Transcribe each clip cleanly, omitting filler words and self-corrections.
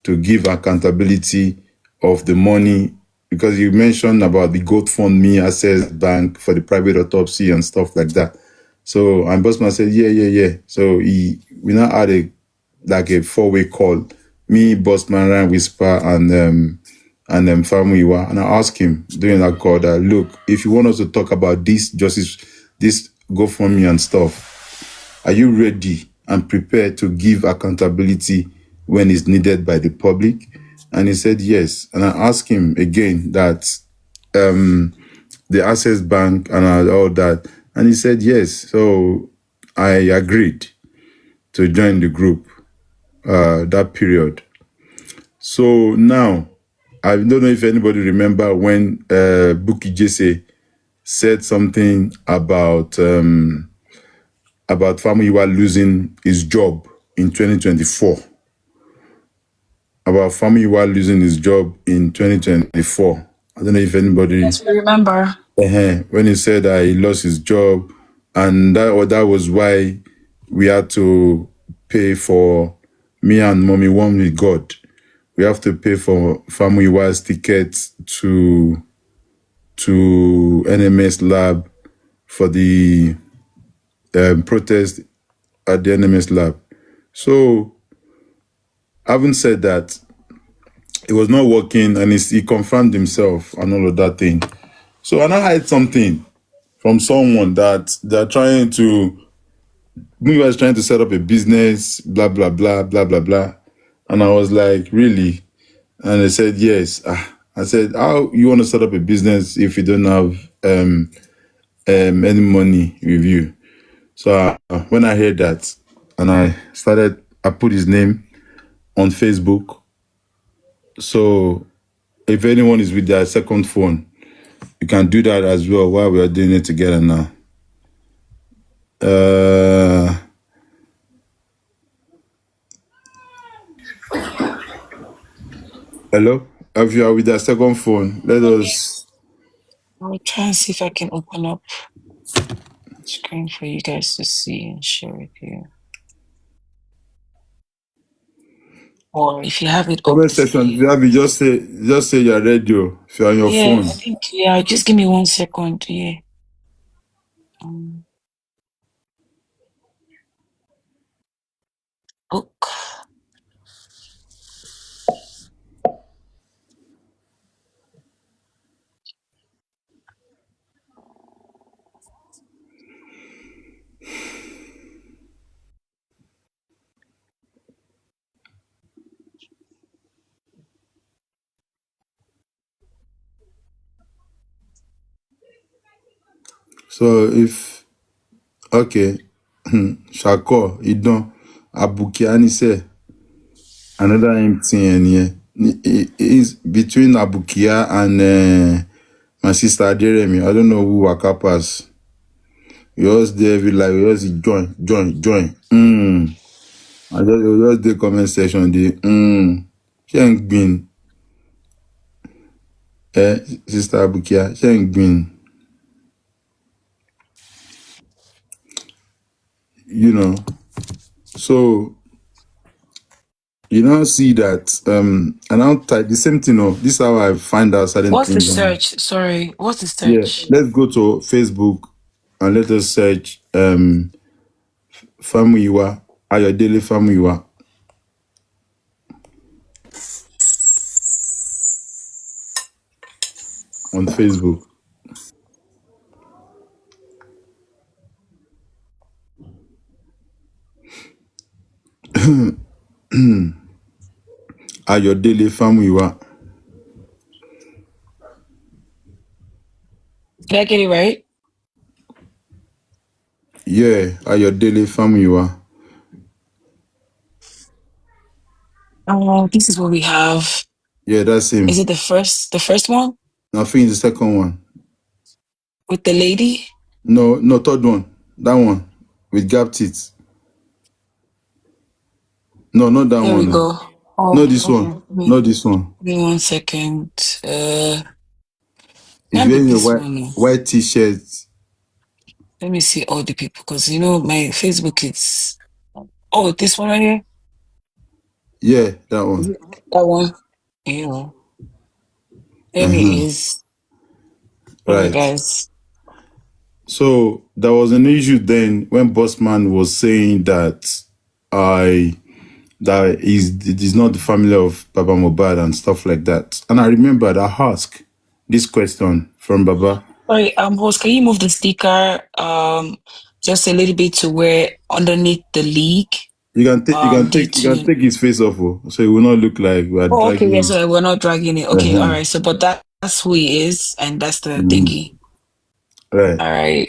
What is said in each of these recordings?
to give accountability of the money, because you mentioned about the GoFundMe, Access Bank for the private autopsy and stuff like that. So, and Bossman said, yeah. So we now had a four-way call. Me, Bossman, Ryan Whisper, and Famuyiwa. And I asked him during that call that, look, if you want us to talk about this justice, this GoFundMe and stuff, are you ready and prepared to give accountability when it's needed by the public? And he said yes. And I asked him again that the Access Bank and all that. And he said yes. So I agreed to join the group that period. So now, I don't know if anybody remember when Buki Jesse said something about Famuyiwa losing his job in 2024. About Famuyiwa losing his job in 2024. I don't know if anybody... Yes, we remember. When he said that he lost his job, and that was why we had to pay for, me and Mommy One with God, we have to pay for Famuyiwa's tickets to NMS lab for the protest at the NMS lab. So, having said that, it was not working, and he confirmed himself and all of that thing. So, and I heard something from someone that they're trying to, me was trying to set up a business, blah, blah, blah, blah, blah, blah. And I was like, really? And they said, yes. I said, how you want to set up a business if you don't have any money with you? So when I heard that, and I put his name on Facebook. So if anyone is with their second phone, you can do that as well while we are doing it together now. Hello? If you are with their second phone, let us... I'll try and see if I can open up the screen for you guys to see and share with you. Or if you have it Comment section, if you have it, just say you're ready. If you're on your phone. I think, just give me 1 second. Yeah. Book. So if, okay, Shako, Idon, Abukia, say another MTN here. It is between Abukia and my sister Aderemi. I don't know who Waka pass. We always there every live. We always join. I just the comment section. Sheng Bin. Sister Abukia, Sheng Bin. You know, so you now see that and I'll type the same thing. This is how I find out certain What's the things. search? Sorry, what's the Yeah, search? let's go to Facebook and let us search Famuyiwa, Ayodele Famuyiwa. On Facebook. Ayodele Famuyiwa. Did I get it right? Yeah, Ayodele Famuyiwa. This is what we have. Yeah, that's him. Is it the first one? I think it's the second one. With the lady? No, third one. That one. With gap teeth. No, not that There one. we go. Not this one. Not this one. Give me 1 second. He's Can't be wearing this a one. white t-shirt. Let me see all the people, because my Facebook is... Oh, this one right here? Yeah, that Is one. it that one? Yeah. Maybe it is. Sorry, Right. guys. So there was an issue then when Bossman was saying that I that it is not the family of Baba Mobad and stuff like that. And I remembered I asked this question from Baba. Sorry, host, can you move the sticker just a little bit to where underneath the league? You can D2. take his face off, oh, so it will not look like we are Oh, okay, dragging yes, it. we're not dragging it. Okay, all Uh-huh. right. So, but that's who he is, and that's the Mhm. thingy. Right. All right.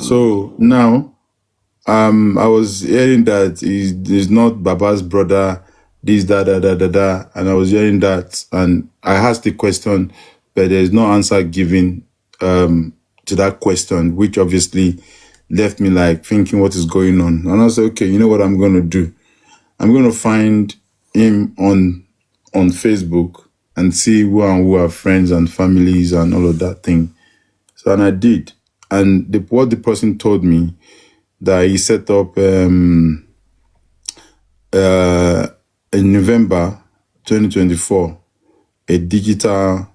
So now I was hearing that he's not Baba's brother, this, da, and I was hearing that, and I asked the question, but there's no answer given to that question, which obviously left me like thinking what is going on. And I said, okay, you know what I'm going to do? I'm going to find him on Facebook and see who are friends and families and all of that thing. So, and I did. And what the person told me that he set up uh, in November 2024 a digital,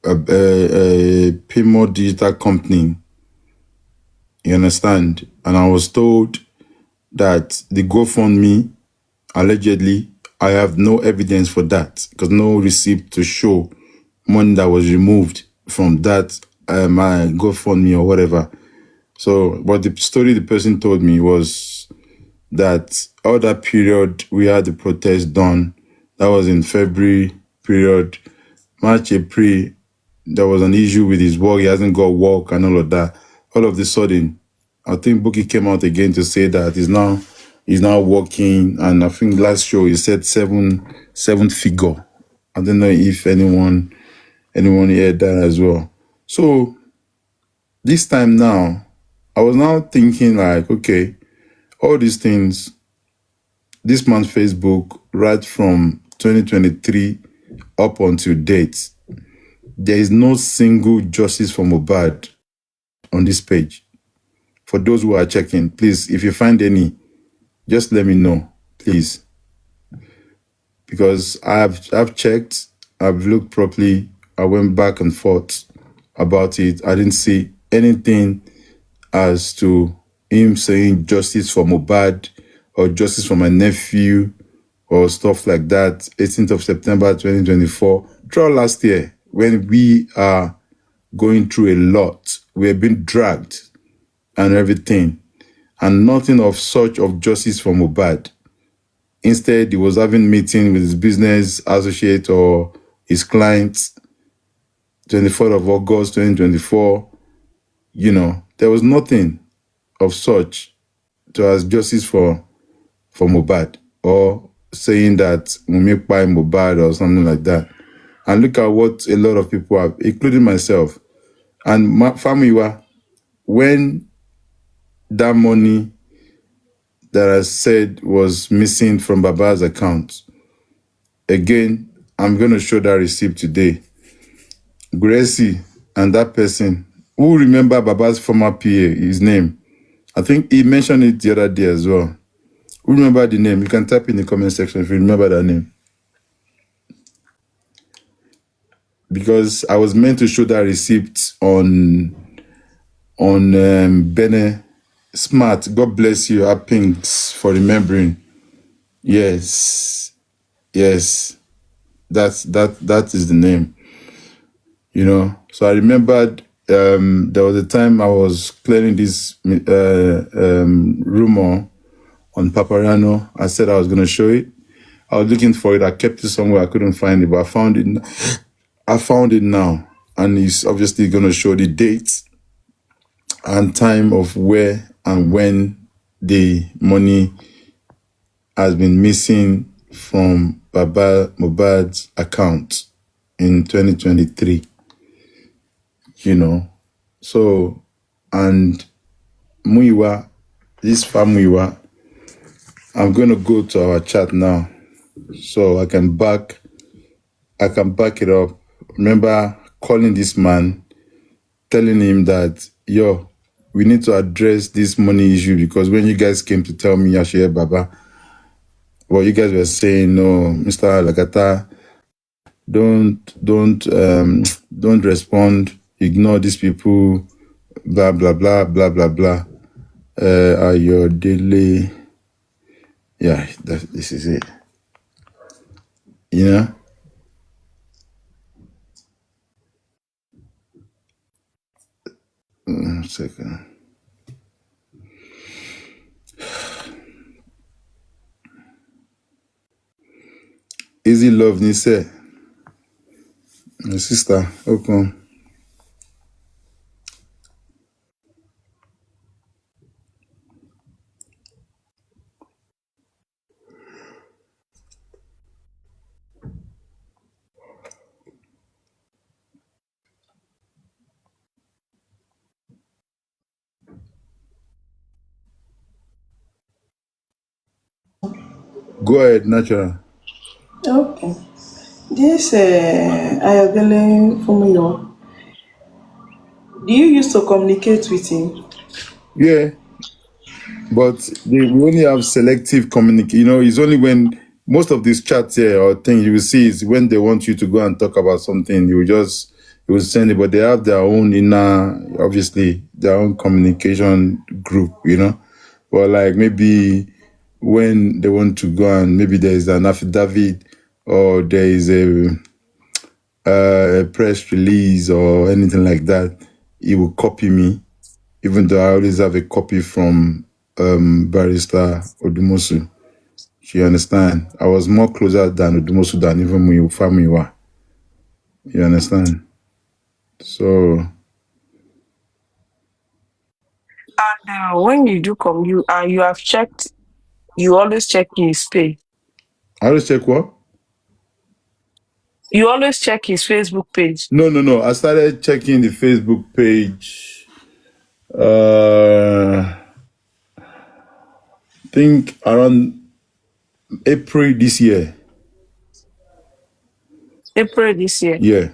a Pimo digital company. You understand? And I was told that the GoFundMe, allegedly, I have no evidence for that because no receipt to show money that was removed from that my GoFundMe or whatever. So, but the story the person told me was that all that period we had the protest done. That was in February period. March, April, there was an issue with his work. He hasn't got work and all of that. All of a sudden, I think Bookie came out again to say that he's now working. And I think last show he said seven figure. I don't know if anyone heard that as well. So this time now, I was now thinking like, okay, all these things, this man's Facebook, right from 2023 up until date, there is no single justice for Mohbad on this page. For those who are checking, please, if you find any, just let me know, please. Because I've checked, I've looked properly, I went back and forth about it. I didn't see anything as to him saying justice for Mohbad or justice for my nephew or stuff like that. 18th of September 2024, throughout last year, when we are going through a lot, we have been dragged and everything, and nothing of such of justice for Mohbad. Instead, he was having meeting with his business associate or his clients, 24th of August 2024. You know, there was nothing of such to ask justice for Mohbad or saying that Mummy Pai Mohbad or something like that. And look at what a lot of people have, including myself. And my family were, when that money that I said was missing from Baba's account, again, I'm going to show that receipt today. Gracie and that person, who remember Baba's former PA, his name? I think he mentioned it the other day as well. Who remember the name? You can type in the comment section if you remember that name. Because I was meant to show that receipt on Bene Smart. God bless you, Pinks, for remembering. Yes, yes, that is the name. You know, so I remembered there was a time I was clearing this rumor on Paparano. I said I was going to show it. I was looking for it. I kept it somewhere. I couldn't find it, but I found it. I found it now, and it's obviously going to show the date and time of where and when the money has been missing from Baba Mohbad's account in 2023. You know, so, and Muyiwa, this farm Muyiwa, I'm going to go to our chat now so I can back it up. Remember calling this man, telling him that, yo, we need to address this money issue because when you guys came to tell me Yashia Baba, Well, you guys were saying no, Mr. Lagata, don't respond, ignore these people, blah blah blah blah blah blah. Are your daily, yeah, this is it. You know? 1 second. Easy love, Nise. My sister, okay. Go ahead, natural. Okay. This Ayodele Fumiyo, do you used to communicate with him? Yeah, but we only have selective communication. You know, it's only when most of these chats here or things you will see is when they want you to go and talk about something, you will send it, but they have their own inner, obviously, their own communication group, you know. But like maybe when they want to go and maybe there is an affidavit or there is a press release or anything like that, he will copy me, even though I always have a copy from Barrister Odumosu. You understand? I was more closer than Odumosu than even Muyiwa. You understand? So And when you do come, you have checked. You always check his page. I always check what? You always check his Facebook page. No. I started checking the Facebook page. I think around April this year. April this year. Yeah.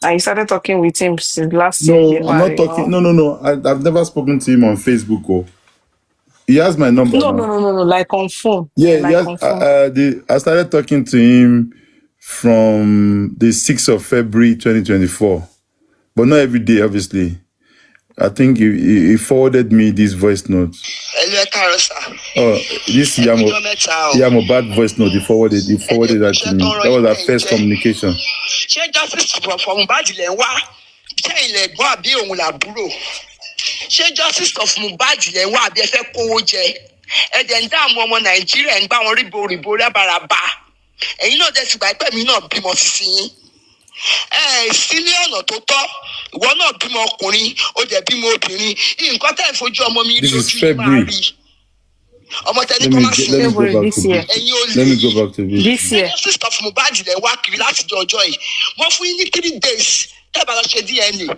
And you started talking with him since last year, No, I'm not January. talking. Or No. I've never spoken to him on Facebook. Oh. He has my number no, no, now. no, no, no. Like on phone. Yeah, he Like has. on phone. I started talking to him from the 6th of February 2024, but not every day, obviously. I think he forwarded me this voice note. Oh, this Yamo bad voice note. He forwarded that to me. That was our first communication. Ṣé justice of Mohbad lẹ wá àbí ẹ fẹ́ kówó jẹ ẹdẹ ń dààmú ọmọ Nàìjíríà ń gbá wọn ríbo rábàràbà ẹ̀yin náà dẹ̀ sì gbà pé mi náà bímọ sísí yín sí ní ọ̀nà tó tọ́ ìwọ náà bímọ ọkùnrin ó dẹ̀ bímọ obìnrin nǹkan tẹ́ ẹ̀ fojú ọmọ mi rí ojú yìí máa rí ọmọ tẹni kọ́ máa sìn February this year. ẹ̀yin ò lè Let me go back to this. This year. justice of Mohbad lẹ wá kiri láti ọjọ́ yìí wọ́n fún yín ní 3 days tẹ́ bá lọ ṣe DNA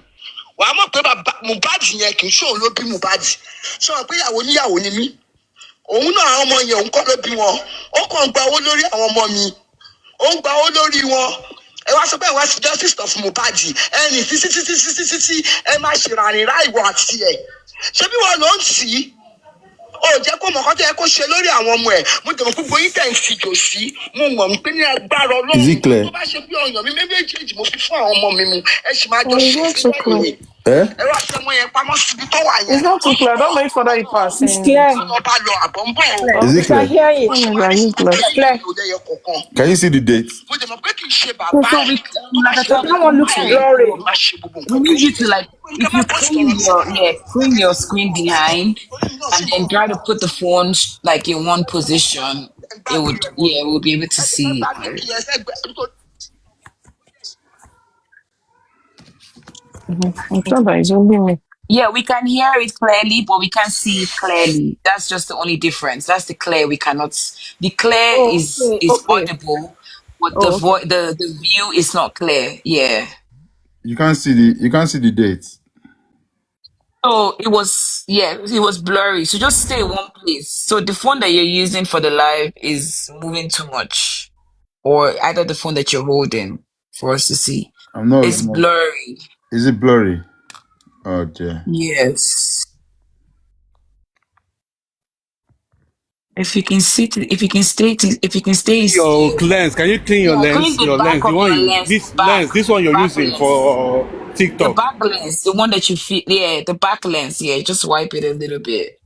wàá mọ̀ pé bàbá Mohbad yẹn kì í ṣòun ló bí Mohbad sọ pé ìyàwó níyàwó ni mí òun náà àwọn ọmọ yẹn òun kọ́ ló bí wọn ó kàn ń gba owó lórí àwọn ọmọ mi ó ń gba owó lórí wọn ẹ wá sọ pé ẹ wá sí justice of Mohbad ẹnì títí ẹ máa ṣèrànìrà ìwọ àti ẹ ṣé bí wọn ló ń tì í ó jẹ́ kó mọ̀ kọ́ tó yẹ kó ṣe lórí àwọn ọmọ ẹ̀ mo dẹ̀ mọ̀ gbogbo yín tẹ̀ ń fi jò sí mo mọ̀ pé ní agbára Ọlọ́run tó bá ṣe bí ọyàn mi méjèèjì mo fi fún àwọn ọmọ mi mu ẹ sì máa jọ It's ṣe not sí too clear. lẹ́yìn ẹ wá fi ọmọ yẹn pamọ́ síbi tó wà It's yẹn not too clear. Don't make further you are It's saying clear. anything. ọba lọ àbọ̀ ń bọ̀ Clear. Is Oh, it We can clear? hear it. ó ṣe it's máa rí like sí clear. pé Clear. ìlú lẹ́yọ kọ̀ọ̀kan Can you see the date? mo dẹ̀ mọ̀ pé kì í ṣe So, bàbá so ẹ̀ we tó bá like I ṣe said, But bí we that bàbá one need looks ẹ̀ to blurry. ó máa ṣe gbogbo we nǹkan tó need you ṣe to like nǹkan if má you bọ́ sí clean ọ̀rọ̀ your sísá clean your screen behind orí mi náà sì and kọ́ then try to put the phone like in one position, ẹ̀ ń it gbàgbé would ẹ̀ mọ́ yeah, we'll be able to ẹ̀ dẹ̀ má see gbàgbé it. kí ẹ sẹ́gbẹ̀ẹ́ nítorí I'm sure that it's only me. Yeah, we can hear it clearly, but we can't see it clearly. That's just the only difference. That's the clear we cannot. The clear Oh, okay, is okay. audible, but Oh, okay. the view is not clear. Yeah. You can't see the date. So it was blurry. So just stay in one place. So the phone that you're using for the live is moving too much, or either the phone that you're holding for us to see. I'm not. It's blurry. Is it blurry? Oh dear. Yes. If you can sit, if you can stay, if you can stay Your still. lens, can you clean your Yeah, clean lens? the Your back lens, the of one your you lens, this lens, this one the you're back using lens. for The TikTok. back lens, the one that you feel, yeah, the back lens, yeah, just wipe it a little bit.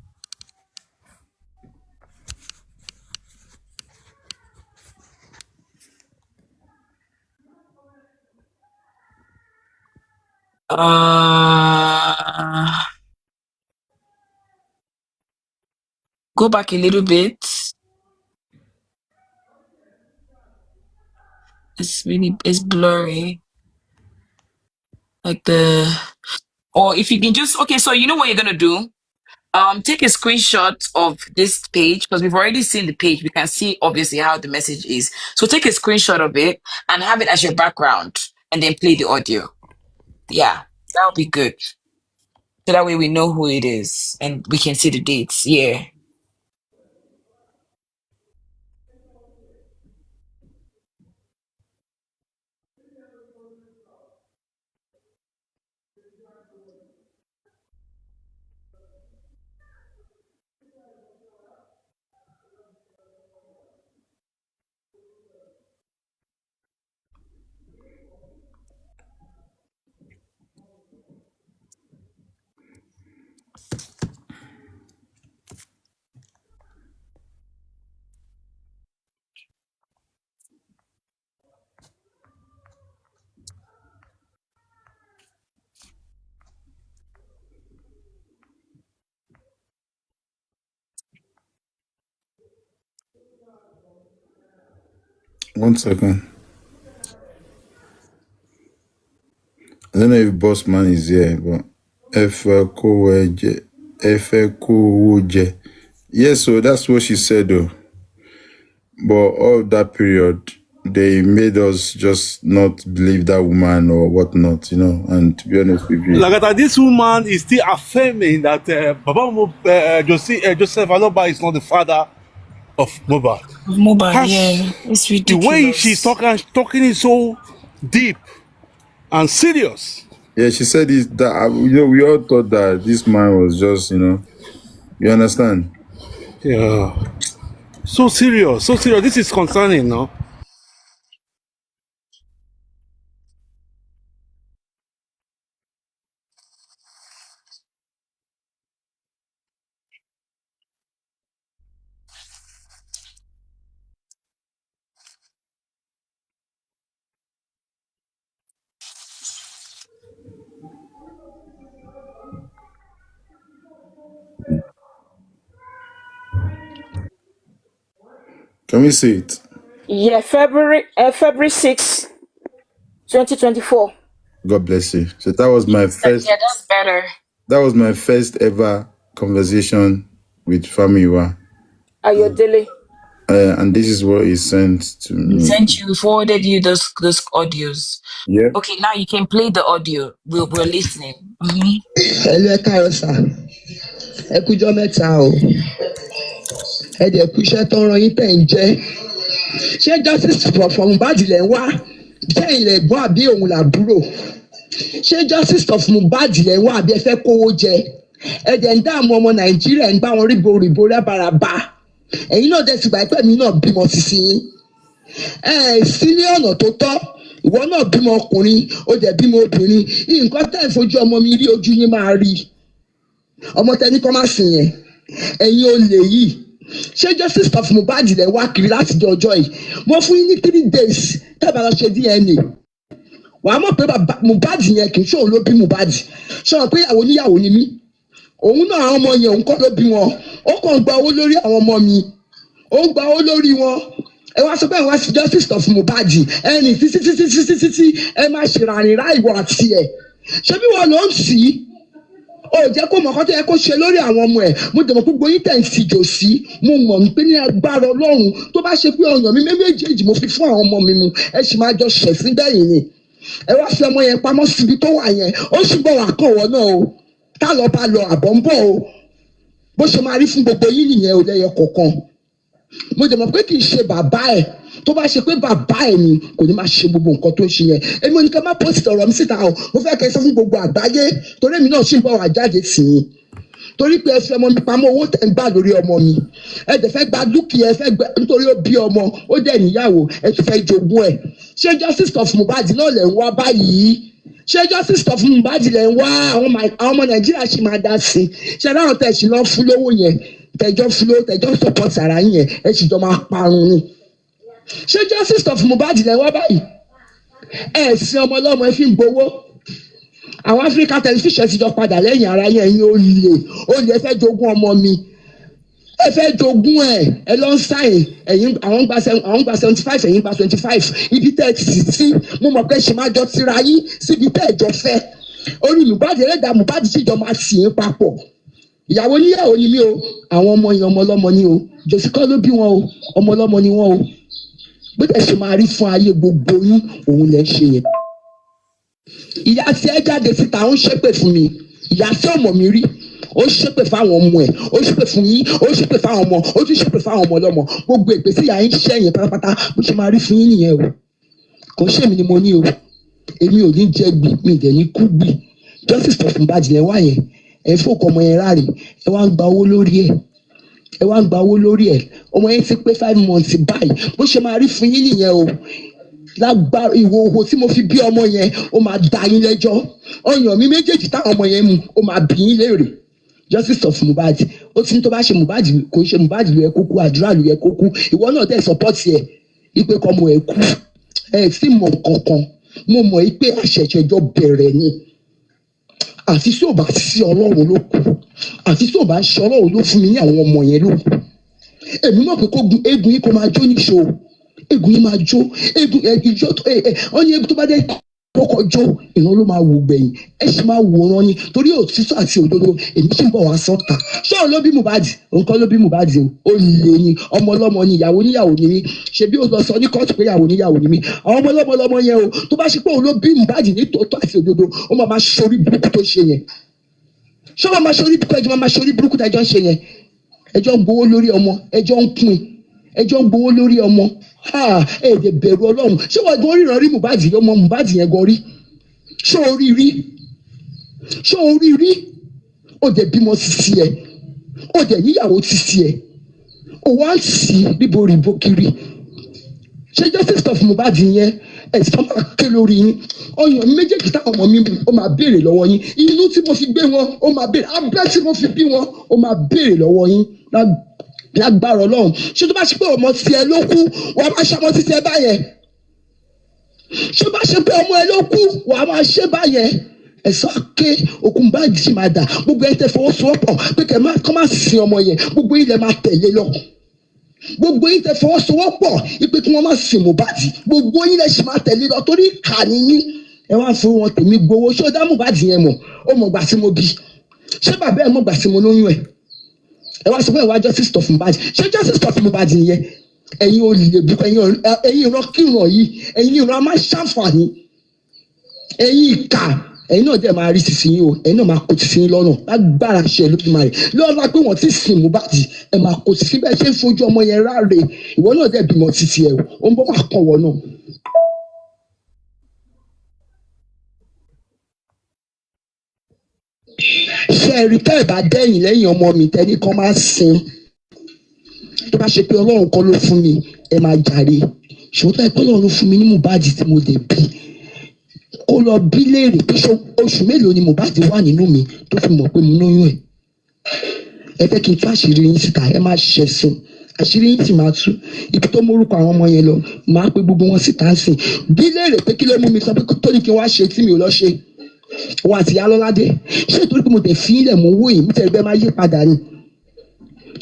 Uh, go back a little bit. It's blurry. Like or if you can just, okay, so you know what you're gonna do? Take a screenshot of this page because we've already seen the page. We can see obviously how the message is. So take a screenshot of it and have it as your background and then play the audio. Yeah, that would be good. So that way we know who it is and we can see the dates. Yeah. One second. I don't know if Boss Man is here, but Efekowoje. Yes, so that's what she said though. But all that period, they made us just not believe that woman or whatnot, you know. And to be honest with you, Lagata, this woman is still affirming that Joseph Aloba is not the father of Mohbad. Mobile, Has yeah. It's the way she's ridiculous. talking is so deep and serious. yeah, she said this that you know we all thought that this man was just, you know, you understand. Yeah, so serious, so serious. This is concerning, no? Can we see it? Yeah, February 6, 2024. God bless you. So that was my first. Yeah, that's better. That was my first ever conversation with Famiwa. Ayodele. And this is what he sent to We me. sent you, forwarded you those audios. Yeah. Okay, now you can play the audio. We're listening. Mm-hmm. Hello, ẹ káàárọ̀ sà. Ẹ kújọ́ mẹ́ta o. Ẹ dẹ̀ kú iṣẹ́ tó ń ran yín tẹ̀ ń jẹ́. Ṣé justice for Mohbad lẹ̀ ń wá? Ṣé ilẹ̀ ẹ̀gbọ́n àbí òun làbúrò? Ṣé justice of Mohbad lẹ̀ ń wá àbí ẹ fẹ́ kówó jẹ? Ẹ dẹ̀ ń dààmú ọmọ Nàìjíríà ń bá wọn ríbo rábàràbà. Ẹ̀yin náà dẹ̀ ti gbà pé mi náà bímọ sísìn yín. Sí ní ọ̀nà tó tọ́. Ìwọ náà bímọ ọkùnrin, ó dẹ̀ bímọ obìnrin. Nǹkan tẹ̀ ń fojú ọmọ mi rí ojú yín máa rí. Ọmọ tẹni kọ́ máa sìn yẹn. Ẹ̀yin olè yìí. Ṣé justice of Mohbad lẹ̀ wá kiri láti di ọjọ́ yìí? Mo fún yín ní 3 days tẹ́bà lọ ṣe DNA. Wàá mọ̀ pé Mohbad yẹn kì í ṣòun ló bí Mohbad. Ṣọ̀rọ̀ pé ìyàwó níyàwó ni mí. Òun náà àwọn ọmọ yẹn òun kọ́ ló bí wọn. Ó kàn gba owó lórí àwọn ọmọ mi. Ó gba owó lórí wọn. Ẹ wá sọ pé wá sí justice of Mohbad. Ẹni títí ẹ máa ṣèrànìrá ìwọ àti ẹ̀. Ṣé bí wọn ló ń sí? Ó jẹ́ kó mọ̀ kọ́ tó yẹ kó ṣe lórí àwọn ọmọ ẹ̀. Mo dẹ̀ mọ̀ pé gbogbo yín tẹ̀ ń fi jòsí. Mo mọ̀ pé ní agbára Ọlọ́run tó bá ṣe pé ọyàn mi méjèèjì mo fi fún àwọn ọmọ mi mu. Ẹ sì máa jọ ṣẹ̀sín bẹ́yìn ni. Ẹ wá fi ọmọ yẹn pamọ́ síbi tó wà yẹn. Ó sì bọ̀ wá kàn wọ́n náà o. Tá lọ bá lọ àbọ̀ ń bọ̀ o. Bó ṣe máa rí fún gbogbo yín nìyẹn ò lẹ́yọ kọ̀ọ̀kan. Mo dẹ̀ mọ̀ pé kì í ṣe bàbá ẹ̀. Tó bá ṣe pé bàbá ẹ̀ ni kò ní máa ṣe gbogbo nǹkan tó ń ṣe yẹn. Èmi ò ní ká má post ọ̀rọ̀ mi síta o. Mo fẹ́ kẹ́ sọ fún gbogbo àgbáyé torí èmi náà ṣì ń bọ̀ wá jáde sí i. torí pé ẹ fi ọmọ mi pamọ́ owó tẹ̀ ń gbà lórí ọmọ mi ẹ dẹ̀ fẹ́ gba dúkìá ẹ fẹ́ gbẹ nítorí ó bí ọmọ ó dẹ̀ níyàwó ẹ tún fẹ́ jogún ẹ̀ ṣé justice of Mohbad náà lẹ̀ ń wá báyìí ṣé justice of Mohbad lẹ̀ ń wá àwọn ọmọ Nàìjíríà ṣì máa dá sí i ṣé láwọn tẹ̀ ṣì lọ́ fún lówó yẹn tẹ̀jọ́ fún lówó tẹ̀jọ́ support ara yín yẹn ẹ ṣì jọ máa parun ni ṣé justice of Mohbad lẹ̀ ń wá báyìí ẹ sin ọmọ ọlọ́mọ ẹ fi ń gbowó àwọn Africa television ti jọ padà lẹ́yìn ara yẹn ẹ̀yin olè ẹ fẹ́ jogún ọmọ mi ẹ fẹ́ jogún ẹ lọ ń sáyìn ẹ̀yin àwọn gba 75 ẹ̀yin gba 25 ibi tẹ́ ẹ ti sí mo mọ̀ pé ṣe máa jọ tira yín síbi tẹ́ ẹ jọ fẹ́ orí Mohbad ẹlẹ́dàá Mohbad sì jọ máa sì yín papọ̀ ìyàwó níyàwó ni mí o àwọn ọmọ yẹn ọmọ ọlọ́mọ ni o jòsí kọ́ ló bí wọn o ọmọ ọlọ́mọ ni wọn o bó tẹ̀ ṣe máa rí fún ayé gbogbo yín òun lẹ́ ṣe yẹn ìyá tí ẹ jáde síta ó ń ṣépè fún mi ìyá tí ọmọ mi rí ó ṣépè fáwọn ọmọ ẹ ó ṣépè fún yín ó ṣépè fáwọn ọmọ ó tún ṣépè fáwọn ọmọ ọlọ́mọ gbogbo ìgbésí ìyá yín ṣiṣẹ́ yẹn pátápátá bó ṣe máa rí fún yín nìyẹn o kò ṣèmi ni mo ní o èmi ò ní jẹ gbì mi ì dẹ̀ ní kú gbì justice of Mohbad lẹ wá yẹn ẹ fòkọ ọmọ yẹn ráre ẹ wá ń gba owó lórí ẹ ọmọ yẹn ti pé 5 months báyìí bó ṣe máa rí fún yín nìyẹn o lágbára ìwòho tí mo fi bí ọmọ yẹn ó máa dá yín lẹ́jọ́ ọyàn mi méjèèjì táwọn ọmọ yẹn mu ó máa bí yín léèrè justice of Mohbad ó ti ní tó bá ṣe Mohbad kò ṣe Mohbad ló yẹ kó kú àdúrà ló yẹ kó kú ìwọ náà dẹ̀ support ẹ̀ ipe kọ́mọ ẹ̀ kú ẹ̀ sì mọ̀ kankan mo mọ̀ ipe àṣẹ̀ṣẹ̀jọ bẹ̀rẹ̀ ni àfi tí ò bá sí Ọlọ́run ló kù àfi tí ò bá ṣe Ọlọ́run ló fún mi ní àwọn ọmọ yẹn ló kù èmi mọ̀ pé eégún yìí kò máa jó níṣó eégún yìí máa jó eégún ìjọ ọ ní eégún tó bá dé kọ́kọ́ jó ìran ló máa wò gbẹ̀yìn ẹ sì máa wòran ni torí òtítọ́ àti òdodo èmi sì ń bọ̀ wá sọ́ta ṣọ́ọ̀ ló bí Mohbad nǹkan ló bí Mohbad ó lè ní ọmọ ọlọ́mọ ni ìyàwó níyàwó ni mí ṣe bí ó lọ sọ ní kóòtù pé ìyàwó níyàwó ni mí àwọn ọmọ ọlọ́mọ ọlọ́mọ yẹn o tó bá ṣe pé òun ló bí Mohbad ní tòótọ́ àti òdodo ó máa ṣorí burúkú tó ṣe yẹn ṣọ́ máa ṣorí burúkú tẹ́jọ́ ń ṣe yẹn ẹjọ́ ń gbowó lórí ọmọ ẹjọ́ ń pín ẹjọ́ ń gbowó lórí ọmọ èdè bẹ̀rù Ọlọ́run ṣé wọ́n gan ríran rí Mohbad ọmọ Mohbad yẹn gan rí ṣé orí rí ó dẹ̀ bímọ sisi ẹ̀ ó dẹ̀ níyàwó sisi ẹ̀ ó wá ń sì ríbo kiri ṣé justice of Mohbad yẹn ẹ̀sán máa ké lórí yín ọyàn méjèèjì táwọn ọmọ mi ó máa béèrè lọ́wọ́ yín inú tí mo fi gbé wọn ó máa béèrè abẹ́ tí mo fi bí wọn ó máa béèrè lọ́wọ́ yín lágbára Ọlọ́run ṣé tó bá ṣe pé ọmọ tiẹ̀ ló kú wàá máa ṣe ọmọ títí ẹ báyẹn ṣé bá ṣe pé ọmọ ẹ ló kú wàá máa ṣe báyẹn ẹ̀sán ké okùn báyìí sì máa dà gbogbo ẹ̀ tẹ̀ fọwọ́sowọ́pọ̀ pé kọ́ máa sin ọmọ yẹn gbogbo ilẹ̀ máa tẹ̀lé lọ gbogbo yín tẹ fọwọ́sowọ́pọ̀ ipe kí wọ́n má sin Mohbad gbogbo yín lẹ sì máa tẹ̀lé lọ torí ìkà nìyí ẹ wá fún wọn tèmi gbowó ṣé ó dá Mohbad yẹn mọ̀ ó mọ̀ gbà tí mo bí ṣé bàbá ẹ̀ mọ̀ gbà tí mo lóyún ẹ̀ ẹ wá sọ fún ẹ wá justice of Mohbad ṣé justice of Mohbad nìyẹn ẹ̀yin olè bukọ ẹ̀yin ìran kíran yìí ẹ̀yin ìran máa ṣàǹfààní ẹ̀yin ìkà ẹ̀yin náà dẹ̀ máa rí sísìn yín o ẹ̀yin náà máa kó sísìn yín lọ́nà lágbára ṣe Olódùmarè lọ́la pé wọ́n ti sin Mohbad ẹ̀ máa kó sísìn bẹ́ẹ̀ ṣe ń fojú ọmọ yẹn ráre ìwọ náà dẹ̀ bímọ títí ẹ̀ o ń bọ́ máa kàn wọ́n náà. ṣé ẹ rí tẹ́ ẹ̀ bá dẹ́yìn lẹ́yìn ọmọ mi tẹ́ ní kán máa sin tó bá ṣe pé Ọlọ́run kọ́ ló fún mi ẹ máa jàre ṣùgbọ́n tó ẹ pé Ọlọ́run ló fún mi ní Mohbad tí mo dẹ̀ bí kó lọ bí léèrè pé oṣù mélòó ni Mohbad wà nínú mi tó fi mọ̀ pé mo lóyún ẹ̀ ẹ fẹ́ kí n tú àṣírí yín síta ẹ máa ṣẹ̀sùn àṣírí yín sì máa tú ibi tó mórúkọ àwọn ọmọ yẹn lọ máa pe gbogbo wọn síta sìn bí léèrè pé kí ló mú mi sọ pé tó ní kí n wá ṣe tí mi ò lọ ṣe wọn àti Alọ́ládé ṣé ìtorí pé mo tẹ̀ fi ilẹ̀ mọ́ owó yìí mo tẹ̀ bẹ́ẹ̀ máa yí padà ni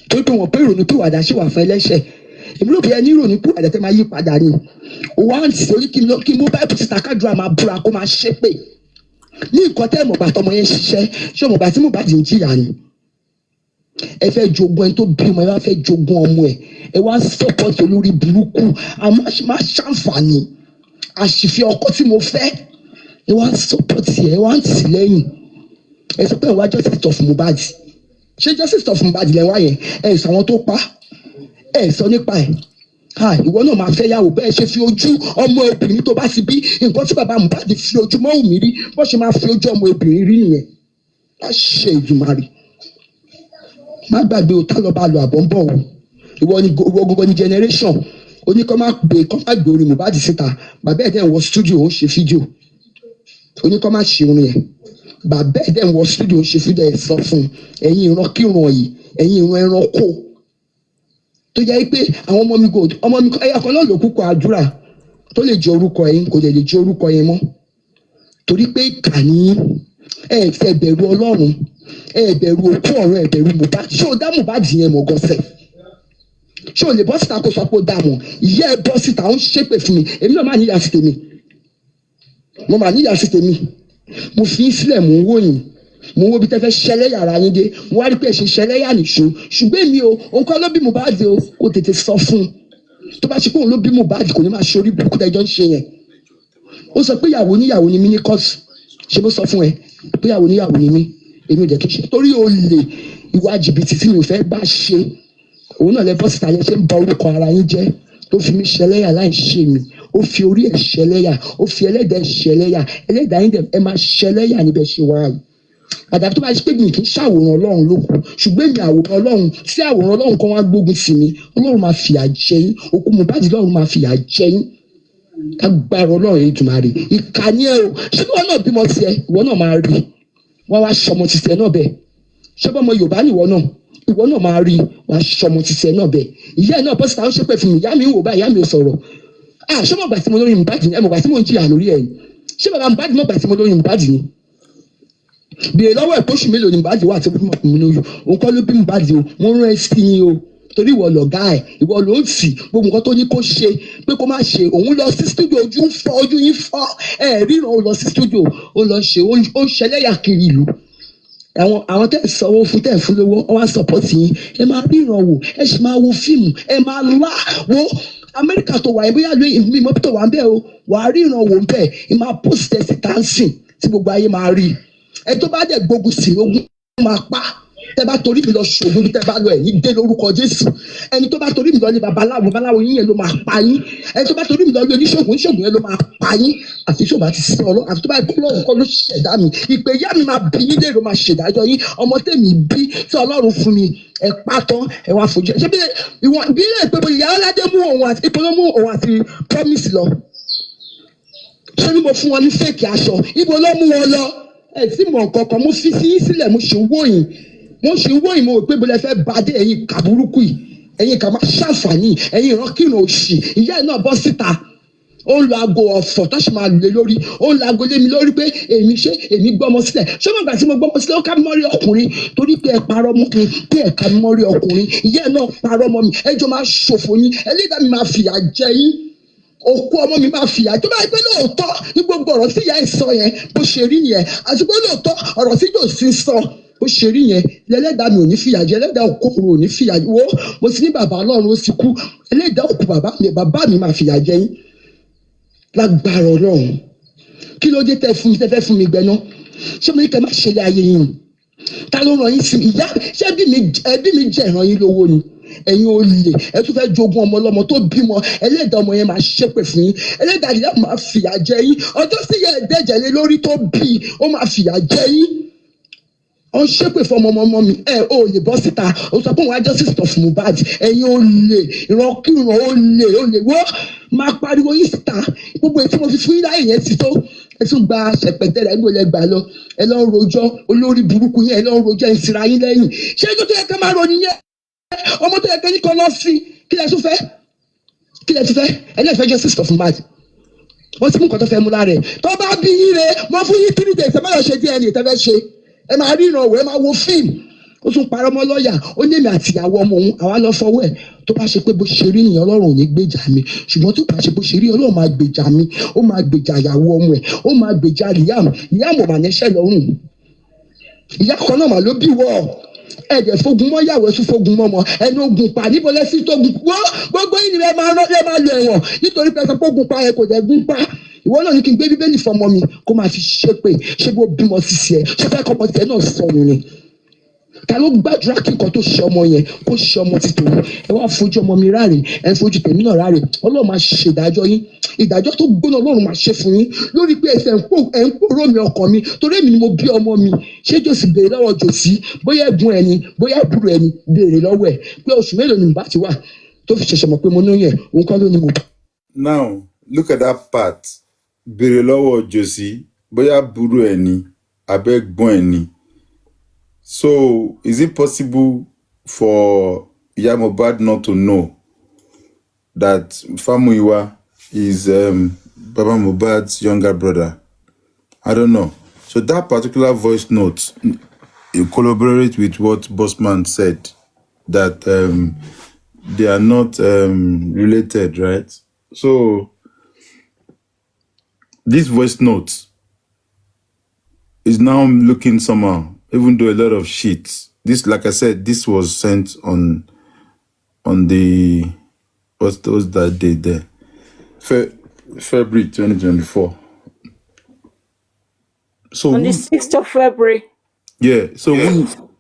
torí pé wọ́n pé ìrònú pìwàdà ṣì wà fún ẹlẹ́ṣẹ̀ èmi ló bí ẹni ìrònú pìwàdà tẹ́ máa yí padà ni wọ́n á ti torí kí n mú báyìí síta kádùrà máa búra kó máa ṣépè ní nǹkan tẹ́ ìmọ̀gbà tọmọ yẹn ṣiṣẹ́ ṣé ọmọgbà tí Mohbad ń jìyà ni ẹ fẹ́ jogún ẹni tó bí ọmọ ẹ wá fẹ́ jogún ọmọ ẹ wá sọ́pọ̀tì olórí burúkú máa ṣàǹfààní àṣìfẹ́ ọkọ tí mo fẹ́ ẹ wá sọ́pọ̀tì ẹ wá ń tì lẹ́yìn ẹ sọ pé ẹ wá justice of Mohbad ṣé justice of Mohbad lẹ wá yẹn ẹ sọ àwọn tó pa ẹ sọ nípa ẹ ìwọ náà máa fẹ́ yàwó bẹ́ẹ̀ ṣe fi ojú ọmọ obìnrin tó bá ti bí nǹkan tí bàbá Mohbad fi ojú mọ́ òmí rí bó ṣe máa fi ojú ọmọ obìnrin rí nìyẹn wá ṣe Èdùmàrè má gbàgbé o tá lọ bá lọ àbọ̀ ń bọ̀ o ìwọ gbogbo ni generation oníkọ́ má gbé orin Mohbad síta bàbá ẹ̀ dẹ̀ ń wọ studio ó ń ṣe fídíò oníkọ́ má ṣe orin ẹ̀ bàbá ẹ̀ dẹ̀ ń wọ studio ó ń ṣe fídíò ẹ̀ sọ fún ẹ̀yin ìran kírun yìí ẹ̀yin ìran ẹranko tó jẹ́ pé àwọn ọmọ mi ẹ̀yà kan náà ló kúkọ àdúrà tó lè jẹ orúkọ ẹ̀yin kò lè jẹ orúkọ yẹn mọ́ torí pé ìkànnì ẹ̀ fẹ́ bẹ̀rù Ọlọ́run ẹ̀ bẹ̀rù òkú ọ̀rọ̀ ẹ̀ bẹ̀rù Mohbad ṣé o dá Mohbad yẹn mọ̀ gọ́sẹ̀ ṣé o lè bọ́ síta kó sọ pé ó dá mọ̀ ìyá ẹ bọ́ síta ó ń ṣépè fún mi èmi náà máa níyà sí tèmi mo máa níyà sí tèmi mo fi í sílẹ̀ mò ń wò yín mo wo bí tẹ́ fẹ́ ṣẹlẹ́yà ara yín dé mo wá rí pé ṣe ṣẹlẹ́yà nìṣó ṣùgbọ́n èmi o nǹkan ló bí Mohbad o kò tètè sọ fún un tó bá ṣe pé òun ló bí Mohbad kò ní máa ṣe orí burúkú tẹ́jọ́ ń ṣe yẹn ó sọ pé ìyàwó níyàwó ni mí ní kóòtù ṣé mo sọ fún ẹ pé ìyàwó níyàwó ni mí èmi ò jẹ́ kí n ṣe torí olè ìwà jìbìtì tí mi ò fẹ́ bá ṣe òun náà lẹ bọ́ síta yẹn ṣe ń ba orúkọ ara yín jẹ́ tó fi mí ṣẹlẹ́yà láì ṣe mi ó fi orí ẹ̀ ṣẹlẹ́yà ó fi ẹlẹ́dàá ṣẹlẹ́yà ẹlẹ́dàá yín dẹ̀ ẹ máa ṣẹlẹ́yà níbẹ̀ ṣe wá yìí àdàbí tó bá ṣe pé mi kì í ṣàwòrán Ọlọ́run ló kù ṣùgbọ́n èmi àwòrán Ọlọ́run tí àwòrán Ọlọ́run kan wá gbógun sí mi Ọlọ́run máa fìyà jẹ yín òkú Mohbad Ọlọ́run máa fìyà jẹ yín agbára Ọlọ́run yìí tún máa rí ìkànnì ẹ o ṣé ìwọ náà bímọ tiẹ̀ ìwọ náà máa rí wọn wá ṣọmọ tìṣẹ náà bẹ́ẹ̀ ṣé bọ́mọ Yorùbá nìwọ náà máa rí wàá ṣọmọ tìṣẹ náà bẹ́ẹ̀ ìyá ẹ náà bọ́sítà ó ṣépè fún mi ìyá mi ń wò báyìí ìyá mi ò sọ̀rọ̀ ṣé mo gbà tí mo lórí Mohbad ni ẹ mo gbà tí mo ń jìyà lórí ẹ ṣé bàbá Mohbad mo gbà tí mo lórí Mohbad ni bèrè lọ́wọ́ ẹ̀ pósù mélòó ni Mohbad wà tí mo fi mọ̀ lóyún òun kọ́ ló bí Mohbad o wọ́n rán ẹ sí yín o torí ìwọ lọ̀gá ẹ̀ ìwọ ló ń tì gbogbo nǹkan tó ní kó ṣe pé kó má ṣe òun lọ sí studio ojú yín fọ́ ẹ̀ ríran ó lọ sí studio ó lọ ṣe ó ń ṣẹlẹ́yà kiri ìlú àwọn tẹ́ ẹ̀ sanwó fún tẹ́ ẹ̀ fún lówó wọ́n wá sọ̀pọ̀tì yín ẹ máa ríran wò ẹ sì máa wo fíìmù ẹ máa lá wo Amẹ́ríkà tó wà yẹn bóyá lóyún ìlú ìmọ̀ tó wà ń bẹ̀ o wà á ríran wò ń bẹ̀ ẹ máa post ẹ̀ sí dancing tí gbogbo ayé máa rí ẹ tó bá dẹ̀ gbógun sí ogun máa pa tẹ bá torí mi lọ ṣògùn tẹ bá lọ ẹ̀yìn dé lórúkọ Jésù ẹni tó bá torí mi lọ ní babaláwo yín yẹn ló máa pa yín ẹni tó bá torí mi lọ ní oníṣègùn yẹn ló máa pa yín àfi tó bá ti sin Ọlọ́run àfi tó bá gbọ́ Ọlọ́run kọ́ ló ṣẹ̀dá mi ìpè ìyá mi máa bí yín lérò máa ṣèdájọ́ yín ọmọ tèmi bí tí Ọlọ́run fún mi ẹ pátán ẹ wá fojú ẹ ṣé bí ìwọ̀n bí ilé ìpè bóyá Ọládé mú òun àti ìpolówó mú òun àti promise lọ ṣé ni mo fún wọn ní fèkì aṣọ ibo ló mú wọn lọ ẹ sì mọ nǹkan kan mo fi sí yín sílẹ̀ mo ṣe wóyìn mo rò pé bọ́lá fẹ́ bá dé ẹ̀yin kà burúkú yìí ẹ̀yin kà máa ṣàǹfààní ẹ̀yin ìrankíran òṣì ìyá ẹ̀ náà bọ́ síta ó ń lo aago ọ̀fọ̀ tó ṣe máa lè lórí ó ń lo aago lé mi lórí pé èmi gbọ́mọ sílẹ̀ ṣé mo gbà tí mo gbọ́mọ sílẹ̀ ó ká mi mọ́rí ọkùnrin torí pé ẹ parọ́ mọ́ mi pé ẹ ká mi mọ́rí ọkùnrin ìyá ẹ̀ náà parọ́ mọ́ mi ẹjọ́ máa ṣòfò yín ẹlẹ́dàá mi máa fìyà jẹ yín òkú ọmọ mi máa fìyà tó bá yẹ pé lóòótọ́ ní gbogbo ọ̀rọ̀ tí ìyá ẹ̀ sọ yẹn bó ṣe rí yẹn àti pé lóòótọ́ ọ̀rọ̀ tí jossy sọ bó ṣe rí yẹn ẹlẹ́dàá mi ò ní fìyà jẹ ẹlẹ́dàá òkú ò ní fìyà jẹ wo mo ti ní bàbá Ọlọ́run ó ti kú ẹlẹ́dàá òkú bàbá mi máa fìyà jẹ yín lágbára Ọlọ́run kí ló dé tẹ́ fẹ́ fún mi gbẹ́ná ṣé mo ní kẹ́ má ṣe lé ayé yín ta ló ràn yín sí mi ìyá ṣé ẹbí mi jẹ́ ìran yín lówó ni ẹ̀yin olè ẹ tún fẹ́ jogún ọmọ ọlọ́mọ tó bímọ ẹlẹ́dàá ọmọ yẹn máa ṣépè fún yín ẹlẹ́dàá ìyá máa fìyà jẹ yín ọjọ́ sí yẹ ẹ̀dẹ́jẹ̀ lé lórí tó bí ó máa fìyà jẹ yín ó ń ṣépè fún ọmọ mi ò lè bọ́ síta ó sọ pé òun á justice of Mohbad ẹ̀yin olè ìrankíran olè wọ́ máa pariwo yín síta gbogbo ètò mo fi fún yín láyè yẹn ti tó ẹ tún gba ṣẹpẹtẹ rẹ níbo lẹ gbà lọ ẹ lọ ń rojọ́ olórí burúkú yẹn ẹ lọ ń rojọ́ ẹ ń sira yín lẹ́yìn ṣé ẹjọ́ tó yẹ ká máa ròyìn yẹn ọmọ tó yẹ kẹ́ ní kan lọ sí kí lẹ tún fẹ́ ẹlẹ́fẹ́ justice of Mohbad wọ́n ti mú nǹkan tó fẹ́ mú lára ẹ̀ tó bá bí yín re wọ́n fún yín 3 days ẹ má lọ ṣe DNA tẹ́fẹ́ ṣe ẹ máa rí ìrànwọ́ ẹ máa wo fíìmù ó tún parọ́ mọ́ lọ́ọ̀yà ó ní èmi àti ìyàwó ọmọ òun àwa lọ fọwọ́ ẹ̀ tó bá ṣe pé bó ṣe rí nìyẹn Ọlọ́run ò ní gbèjà mi ṣùgbọ́n tó bá ṣe bó ṣe rí Ọlọ́run máa gbèjà mi ó máa gbèjà ìyàwó ọmọ ẹ̀ ó máa gbèjà ìyàmù ò mà nẹ́ṣẹ́ lọ́rùn ìyá kan náà mà ló bí wọ́ ẹ̀jẹ̀ fogun mọ́ yàwó ẹ̀sùn fogun mọ́ ẹni ogun pa níbo lẹ́sìn tó gun wọ́ gbogbo yìí ni ẹ máa lọ ẹ̀wọ̀n nítorí pé ẹsẹ̀ fogun pa ẹ kò jẹ́ gun pa ìwọ náà ní kí n gbé bíbélì fọmọ mi kó máa fi ṣépè ṣé bó bímọ sísì ẹ ṣé fẹ́ kọ́mọ tiẹ̀ náà sọnù ni ta ló gbàdúrà kí nǹkan tó ṣe ọmọ yẹn kó ṣe ọmọ ti tòun? Ẹ wá fojú ọmọ mi ráre, ẹ fojú tèmi náà ráre. Ọlọ́run máa ṣe ìdájọ́ yín, ìdájọ́ tó gbóná Ọlọ́run máa ṣe fún yín lórí pé ẹsẹ̀ ẹ̀ ń pòró mi ọkàn mi torí èmi ni mo bí ọmọ mi. Ṣé jòsì béèrè lọ́wọ́ jòsì bóyá ẹ̀gbọ́n ẹni bóyá àbúrò ẹni béèrè lọ́wọ́ ẹ̀ pé oṣù mélòó ni mo bá ti wà tó fi ṣẹ̀ṣẹ̀ mọ̀ pé mo lóyún ẹ̀ òun kọ́ ló ní mo. Now look at that part. Béèrè lọ́wọ́ jossy bóyá àbúrò ẹ̀ ni abẹ́gbọ́n ẹ̀ ni. So is it possible for Iya Mohbad not to know that Famuyiwa is Baba Mohbad's younger brother? I don't know. So that particular voice note, you collaborate with what Bossman said, that they are not related, right? So this voice note is now looking somehow, even though a lot of shit. This, like I said, this was sent on the, what's that date there? February 2024. So On the 6th of February. yeah. So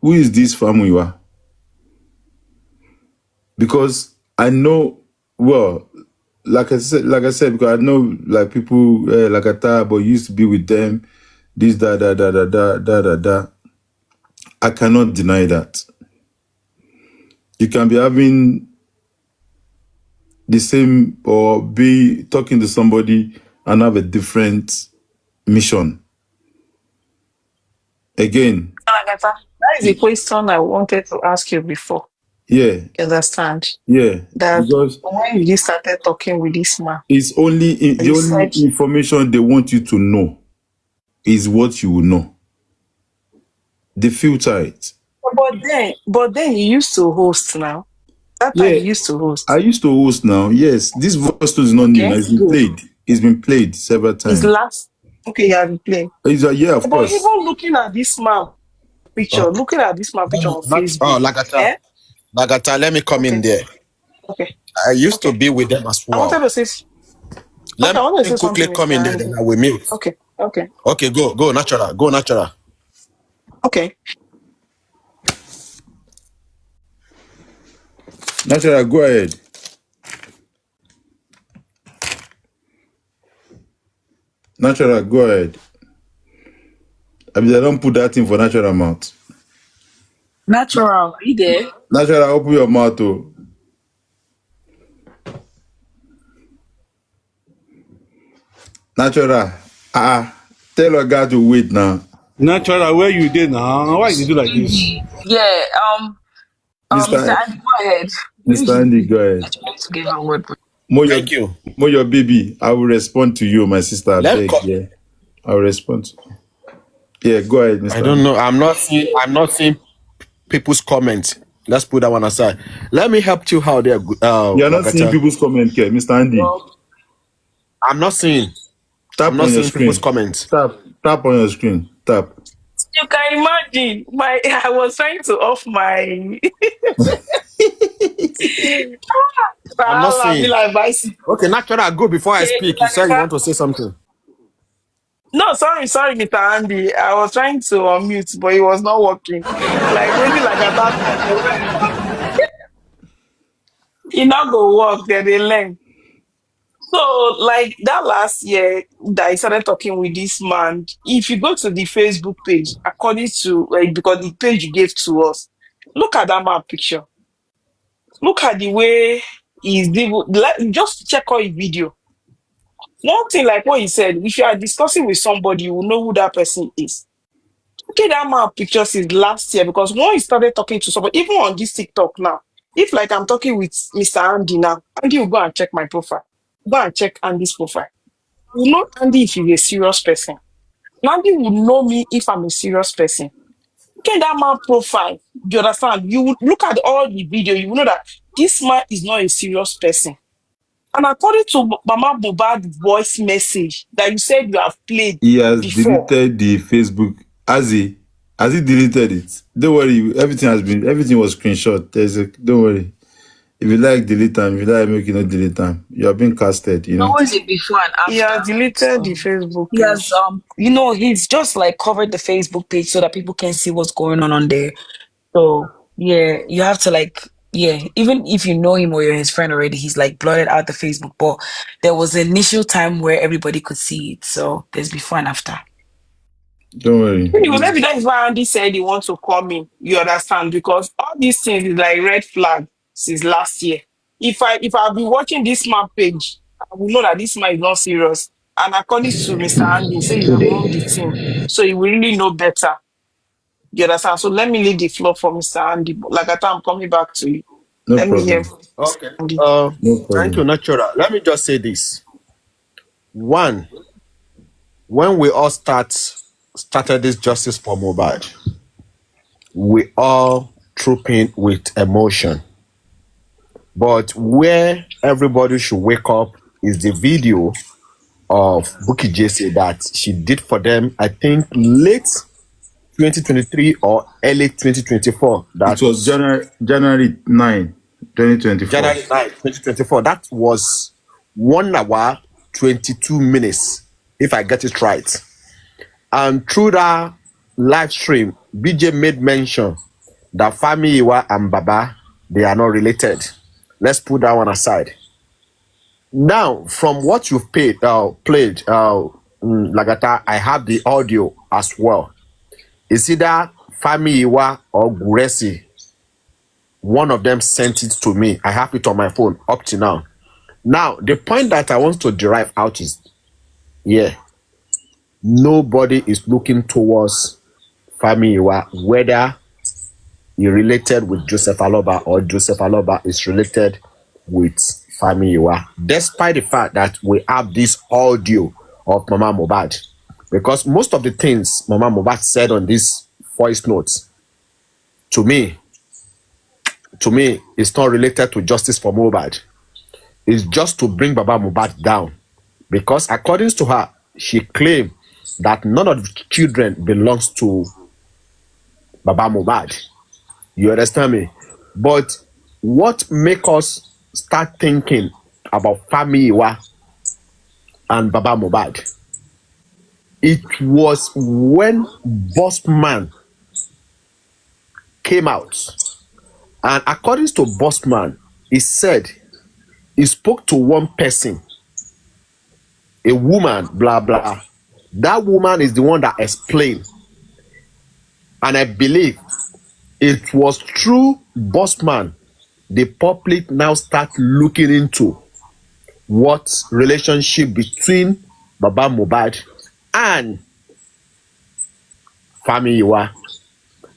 who is this Famuyiwa? Because I know, well, like I said, because I know like people lagata, but used to be with them. This da. I cannot deny that. You can be having the same or be talking to somebody and have a different mission. Again, Lagata, that is a question I wanted to ask you before. yeah, You understand? yeah. That Because when you started talking with this man, it's only the you only said, information they want you to know is what you will know. They filter it. but then you used to host now. That time Yeah, you used to host. I used to host now. Yes, this voice note is not new. Okay, It's been good. played. It's been played several His times. last, okay, you have been playing. Yeah, of But course. even looking at this man picture, looking at this man picture on Facebook. Lagata. Lagata, let me come in Okay, there. okay, I used to okay. be with them as I wanted well. to say, okay, I Let wanted to me say quickly something, come Mr. in there, Andy. then I will mute. Okay, okay, Okay, go natural. Go natural. okay. Natural, go ahead. Natural, go ahead. I mean, I don't put that in for natural mouth. Natural, are you there? Natural, open your mouth. Oh. Natural, tell a guy to wait now. Natural, where you did now? Why you do like this? Yeah, Mr. Mr. Andy, go ahead. Mr. Andy, go ahead. I tried to give a word. Thank you. Your baby. I will respond to you, my sister. I Let beg. co- Yeah, I will respond. Yeah, go ahead, Mr. I don't Andy. know. I'm not seeing people's comments. Let's put that one aside. Let me help you out there, You're not seeing Lagata. people's comment here, Mr. Andy. Well, I'm not seeing Tap on your people's screen. comments. Tap on your screen. Tap. You can imagine I was trying to off my I'm not I'll be seeing. like bicycle. Okay, natural, go before I Okay, speak. You said you Lagata. want to say something. No, sorry, Mr. Andy. I was trying to unmute, but it was not working. Like waiting like a that it not go work, then they learn. So, like that last year that I started talking with this man, if you go to the Facebook page, according to like because the page you gave to us, look at that man picture. Look at the way just check out his video. One thing like what he said, if you are discussing with somebody, you will know who that person is. Okay, that man picture since last year because when he started talking to somebody, even on this TikTok now, if like I'm talking with Mr. Andy now, Andy will go and check my profile. Go and check Andy's profile. You know Andy if he's a serious person. Andy will know me if I'm a serious person. Okay, that man profile, you understand? You would look at all the video, you will know that this man is not a serious person. And according to Mama Mohbad's voice message that you said you have played He has before, deleted the Facebook. Has he deleted it? Don't worry. Everything was screenshot. Don't worry. If you like delete time, if you like make it not delete time, you are being casted, you no, know. is it before and he after? has deleted the Facebook He has page. he's just like covered the Facebook page so that people can see what's going on there. So yeah, you have to like yeah, even if you know him or you're his friend already, he's like blotted out the Facebook. But there was an initial time where everybody could see it. So there's before and after. Don't worry. Anyway, maybe that is why Andy said he wants to call me. You understand? Because all these things is like red flag since last year. If I've been watching this man page, I will know that this man is not serious. And according to Mr. Andy, he said he's among the team. So he will really know better. You understand? So let me leave the floor for Mr. Andy. But like I thought, I'm coming back to you. No Let me hear problem. from Mr. Okay. Andy. No Thank you, problem. Natural. Let me just say this. One, when we all started this justice for Mobile, we all trooping with emotion. But where everybody should wake up is the video of Buki Jesse that she did for them, I think late 2023 or early 2024. It That was was January 9, 2024. January 9, 2024. That was 1 hour, 22 minutes, if I get it right. And through that live stream, BJ made mention that Fami Iwa and Baba, they are not related. Let's put that one aside. Now, from what you've played, Lagata, I have the audio as well. It's either Fami Iwa or Guresi. One of them sent it to me. I have it on my phone up to now. Now, the point that I want to derive out is, yeah, nobody is looking towards Fami Iwa, whether he related with Joseph Aloba or Joseph Aloba is related with Fami Iwa, despite the fact that we have this audio of Mama Mohbad. Because most of the things Mama Mohbad said on this voice notes, to me, it's not related to justice for Mohbad. It's just to bring Baba Mohbad down. Because according to her, she claimed that none of the children belongs to Baba Mohbad. You understand me? But what make us start thinking about Fami Iwa and Baba Mohbad? It was when Bossman came out. And according to Bossman, he said he spoke to one person, a woman, blah, blah. That woman is the one that explained. And I believe it was through Bossman the public now start looking into what relationship between Baba Mohbad and Fami Iwa.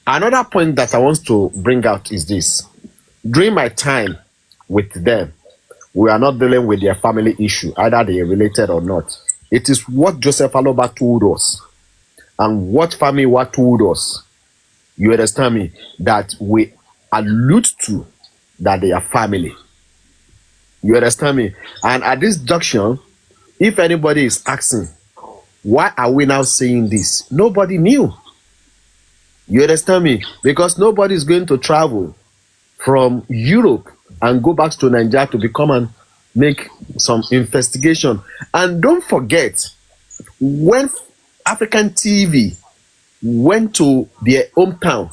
Another point that I want to bring out is this. During my time with them, we are not dealing with their family issue, either they are related or not. It is what Joseph Aloba told us and what Fami Iwa told us. You understand me? That we allude to that they are family. You understand me? And at this junction, if anybody is asking, why are we now saying this? Nobody knew. You understand me? Because nobody is going to travel from Europe and go back to Nigeria to become and make some investigation. And don't forget, when African TV went to their hometown,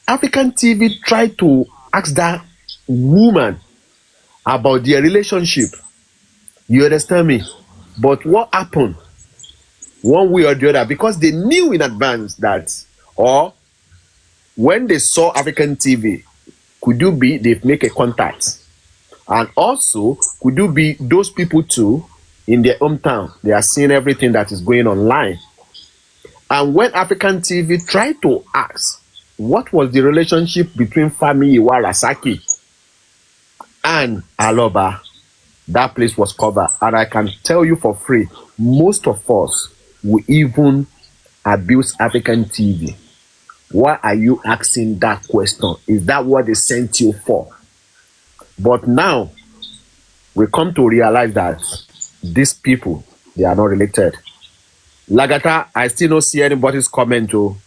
African TV tried to ask that woman about their relationship. You understand me? But what happened? One way or the other, because they knew in advance that, or when they saw African TV, could you be they make a contact? And also, could you be those people too in their hometown? They are seeing everything that is going online. And when African TV tried to ask, what was the relationship between Fami Iwa Rasaki and Aloba, that place was covered. And I can tell you for free, most of us will even abuse African TV. Why are you asking that question? Is that what they sent you for? But now, we come to realize that these people, they are not related. Lagata, I still don't see anybody's comment. Oh,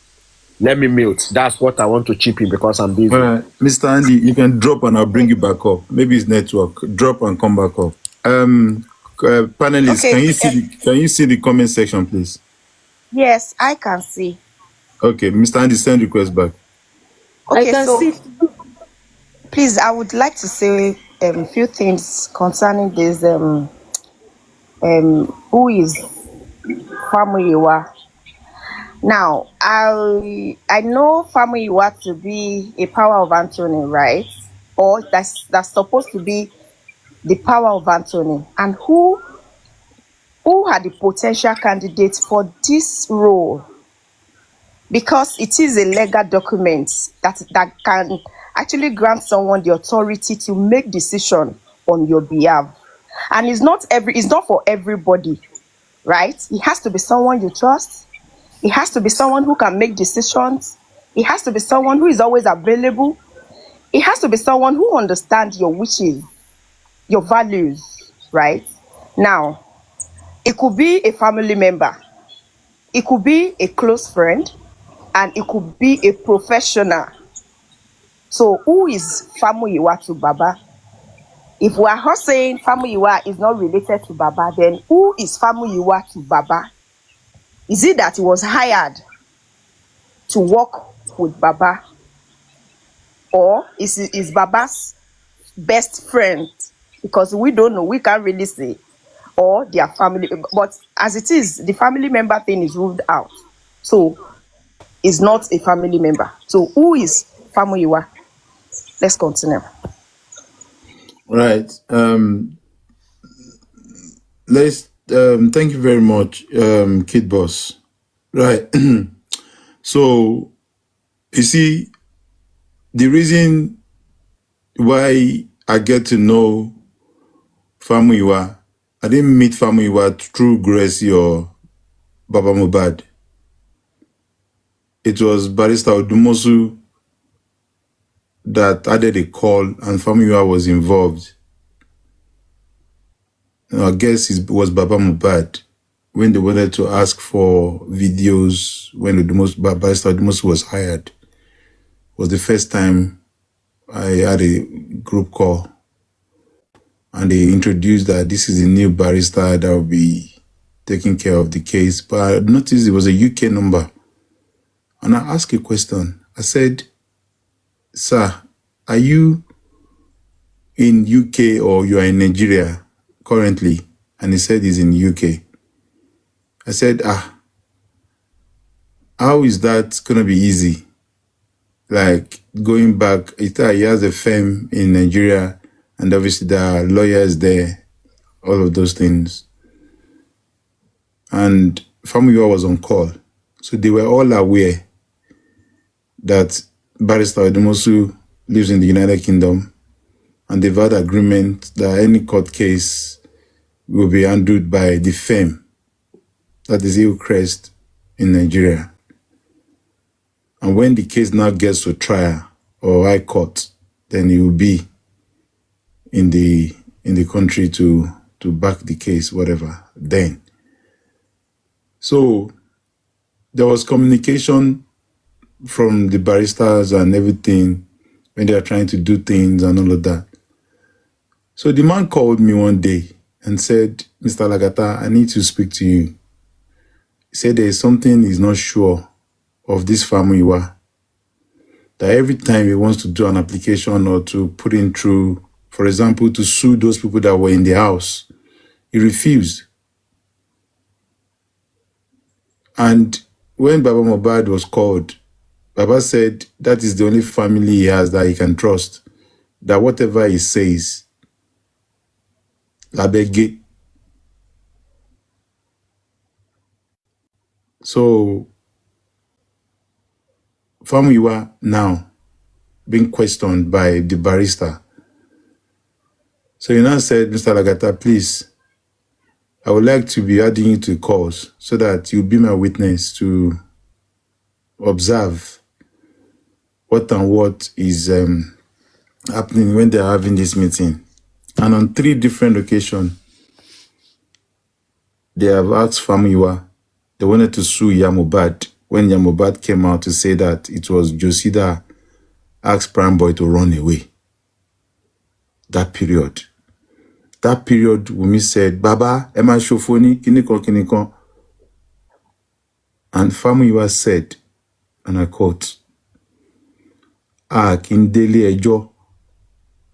let me mute. That's what I want to chip in because I'm busy. All right, Mr. Andy, you can drop and I'll bring you back up. Maybe it's network. Drop and come back up. Panelists, Okay. can you see the comment section, please? Yes, I can see. Okay, Mr. Andy, send request back. I Okay, can so see. please, I would like to say a few things concerning this. Who is Famuyiwa? Now, I know Famuyiwa to be a power of Anthony, right? Or that's supposed to be the power of Anthony. And who are the potential candidates for this role? Because it is a legal document that can actually grant someone the authority to make decision on your behalf. And it's not for everybody, right? It has to be someone you trust. It has to be someone who can make decisions. It has to be someone who is always available. It has to be someone who understands your wishes, your values, right? Now, it could be a family member, it could be a close friend, and it could be a professional. So, who is Famuyiwa to Baba? If we are not saying Famuyiwa is not related to Baba, then who is Famuyiwa to Baba? Is it that he was hired to work with Baba, or is Baba's best friend? Because we don't know, we can't really say, or their family. But as it is, the family member thing is ruled out. So is not a family member. So who is Famuyiwa? Let's continue. Right. Let's thank you very much, Kid Boss. Right. So you see, the reason why I get to know Famuyiwa, I didn't meet Famuyiwa through Gracie or Baba Mubad. It was Barrister Odumosu that added a call, and Famuyiwa was involved. I guess it was Baba Mubad when they wanted to ask for videos when Barrister Odumosu was hired. It was the first time I had a group call, and they introduced that this is a new barrister that will be taking care of the case. But I noticed it was a UK number. And I asked a question. I said, sir, are you in UK or you are in Nigeria currently? And he said he's in UK. I said, how is that going to be easy? Like going back, he has a firm in Nigeria, and obviously there are lawyers there, all of those things. And Famuyiwa was on call. So they were all aware that Barrister Odumosu lives in the United Kingdom, and they've had agreement that any court case will be handled by the firm, that is Hillcrest in Nigeria. And when the case now gets to trial or high court, then he will be in the country to back the case, whatever, then. So there was communication from the barristers and everything when they are trying to do things and all of that. So the man called me one day and said, Mr. Lagata, I need to speak to you. He said there is something he's not sure of this Famuyiwa, that every time he wants to do an application or to put in through, for example, to sue those people that were in the house, he refused. And when Baba Mubad was called, Baba said that is the only family he has that he can trust, that whatever he says, labege. So Famuyiwa now being questioned by the barrister. So he now said, Mr. Lagata, please, I would like to be adding you to calls so that you'll be my witness to observe what and what is happening when they're having this meeting. And on 3 different occasions, they have asked Famuyiwa, they wanted to sue Yamubad when Yamubad came out to say that it was Jossy that asked Prime Boy to run away. That period, Wumi said, Baba, Emma Shofoni, Kinikon. And Famuyiwa said, and I quote, a kì í délé ẹjọ́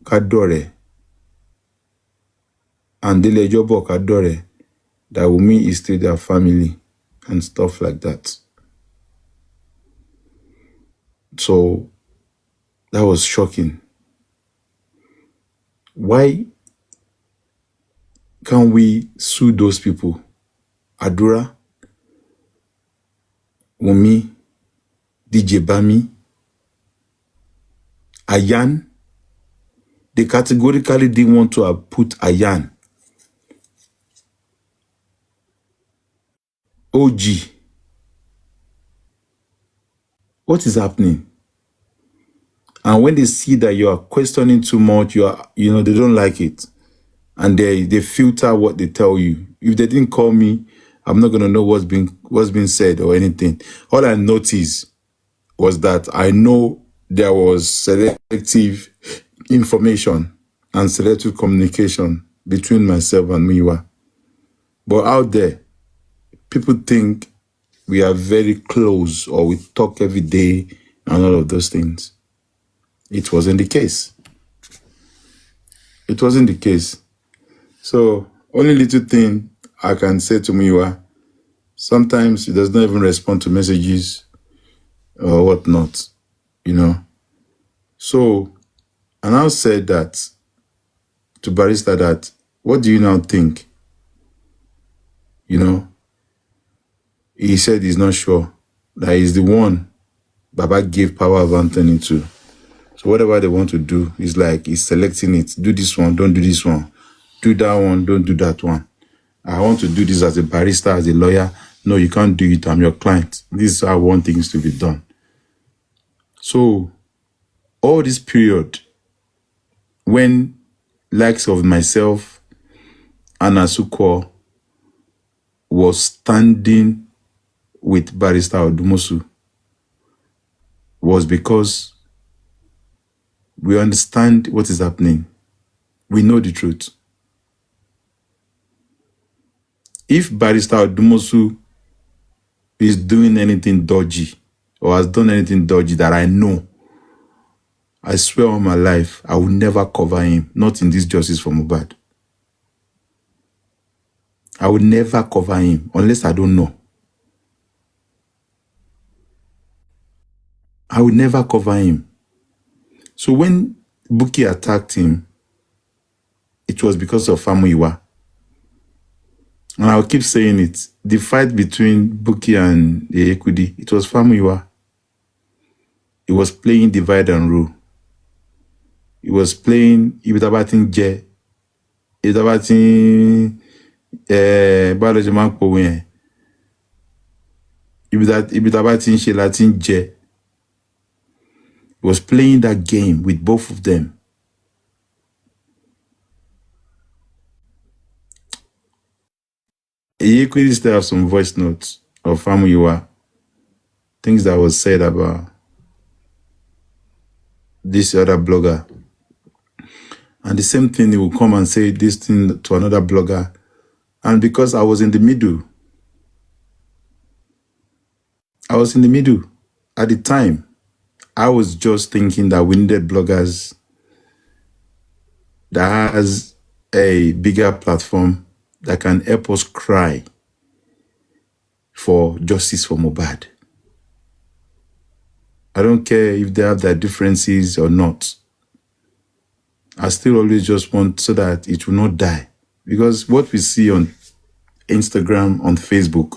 ká dọ̀rẹ́, and délé ẹjọ́ bọ̀ ká dọ̀rẹ́, that Wunmi is still their family and stuff like that. So that was shocking. Why can't we sue those people? Adura, Wunmi, DJ Bami, Ayan. They categorically didn't want to have put Ayan. OG. What is happening? And when they see that you are questioning too much, they don't like it. And they filter what they tell you. If they didn't call me, I'm not gonna know what's been said or anything. All I noticed was that I know there was selective information and selective communication between myself and Muyiwa. But out there, people think we are very close or we talk every day and all of those things. It wasn't the case. It wasn't the case. So, only little thing I can say to Muyiwa, sometimes he does not even respond to messages or whatnot, So, I now said that to Barrister that, what do you now think? He said he's not sure that he's the one Baba gave power of Anthony to. So whatever they want to do, is like he's selecting it. Do this one, don't do this one. Do that one, don't do that one. I want to do this as a barrister, as a lawyer. No, you can't do it. I'm your client. This is how I want things to be done. So all this period, when likes of myself and Asuko was standing with Barrister Odumosu, was because we understand what is happening. We know the truth. If Barrister Odumosu is doing anything dodgy or has done anything dodgy that I know, I swear on my life, I will never cover him, not in this Justice for Mohbad. I will never cover him unless I don't know. I will never cover him. So when Bukky attacked him, it was because of Famuyiwa. And I'll keep saying it. The fight between Bukky and Ekudi, it was Famuyiwa. He was playing divide and rule. He was playing Ibitabatin Je. Ibitabatin Balajaman Powen. Ibitabatin Shelatin Je. He was playing that game with both of them. Ekudi still have some voice notes of Famuyiwa. Things that was said about this other blogger. And the same thing, he will come and say this thing to another blogger. And because I was in the middle at the time, I was just thinking that we needed bloggers that has a bigger platform that can help us cry for justice for Mohbad. I don't care if they have their differences or not. I still always just want so that it will not die. Because what we see on Instagram, on Facebook,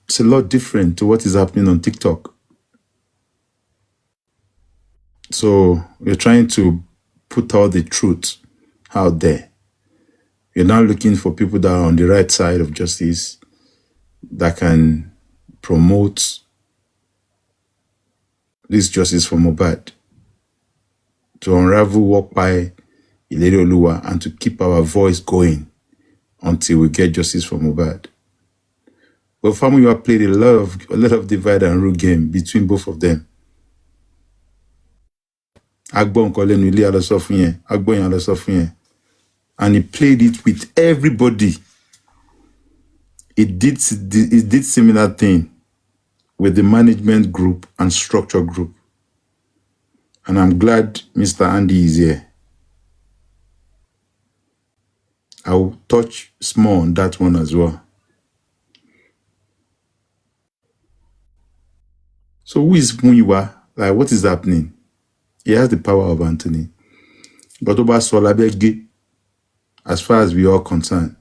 it's a lot different to what is happening on TikTok. So we're trying to put all the truth out there. We're now looking for people that are on the right side of justice that can promote this justice for Mohbad, to unravel what by Ileri Oluwa and to keep our voice going until we get justice for Mohbad. But Famuyiwa played a lot of divide and rule game between both of them. Agbon kolenu ile aloso fun yen, Agbon yen aloso fun yen. And he played it with everybody. He did similar thing with the management group and structure group. And I'm glad Mr. Andy is here. I'll touch small on that one as well. So who is Muyiwa? Like, what is happening? He has the power of Anthony. But Oba Solabege, as far as we are concerned.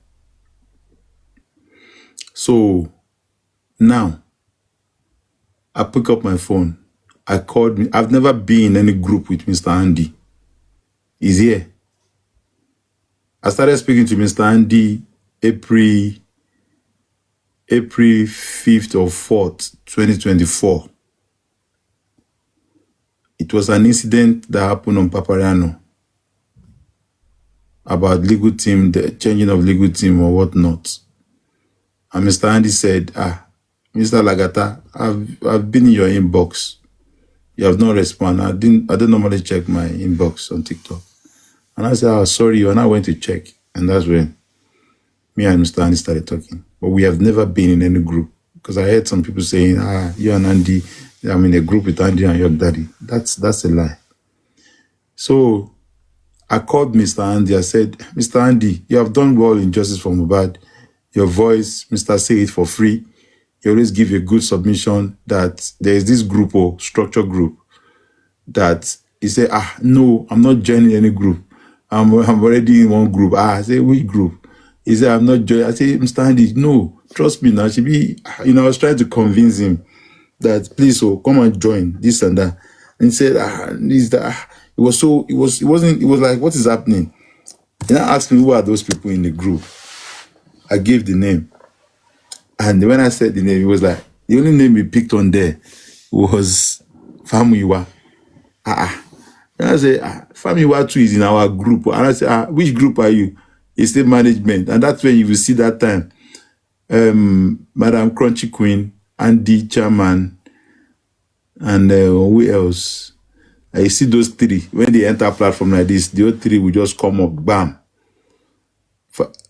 So now, I pick up my phone. I called me. I've never been in any group with Mr. Andy. He's here. I started speaking to Mr. Andy April 5th or 4th, 2024. It was an incident that happened on Papariano about legal team, the changing of legal team or whatnot. And Mr. Andy said, Mr. Lagata, I've been in your inbox. You have not responded. I don't normally check my inbox on TikTok. And I said, sorry. And I went to check. And that's when me and Mr. Andy started talking. But we have never been in any group. Because I heard some people saying, you and Andy, I'm in a group with Andy and your daddy. That's a lie. So I called Mr. Andy. I said, Mr. Andy, you have done well in Justice for Mohbad. Your voice, Mr. Say It for free. You always give a good submission that there is this group or structure group that he said, no, I'm not joining any group. I'm already in one group. I say, which group? He said, I'm not joining. I say, Mr. Andy, no, trust me now. She be, I was trying to convince him that please, come and join this and that. And he said, this, that. It was like, what is happening? He now asked me, who are those people in the group? I gave the name. And when I said the name, he was like, the only name he picked on there was Famuyiwa. And I said, Famuyiwa too is in our group. And I said, which group are you? He said management. And that's when you will see that time. Madam Crunchy Queen, Andy Chairman, and who else? I see those three. When they enter a platform like this, the other three will just come up, bam.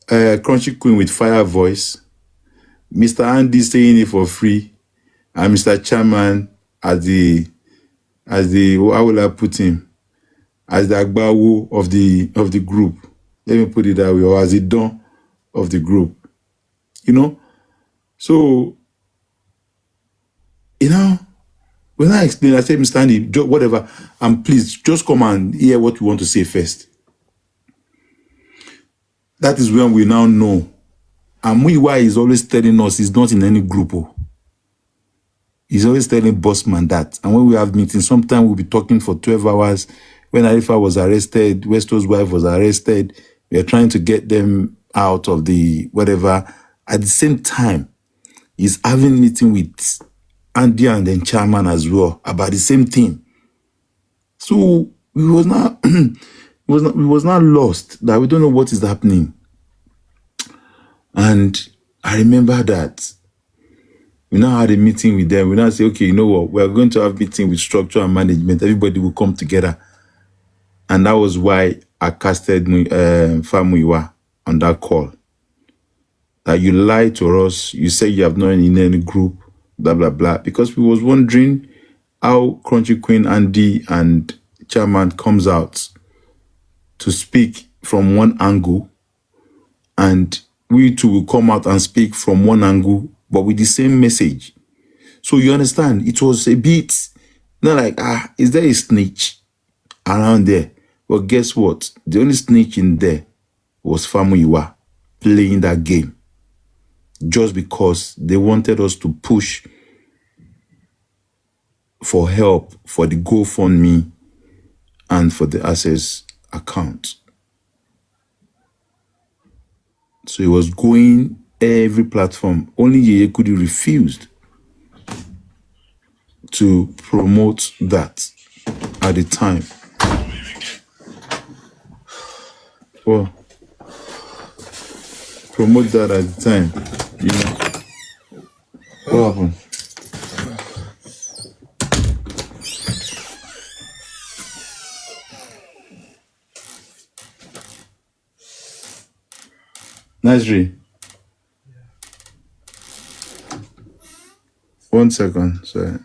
Crunchy Queen with fire voice. Mr. Andy saying it for free. And Mr. Chairman as the how will I put him? As the Agbawo of the group. Let me put it that way, or as the Don of the group. So, when I explain, I said, Mr. Andy, whatever, and please just come and hear what you want to say first. That is when we now know. And Muyiwa is always telling us he's not in any group. He's always telling Bossman that. And when we have meetings, sometimes we'll be talking for 12 hours. When Arifa was arrested, Westo's wife was arrested. We are trying to get them out of the whatever. At the same time, he's having meeting with Andy and then chairman as well about the same thing. So we was not we was not lost that we don't know what is happening. And I remember that we now had a meeting with them. We now say, okay, you know what? We are going to have meeting with structure and management. Everybody will come together. And that was why I casted Famuyiwa on that call. That you lied to us. You say you have not in any group, blah, blah, blah. Because we was wondering how Crunchy Queen, Andy, and Chairman comes out to speak from one angle. And we too will come out and speak from one angle, but with the same message. So you understand, it was a bit, not like, is there a snitch around there? But guess what? The only snitch in there was Famuyiwa playing that game. Just because they wanted us to push for help for the GoFundMe and for the Access account. So it was going every platform. Only Yeye Kudi refused to promote that at the time. Well, promote that at the time. What happened? Nasri. 1 second, sorry.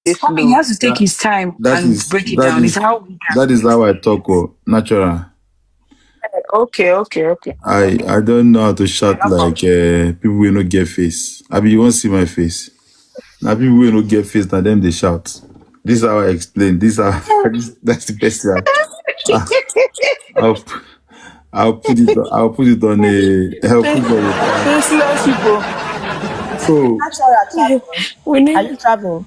It's I mean, he slow. has to take his time That and is break it that down. It's is how we can that is relate. how I talk. Oh, natural. Okay. I don't know how to shout No like problem. people will not get face. I mean, you won't see my face. Now people will not get face. Now them they shout. This is how I explain. This are that's the best way. I'll I'll put it. I'll put it on a. I'll put it on a plan. Faceless people. So Natural traveling. We Are need. you traveling?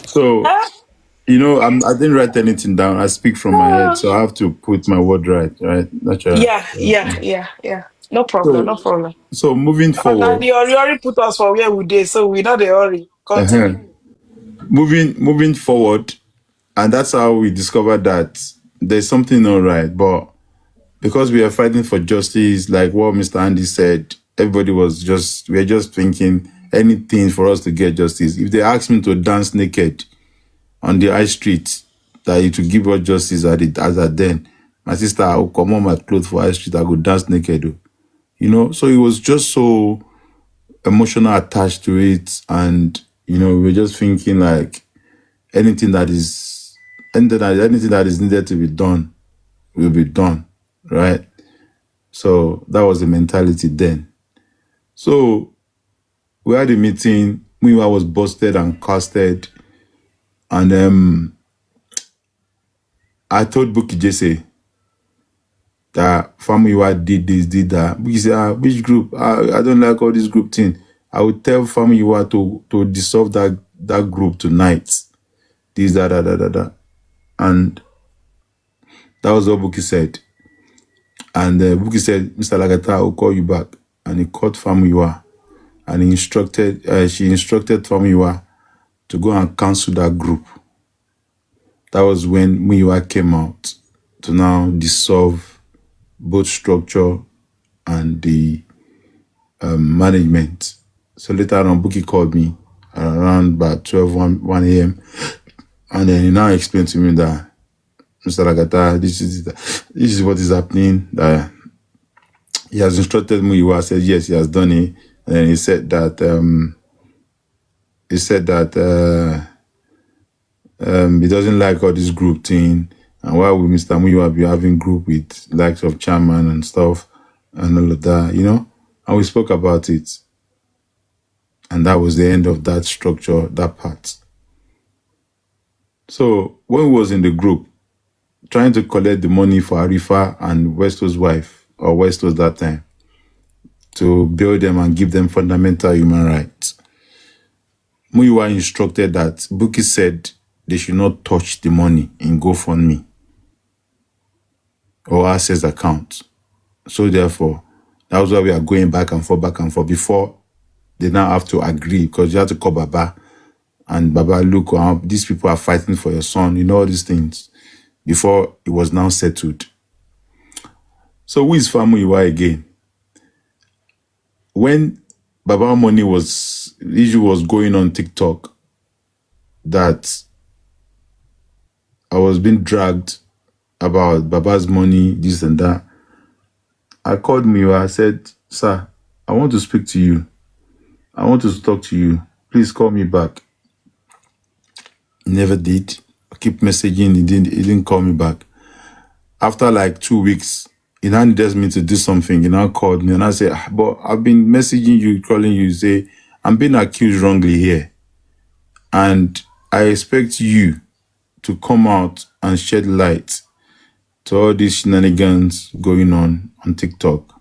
so I didn't write anything down. I speak from my head, so I have to put my word right. Right, natural. Yeah. No problem. No So problem. so moving And now forward. you already put us for where we did, so we not the hurry. Uh-huh. Continue. Moving forward, and that's how we discovered that there's something not right. But because we are fighting for justice, like what Mr. Andy said, everybody we are just thinking anything for us to get justice. If they ask me to dance naked on the high street, that it will give us justice as at then. My sister, I will come on my clothes for high street, I go dance naked. So it was just so emotional attached to it. And, we were just thinking like anything that is anything that is needed to be done will be done. Right. So that was the mentality then. So we had a meeting. Muyiwa was busted and casted. And I told Buki Jesse that Famuyiwa did this, did that. Buki said, which group? I don't like all this group thing. I would tell Famuyiwa to dissolve that group tonight. This, that. And that was what Buki said. And Buki said, Mr. Lagata, I will call you back. And he called Famuyiwa. And she instructed Famuyiwa to go and cancel that group. That was when Muyiwa came out to now dissolve both structure and the management. So later on, Buki called me around about 1 a.m. And then he now explained to me that, Mr. Lagata, this is what is happening. That he has instructed Muyiwa. I said, yes, he has done it. And then he said that, he doesn't like all this group thing. And why would Mr. Muyiwa be having group with likes of chairman and stuff and all of that, And we spoke about it. And that was the end of that structure, that part. So when we was in the group, trying to collect the money for Arifa and Westo's wife, or Westos that time, to build them and give them fundamental human rights, Muyiwa instructed that Buki said they should not touch the money in GoFundMe or access account. So therefore, that was why we are going back and forth before they now have to agree, because you have to call Baba and Baba, look, these people are fighting for your son, all these things, before it was now settled. So who is Famuyiwa again? When Baba money issue was going on TikTok, that I was being dragged about Baba's money, this and that, I called Muyiwa. I said, sir, I want to speak to you. I want to talk to you. Please call me back. He never did. I keep messaging. He didn't call me back. After like 2 weeks, he now needed me to do something. He now called me and I said, but I've been messaging you, calling you, say, I'm being accused wrongly here. And I expect you to come out and shed light to all these shenanigans going on TikTok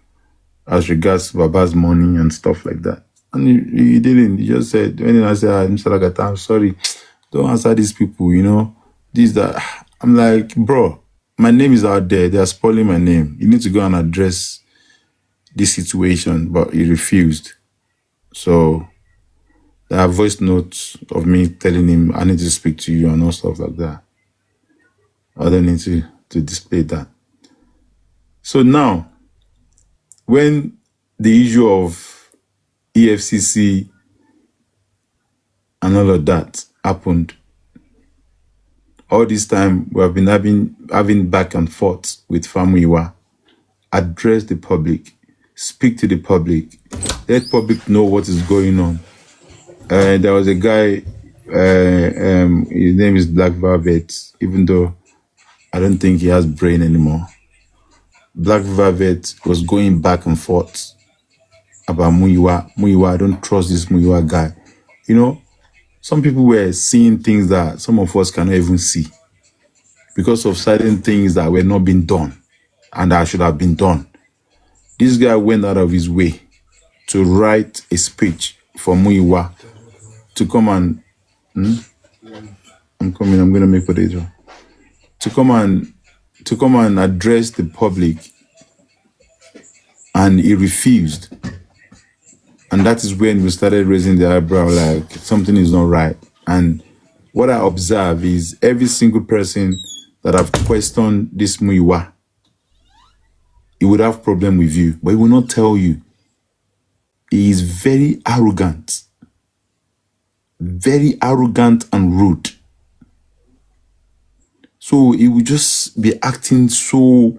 as regards Baba's money and stuff like that. And he didn't. He just said, when I said, Mr. Lagata, I'm sorry, don't answer these people, this, that. I'm like, bro, my name is out there. They are spoiling my name. You need to go and address this situation. But he refused. So there are voice notes of me telling him, I need to speak to you and all stuff like that. I don't need to display that. So now, when the issue of EFCC and all of that happened, all this time we have been having back and forth with Famuyiwa. Address the public, speak to the public, let public know what is going on. There was a guy His name is Black Velvet, even though I don't think he has brain anymore. Black Velvet was going back and forth about Muyiwa. Muyiwa, I don't trust this Muyiwa guy. You know, some people were seeing things that some of us cannot even see because of certain things that were not being done and that should have been done. This guy went out of his way to write a speech for Muyiwa to come and I'm coming, I'm gonna make potato. To come and address the public, and he refused. And that is when we started raising the eyebrow like something is not right. And what I observe is every single person that have questioned this Muyiwa, he would have problem with you, but he will not tell you. He is very arrogant and rude. So he will just be acting so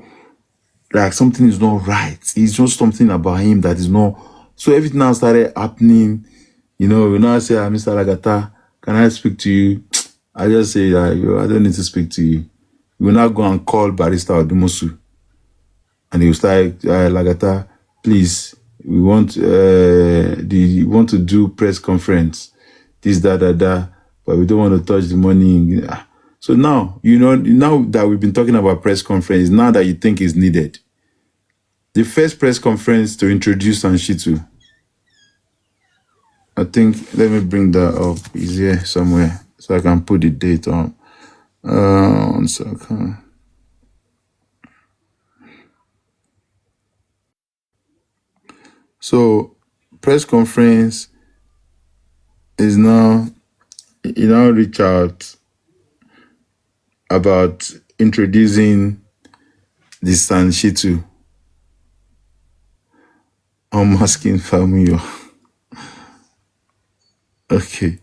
like something is not right. It's just something about him that is not. So everything now started happening. You know, I say, Mr. Lagata, can I speak to you? I just say, I don't need to speak to you. You will now go and call Barrister Odumosu. And he will start, Lagata, please, we want to do press conference. This, that, but we don't want to touch the money. So now, now that we've been talking about press conference, now that you think is needed, the first press conference to introduce Sanshitu, I think, let me bring that up. It's here somewhere so I can put the date on. 1 second. So, press conference is now, reach out about introducing the Sanshitu. I'm asking Famio. Okay.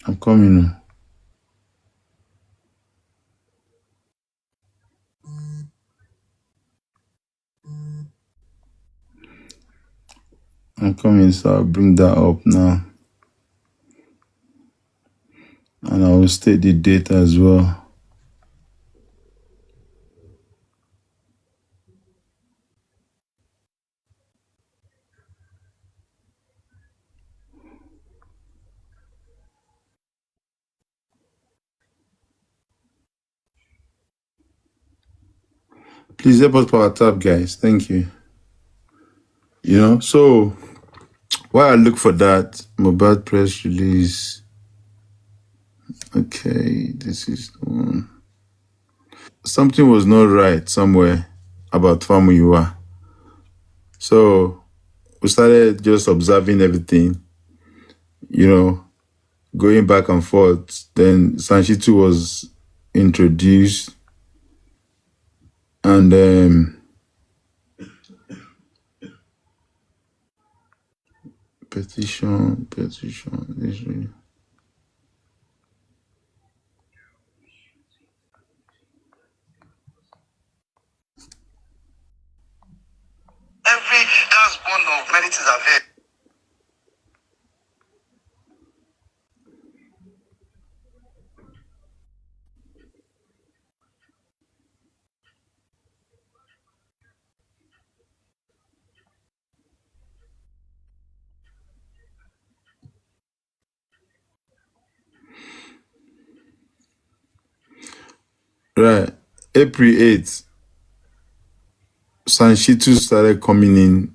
I'm coming. I'm coming, so I'll bring that up now. And I will state the date as well. Please help us power tap, guys. Thank you. So while I look for that, mobile press release. Okay, this is the one. Something was not right somewhere about Famuyiwa. So we started just observing everything, going back and forth. Then Sanshitu was introduced, and petition. Every last one of many things I've heard. Right. April 8th, Sanshitu started coming in.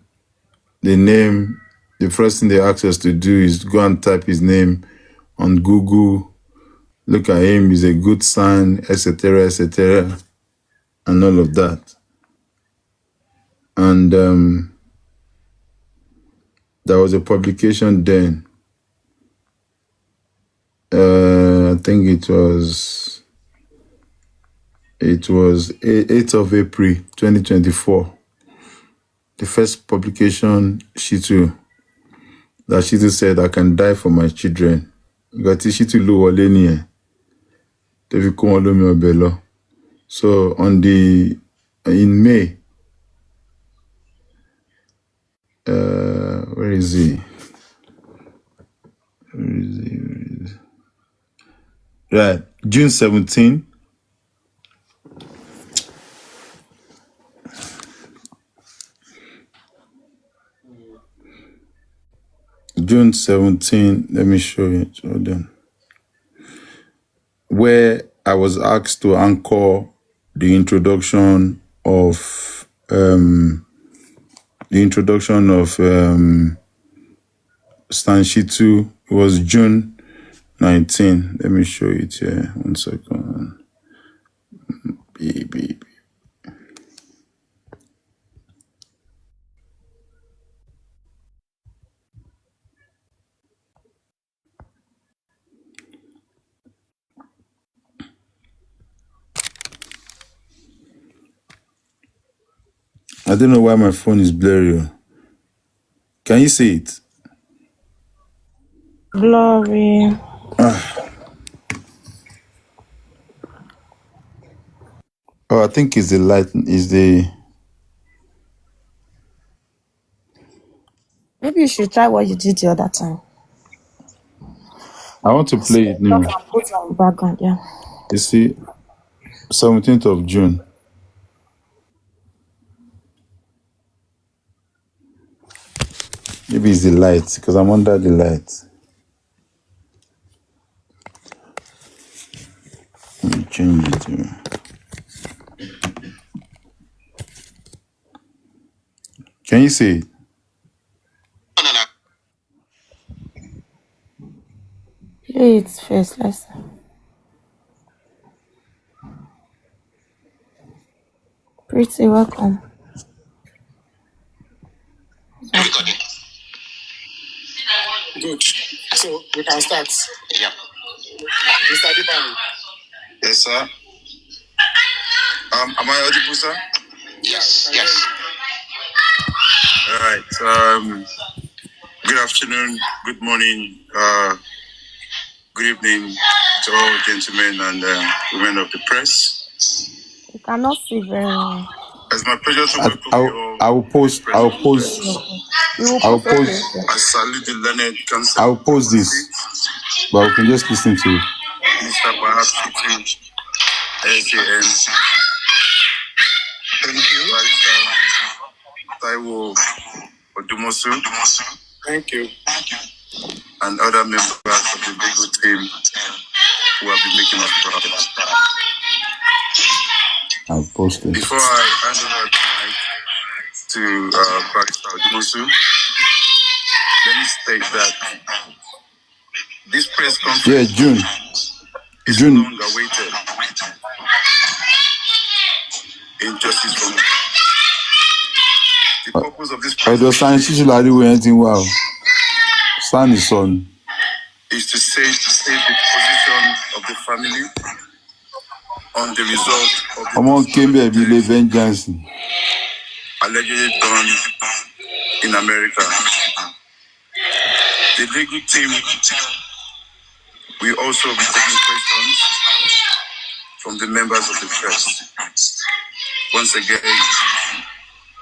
The first thing they asked us to do is go and type his name on Google. Look at him, he's a good son, etc., and all of that. And there was a publication then. I think it was 8th of April 2024. The first publication, Shitu said, I can die for my children. Got Shitu lo wole ni e. Te fi ko won lomi obe lo. So in May, where is he? Right, June 17. June 17, let me show you. Hold on. Where I was asked to anchor the introduction of Stanshitu. It was June 19. Let me show it here. 1 second. Beep. I don't know why my phone is blurry. Can you see it? Glory. Oh, I think it's the light. Maybe you should try what you did the other time. I want to play it Stop new. and put it on the background, yeah. You see, 17th of June. Maybe it's the light because I'm under the light. Let me change it. Can you see it? Play it first, let's see. Pretty welcome. Good. So we can start. Yeah. Mr. Adibani. Yes, sir. Am I audible, sir? Yes. All right. Good afternoon, good morning, good evening to all gentlemen and women of the press. You cannot see very well. It's my pleasure to welcome you all. I will post. You will post, okay. I salute the learned counsel. I will post this, but we can just listen to it. Mr. Perhaps J4M. Thank you. Barrister Taiwo Odumosu. Thank you. And other members of the legal team who have been making us proud. I'll post it. Before I hand over to Barrister Odumosu, let me state that this press conference is long awaited in justice from the purpose of this press conference is to save the position of the family on the result of the allegedly done in America. The legal team will also be taking questions from the members of the press. Once again,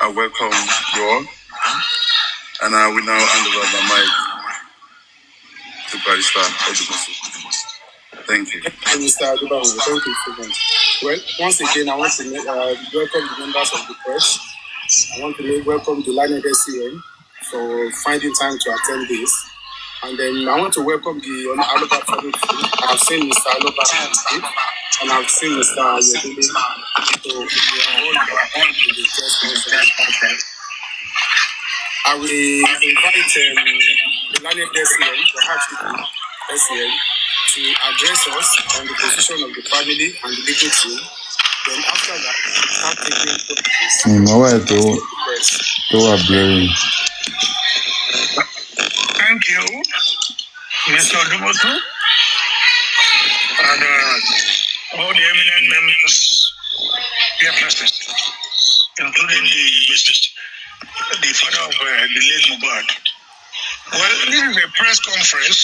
I welcome you all, and I will now hand over the mic to Barrister Odumosu. Thank you. Mr. Adubawu, thank you so much. Well, once again, I want to welcome the members of the press. I want to welcome the learned SCM for finding time to attend this. And then I want to welcome the Aloba family. I've seen Mr. Aloba and I've seen Mr. Yedili. So we are all in the press conference. I will invite the learned SCM, perhaps the SCM, to address us on the position of the family and the legal team. Then after that, start taking the press. Thank you, Mr. Odumosu, and all the eminent members here present, including the father of the late Mohbad. Well, this is a press conference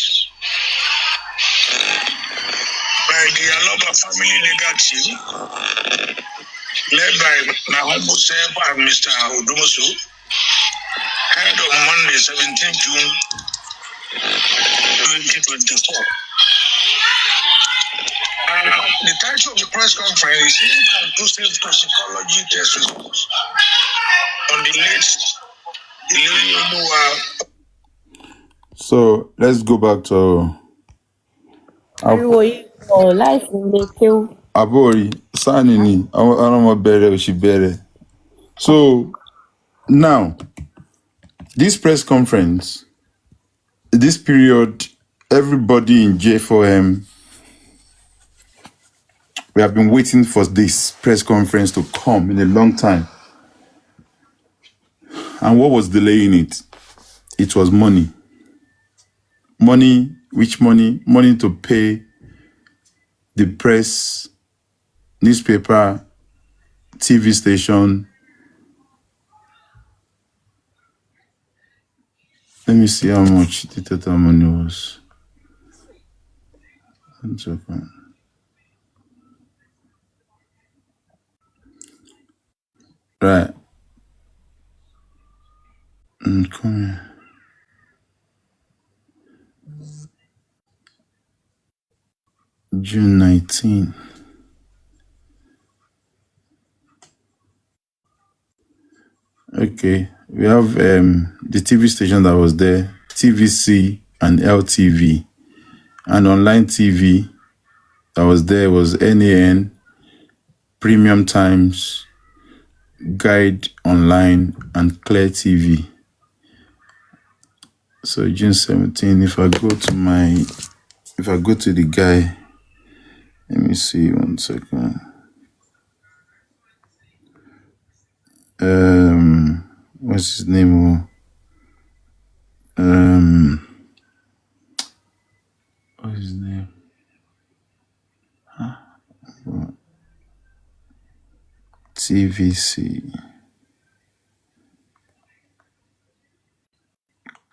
by the Aloba family legal team, led by my humble self and Mr. Odumosu, held on Monday, 17 June 2024. The title of the press conference is Inconclusive Toxicology Test Results on the late Ilerioluwa. So let's go back to Ariwo yìí pọ̀ láìsí ilé kéwú. Abori Sanini. I don't want better. She better. So now this press conference, this period, everybody in J4M, we have been waiting for this press conference to come in a long time. And what was delaying it? It was money. Money, which money? Money to pay the press, newspaper, TV station. Let me see how much the total money was. Right. Come here. June 19. Okay. We have the TV station that was there, TVC and LTV. And online TV that was there was NAN, Premium Times, Guide Online, and Clear TV. So June 17, if I go to the guy, let me see 1 second. What's his name? What's his name? TVC.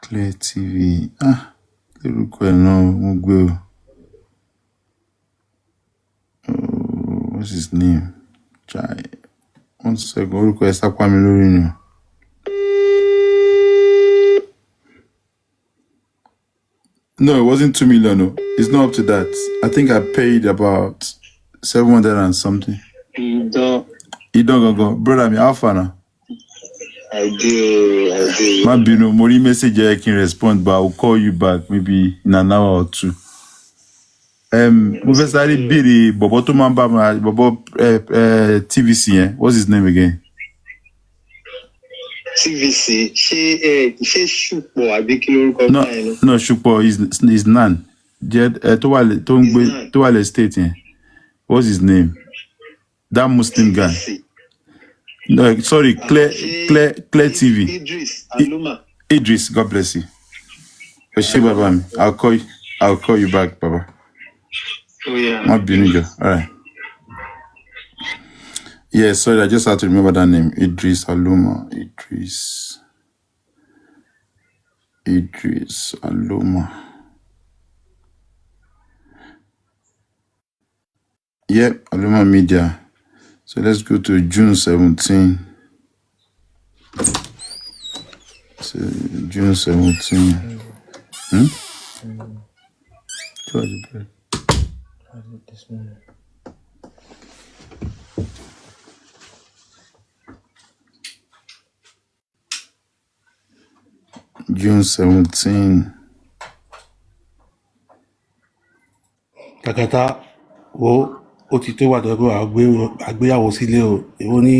Clear TV. What's his name? Chai. 1 second. No, it wasn't 2 million. No. It's not up to that. I think I paid about 700 and something. You don't go. Brother, me how far now? I do. Maybe no more message I can respond, but I'll call you back maybe in an hour or two. Professor Biri, Bobo Tumamba, Bobo TVC, what's his name again? TVC. She Shupo, No, Shupo is Nan. Toale State, what's his name? That Muslim guy. No, sorry, Clear TV. Idris, God bless you. Baba, I'll call you back, Baba. Oh yeah. All right. Yeah, sorry, I just had to remember that name. Idris Aluma. Idris Aluma. Yep, Aluma Media. So let's go to June 17. So June 17. June 17. Lagata, ó ti tó wà dọ́gbọ́ àgbéyàwó sílé o. Èwo ní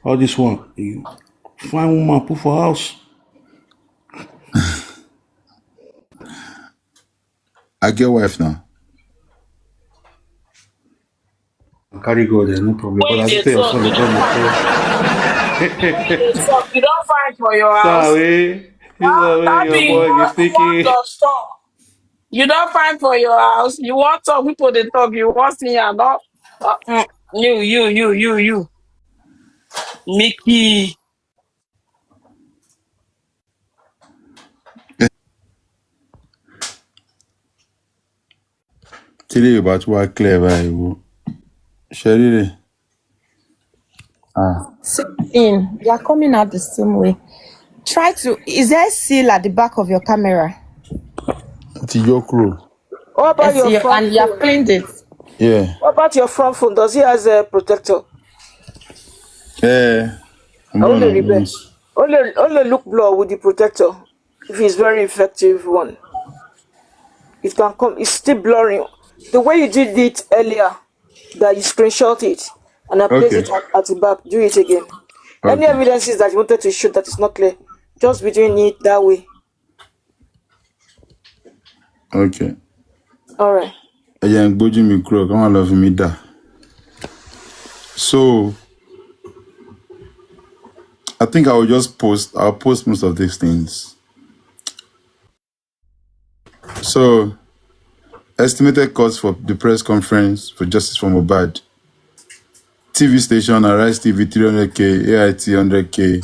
all this one. You find woman put for house. I get wife now. Carry go there, no problem. But When I they stay on talk, Sunday, you don't find. When they talk, you don't find for your house. Sorry, That your be boy is you want thinking. your store. You don't find for your house. You want talk, people they talk. You want see and not. You. Mickey. Today about what clever I will. Sherry. Ah, Same thing. They are coming out the same way. Try to. Is there a seal at the back of your camera? it's your crew. What about Yes, your front and you have phone? cleaned it. Yeah. What about your front phone? Does it has a protector? I'm I born only on repair. once. Only look blur with the protector. If it's very effective one, it can come. It's still blurring. The way you did it earlier, that you screenshot it and I place Okay. it at the back. Do it again. Any Okay. evidences that you wanted to show that is not clear, just be doing it that way. Okay. All right. Again, Boji me crow, come on love me da. So I think I'll post most of these things. So estimated cost for the press conference for Justice for Mohbad. TV station, Arise TV 300k, AIT 100k,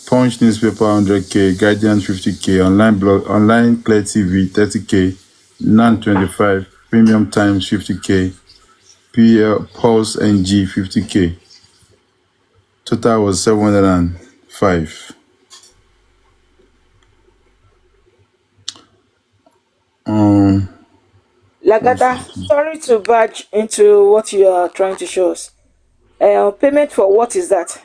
Punch newspaper 100k, Guardian 50k, online blog, online Clear TV 30k, NAN 25, Premium Times 50k, PL Pulse NG 50k. Total was 705. Lagata, sorry to barge into what you are trying to show us. Payment for what is that?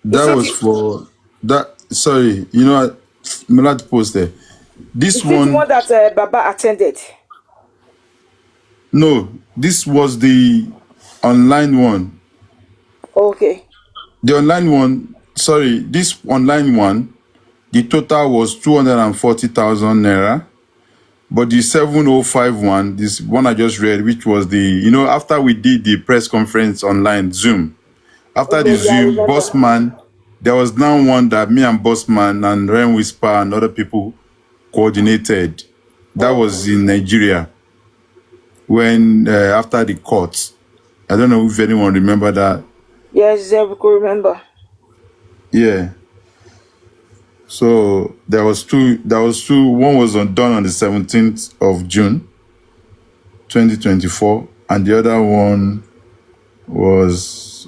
That It's was okay. for that. Sorry, you know what? I'm allowed to post there. This Is it the one, one that Baba attended? no, this was the online one. Okay. The online one, sorry, this online one, the total was 240,000 naira. But the 705 one, this one I just read, which was after we did the press conference online, Zoom, after the Okay, yeah, I Zoom, remember. Bossman, there was now one that me and Bossman and Ren Whisper and other people coordinated. That Okay. was in Nigeria when after the court. I don't know if anyone remember that. Yes, we could remember. Yeah. So there was two. One was done on the 17th of June, 2024, and the other one was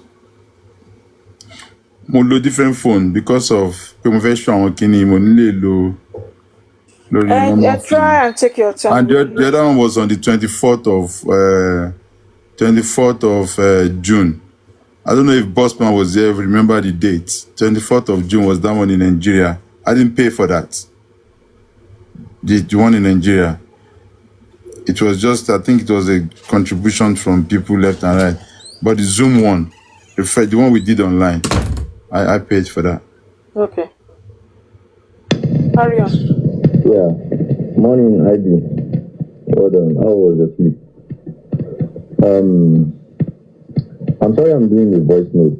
mo lo different phone because of promotion àwọn kìíní mo nílè lo lórí normal phone. Try and take your time. And the other one was on the 24th of June. I don't know if Bossman was there. Remember the date? 24th of June was that one in Nigeria. I didn't pay for that. The one in Nigeria. It was just, I think it was a contribution from people left and right. But the Zoom one, the one we did online, I paid for that. Okay. Carry on. Yeah. Morning, ID. Well done. How was the sleep? I'm sorry I'm doing the voice note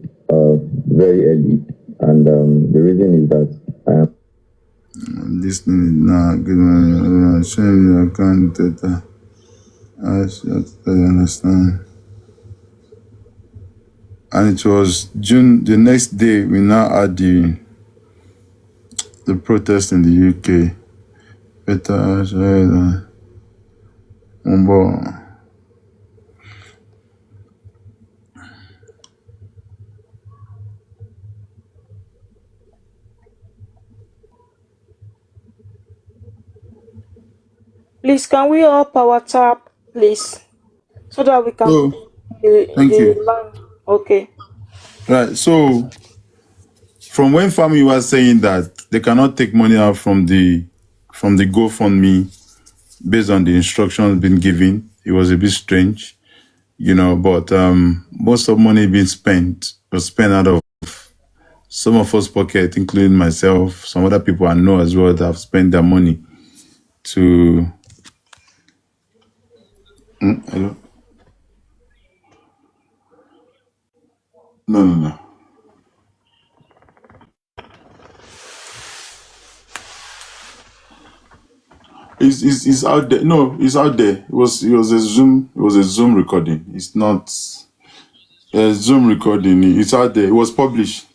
very early, and the reason is that I am. This thing is not good. I'm showing you account data. I should understand. And it was June, the next day, we now had the protest in the UK. Better, Please, can we all power tap, please, so that we can so, thank the you. line. Okay. Right, so from when family was saying that they cannot take money out from the GoFundMe based on the instructions been given, it was a bit strange, but most of money being spent was spent out of some of us pocket, including myself, some other people I know as well that have spent their money to hello? No. It's out there. No, it's out there. It was a Zoom recording. It's not a Zoom recording. It's out there. It was published.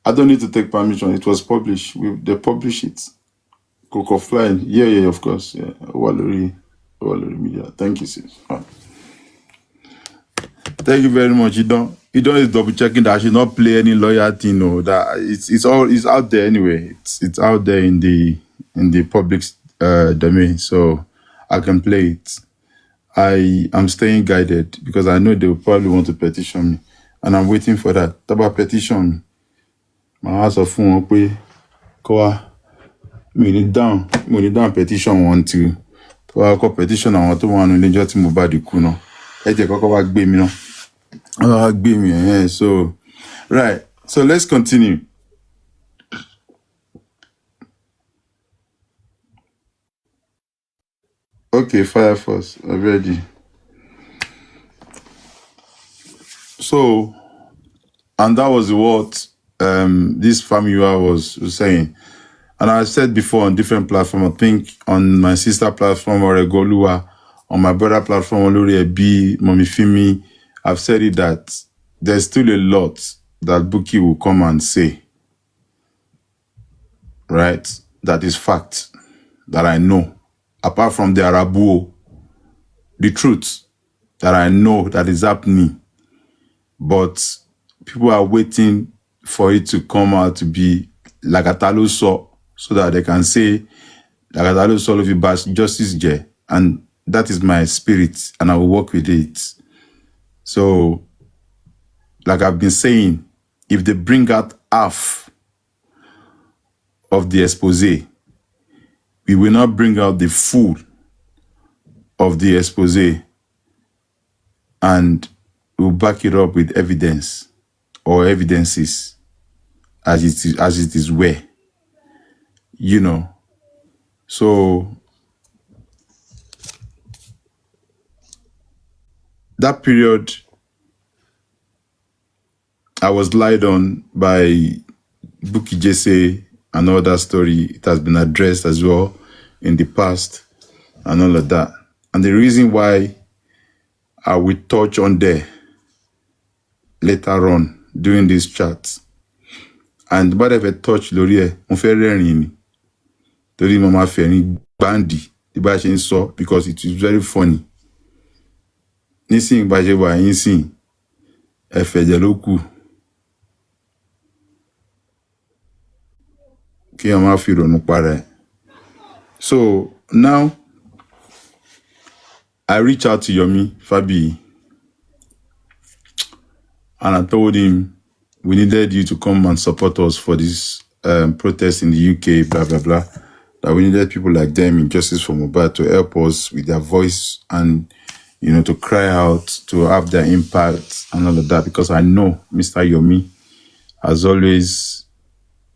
I don't need to take permission. It was published. They publish it. Coco Flying. Yeah, of course. Yeah. Wallery Media. Thank you, sis. Thank you very much. You don't is double checking that I should not play any lawyer thing. No, that it's out there anyway. It's out there in the public domain, so I can play it. I am staying guided because I know they will probably want to petition me, and I'm waiting for that. About petition, my house of phone koa me need down petition one two. To call petition I want to one only just move bad kuno. Ẹ kọ́kọ́ wá gbé mi náà. So right. So let's continue. Okay, fire first. I'm ready. So, and that was what this Famua was saying. And I said before on different platforms, I think on my sister platform, Oregolua, on my brother platform, Olori Ebi, Mommy Fimi, I've said it that there's still a lot that Buki will come and say, right? That is fact, that I know. Apart from the Arabu, the truth that I know that is happening. But people are waiting for it to come out to be lagata so that they can say lagata so of you justice J, and that is my spirit and I will work with it. So like I've been saying, if they bring out half of the expose, we will not bring out the full of the expose, and we'll back it up with evidence or evidences as it is where, So that period, I was lied on by Buki Jesse and all that story. It has been addressed as well in the past and all of that. And the reason why I will touch on there later on during this chat. And whatever touch Lorie, on fait rẹ́rìn Tori mama fẹ́rìn bandy, the bá so because it is very funny. Nísìnyí bá ṣe wà yín sìn, ẹ fẹ̀jẹ̀ ló kù. Kí wọ́n má fi ronú para ẹ̀. So now, I reached out to Yomi Fabi and I told him we needed you to come and support us for this protest in the UK, blah, blah, blah. That we needed people like them in Justice for Mohbad to help us with their voice and, to cry out, to have their impact and all of that. Because I know Mr. Yomi has always,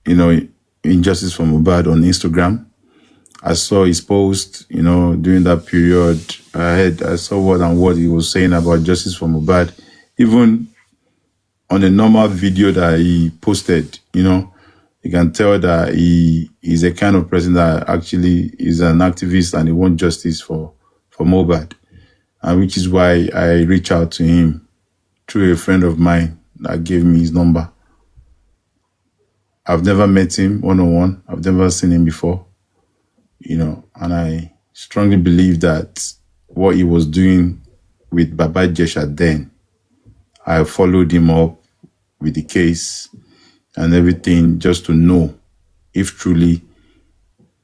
in Justice for Mohbad on Instagram. I saw his post, during that period. I saw what he was saying about Justice for Mohbad. Even on a normal video that he posted, you can tell that he is a kind of person that actually is an activist and he wants justice for Mohbad. And which is why I reached out to him through a friend of mine that gave me his number. I've never met him one-on-one. I've never seen him before. And I strongly believe that what he was doing with Baba Jesha then, I followed him up with the case and everything just to know if truly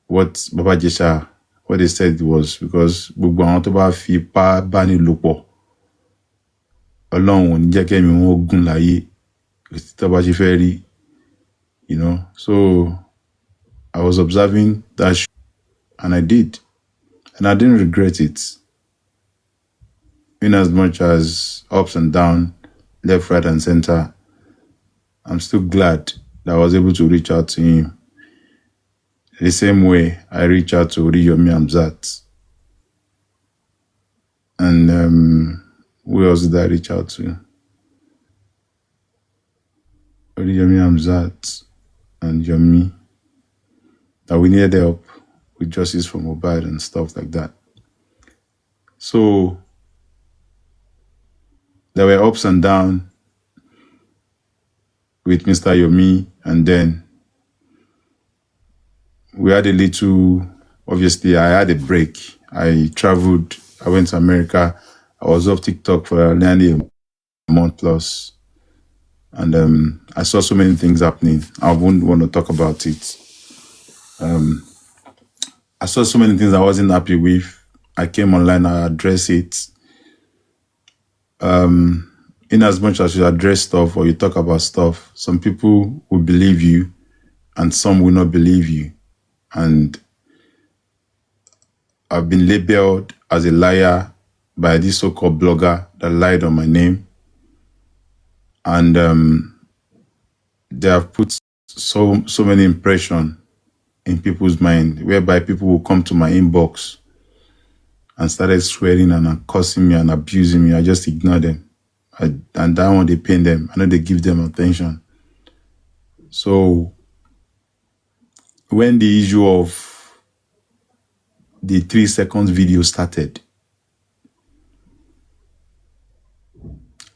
what Baba Jesha, what they said was, because gbogbo àwọn tó bá fi ipá báni lò pọ̀, Ọlọ́run ò ní jẹ́ kẹ́mi wọn gùn láyé, tó bá ṣe fẹ́ rí, So I was observing that show, and I did. And I didn't regret it. In as much as ups and downs, left, right, and center, I'm still glad that I was able to reach out to him. The same way I reached out to Oriyomi Hamzat. And who else did I reach out to? Oriyomi Hamzat and Yomi. That we needed help with Justice for Mohbad and stuff like that. So there were ups and downs with Mr. Yomi, and then we had a little, obviously I had a break. I traveled, I went to America. I was off TikTok for nearly a month plus. And I saw so many things happening. I wouldn't want to talk about it. I saw so many things I wasn't happy with. I came online, I addressed it. In as much as you address stuff or you talk about stuff, some people will believe you and some will not believe you. And I've been labeled as a liar by this so-called blogger that lied on my name. And they have put so many impression in people's mind, whereby people will come to my inbox and started swearing and cursing me and abusing me. I just ignore them. And that one, they pain them. I know they give them attention. So when the issue of the 3 seconds video started,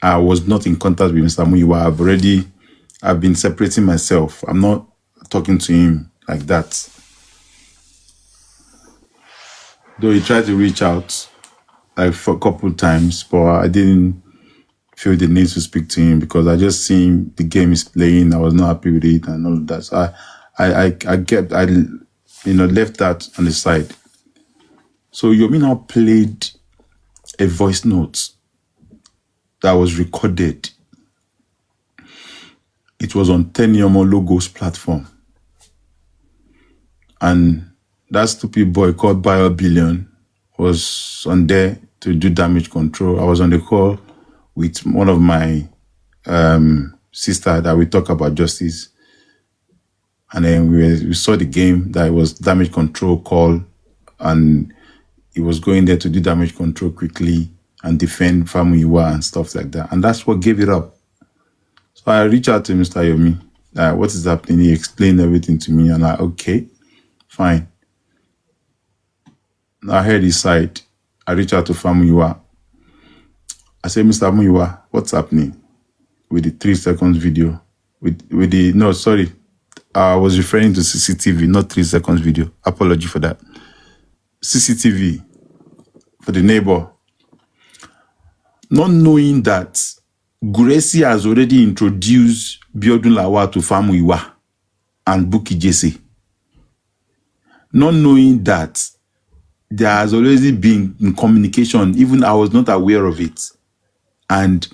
I was not in contact with Mr. Muyiwa. I've been separating myself. I'm not talking to him like that. Though he tried to reach out like for a couple times, but I didn't feel the need to speak to him because I just seen the game he's playing. I was not happy with it and all of that. So I left that on the side. So Yomi now played a voice note that was recorded. It was on 10 Yomo Logos platform. And that stupid boy called BioBillion was on there to do damage control. I was on the call with one of my sister that we talk about justice. And then we saw the game that it was damage control call, and he was going there to do damage control quickly and defend Famuyiwa and stuff like that. And that's what gave it up. So I reached out to Mr. Yomi. What is happening? He explained everything to me, and okay, fine. I heard his side. I reached out to Famuyiwa. I said, Mr. Muyiwa, what's happening with the 3 seconds video? I was referring to CCTV, not 3 seconds video. Apology for that. CCTV for the neighbor. Not knowing that Gracie has already introduced Biodun Lawa to Famuyiwa and Buki Jesse. Not knowing that there has already been in communication, even I was not aware of it. And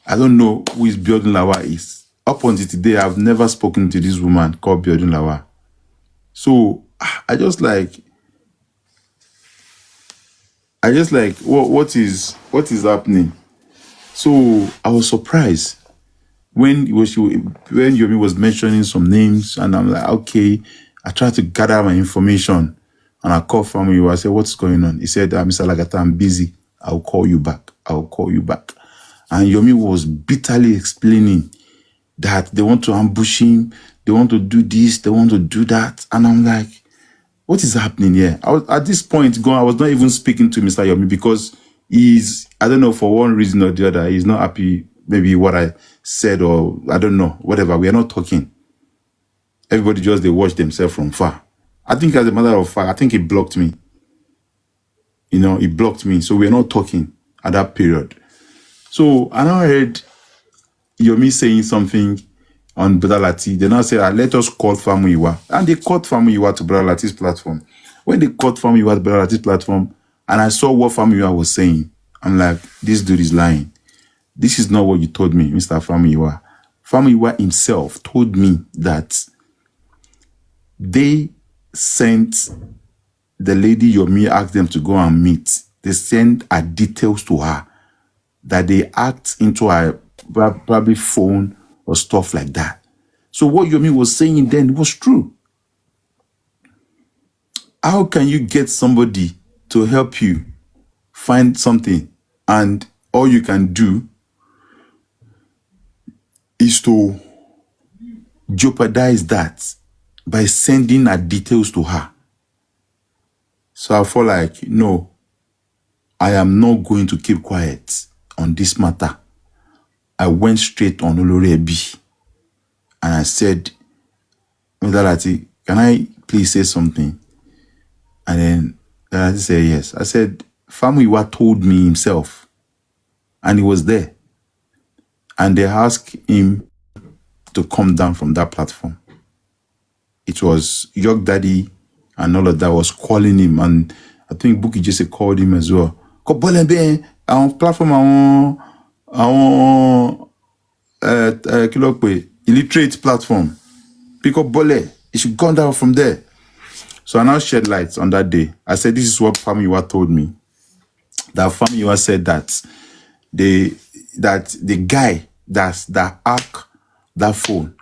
I don't know who is Biodun Lawa is. Up until today, I've never spoken to this woman called Biodun Lawa. So I just like, what is happening? So I was surprised when Yomi was mentioning some names, and I'm like, okay. I tried to gather my information, and I called family. I said, what's going on? He said, Mr. Lagata, I'm busy. I'll call you back. And Yomi was bitterly explaining that they want to ambush him, they want to do this, they want to do that. And I'm like, what is happening here? At this point, I was not even speaking to Mr. Yomi because I don't know, for one reason or the other, he's not happy, maybe what I said, or I don't know, whatever. We are not talking. Everybody just, they watch themselves from far. I think as a matter of fact, I think he blocked me. He blocked me. So we're not talking at that period. So I now heard Yomi saying something on Brother Lati. They now said, let us call Famuyiwa. And they called Famuyiwa to Brother Lati's platform. When they called Famuyiwa to Brother Lati's platform, and I saw what Famuyiwa was saying, I'm like, this dude is lying. This is not what you told me, Mr. Famuyiwa. Famuyiwa himself told me that they sent the lady Yomi asked them to go and meet. They sent her details to her, that they hacked into her probably phone or stuff like that. So what Yomi was saying then was true. How can you get somebody to help you find something, and all you can do is to jeopardize that by sending her details to her? So I felt like, no, I am not going to keep quiet on this matter. I went straight on Olori Ebi and I said, Mr. Lati, can I please say something. And then I said, yes. I said, Famuyiwa told me himself. And he was there. And they asked him to come down from that platform. It was York Daddy and all of that was calling him. And I think Bukky Jesse called him as well. Ko bole be on platform on illiterate platform. Pick up bole. He should go down from there. So I now shed light on that day. I said, this is what Famuyiwa told me. That Famuyiwa said that the guy that hacked that phone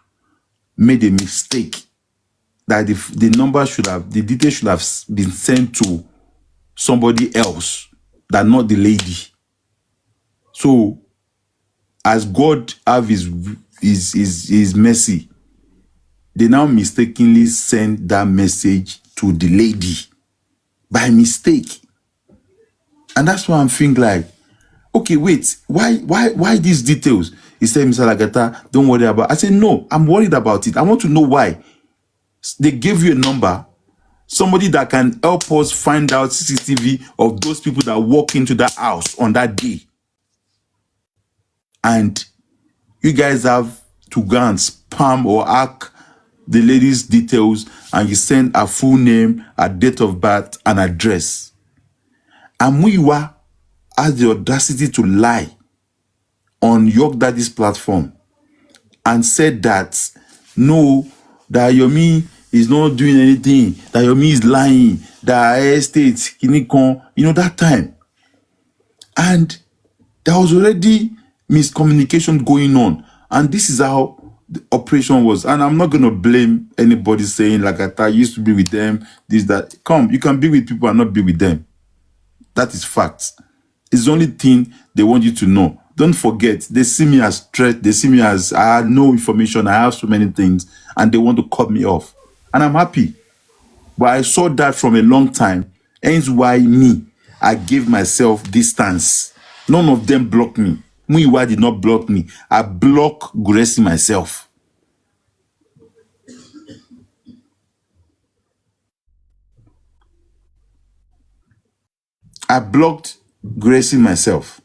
made a mistake. That the number the details should have been sent to somebody else, that not the lady. So as God have his mercy, they now mistakenly send that message to the lady by mistake. And that's why I'm thinking like, okay, wait, why these details? He said, Mr. Lagata, don't worry about it. I said, no, I'm worried about it. I want to know why. They gave you a number, somebody that can help us find out CCTV of those people that walk into that house on that day. And you guys have to go and spam or hack the lady's details, and you send a full name, a date of birth, and address. And Muyiwa has the audacity to lie on York Daddy's platform and said that no, that Yomi is not doing anything, that Yomi is lying, that estate, that time. And there was already miscommunication going on. And this is how the operation was. And I'm not going to blame anybody saying, like, I used to be with them, this, that. Come, you can be with people and not be with them. That is fact. It's the only thing they want you to know. Don't forget, they see me as threat. They see me as, I have no information. I have so many things. And they want to cut me off. And I'm happy. But I saw that from a long time. Hence why I gave myself distance. None of them blocked me. Muyiwa did not block me. I blocked Gracie myself. I blocked Gracie myself.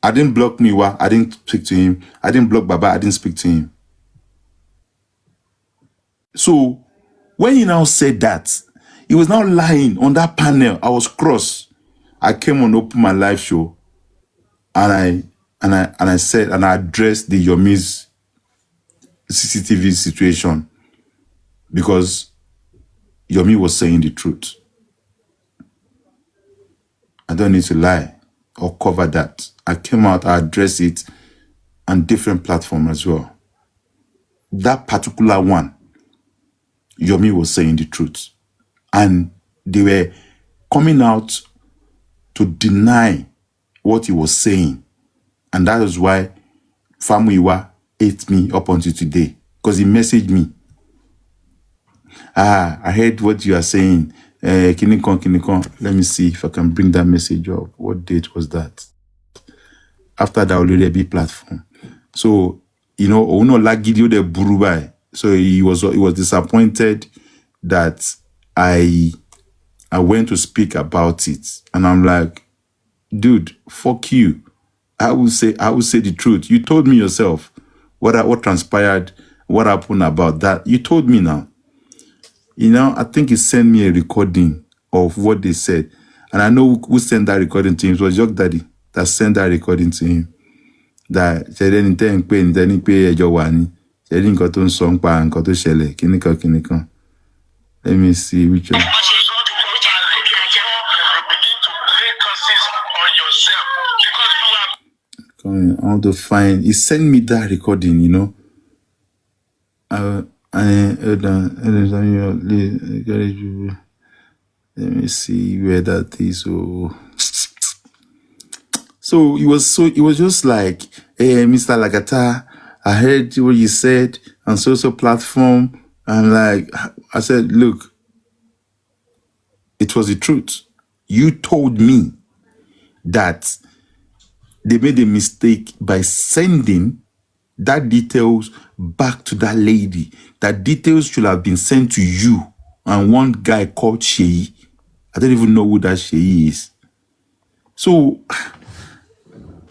I didn't block Muyiwa. I didn't speak to him. I didn't block Baba. I didn't speak to him. So when he now said that, he was now lying on that panel. I was cross. I came on Open My Live show, and I said, and I addressed the Yomi's CCTV situation because Yomi was saying the truth. I don't need to lie or cover that. I came out, I addressed it on different platforms as well. That particular one, Yomi was saying the truth. And they were coming out to deny what he was saying. And that is why Famuyiwa ate me up until today. Because he messaged me. I heard what you are saying. Kinikon. Let me see if I can bring that message up. What date was that? After the already platform. So, Uno Lagidio de Burubai. So he was disappointed that I went to speak about it. And I'm like, dude, fuck you. I will say the truth. You told me yourself what transpired, what happened about that. You told me now. I think he sent me a recording of what they said. And I know who sent that recording to him. It was York Daddy that sent that recording to him. That let me see which one. I want to find. He sent me that recording, let me see where that is. So it was just like, hey, Mr. Lagata, I heard what you said on social platform. And I said, look, it was the truth. You told me that they made a mistake by sending that details back to that lady. That details should have been sent to you and one guy called Sheyi. I don't even know who that Sheyi is. So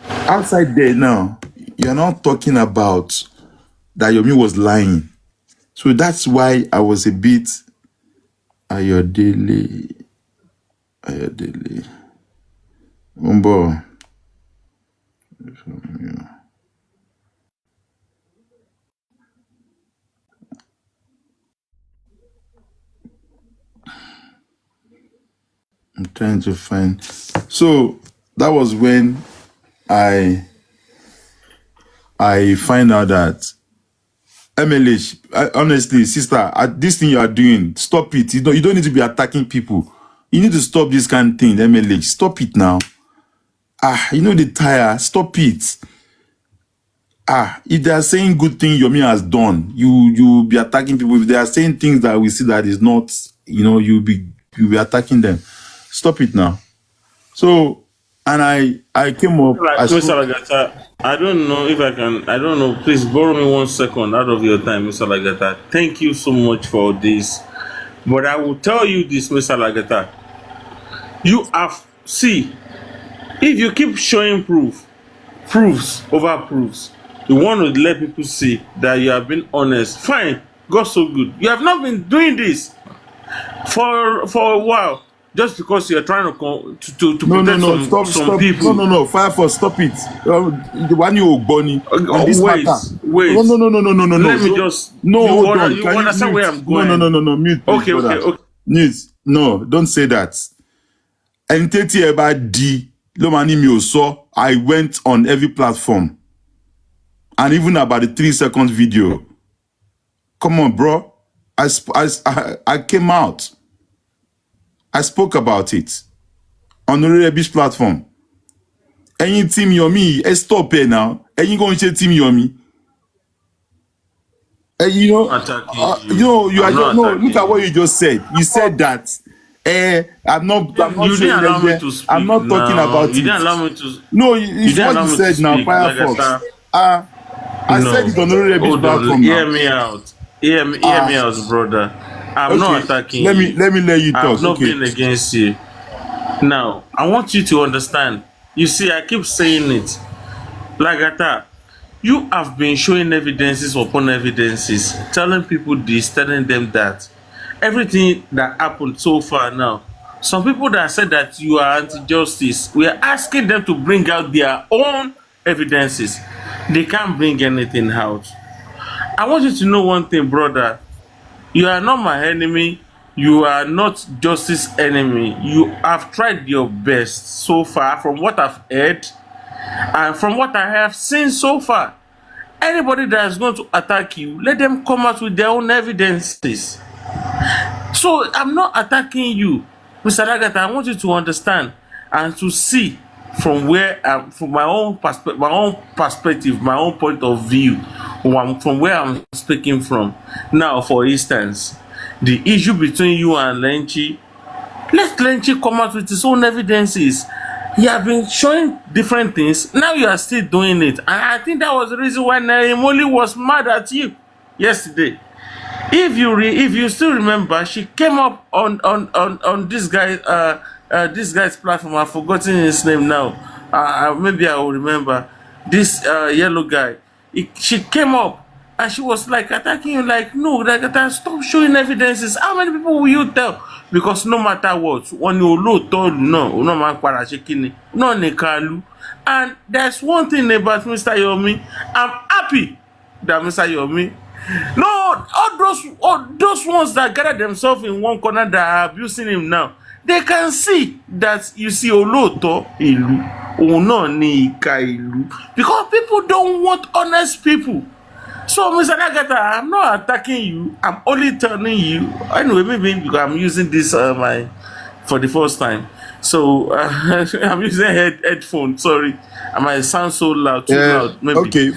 outside there now, you're not talking about that Yomi was lying. So that's why I was a bit Ayodele. Umbo. I'm trying to find. So that was when I find out that MLH, honestly, sister, this thing you are doing, stop it. You don't need to be attacking people. You need to stop this kind of thing, MLH. Stop it now. You know the tire. Stop it. If they are saying good thing Yomi has done, you be attacking people. If they are saying things that we see that is not, you'll be attacking them. Stop it now. So, and I came up. Like, Mr. Lagata, I don't know if I can. I don't know. Please borrow me 1 second out of your time, Mr. Lagata. Thank you so much for this. But I will tell you this, Mr. Lagata. You have see, if you keep showing proofs over proofs, you want to let people see that you have been honest. Fine, God so good. You have not been doing this for a while. Just because you're trying to protect some people. No, Fireforce, stop it. The one you Bonnie on this wait. No. Let me just. No, hold on. You understand where I'm going? No. Mute. Please, Okay. Mute. No, don't say that. Entity about D. Lomani Mioso. I went on every platform, and even about the 3 seconds video. Come on, bro. I came out. I spoke about it on the Rebish platform. Any team Yomi, stop it now. Any going to team Yomi. You are just look at what you just said. You said that. I'm not didn't allow me to speak. I'm not talking about it. You didn't allow me to. No, it's what you said now, Firefox. I said it on the Rebish platform. Hear me out. Hear me out, brother. I'm not attacking you. Let me let you talk. I've not been against you. Now, I want you to understand. You see, I keep saying it. Lagata, you have been showing evidences upon evidences, telling people this, telling them that. Everything that happened so far now. Some people that said that you are anti-justice, we are asking them to bring out their own evidences. They can't bring anything out. I want you to know one thing, brother. You are not my enemy. You are not justice enemy. You have tried your best so far from what I've heard and from what I have seen so far. Anybody that is going to attack you, let them come out with their own evidences. So I'm not attacking you, Mr. Lagata. I want you to understand and to see from where from my own perspective, my own point of view, from where I'm speaking from. Now, for instance, the issue between you and Lenchi, let Lenchi come out with his own evidences. He has been showing different things. Now you are still doing it, and I think that was the reason why Naimoli was mad at you yesterday. If you still remember, she came up on this guy's platform. I've forgotten his name now. Maybe I will remember. This yellow guy. She came up and she was like attacking you. Like, no, like, stop showing evidences. How many people will you tell? Because no matter what, when you look told no nekalu. And there's one thing about Mr. Yomi. I'm happy that Mr. Yomi. No, all those ones that gather themselves in one corner that are abusing him now, they can see that you see Oloto Ilu, Ono ni Ika Ilu, because people don't want honest people. So, Mr. Lagata, I'm not attacking you. I'm only telling you. Anyway, maybe because I'm using this for the first time. So I'm using headphone. Sorry, I might sound so loud, too loud. Maybe. Okay,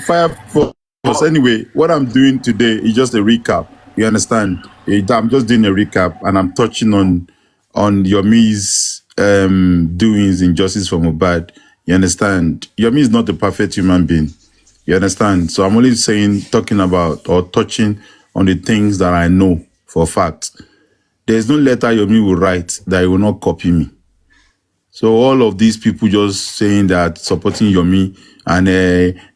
anyway, what I'm doing today is just a recap. You understand? I'm just doing a recap, and I'm touching on Yomi's doings in Justice for Mohbad. You understand? Yomi is not a perfect human being. You understand? So I'm only saying, talking about or touching on the things that I know for a fact. There's no letter Yomi will write that he will not copy me. So all of these people just saying that, supporting Yomi, and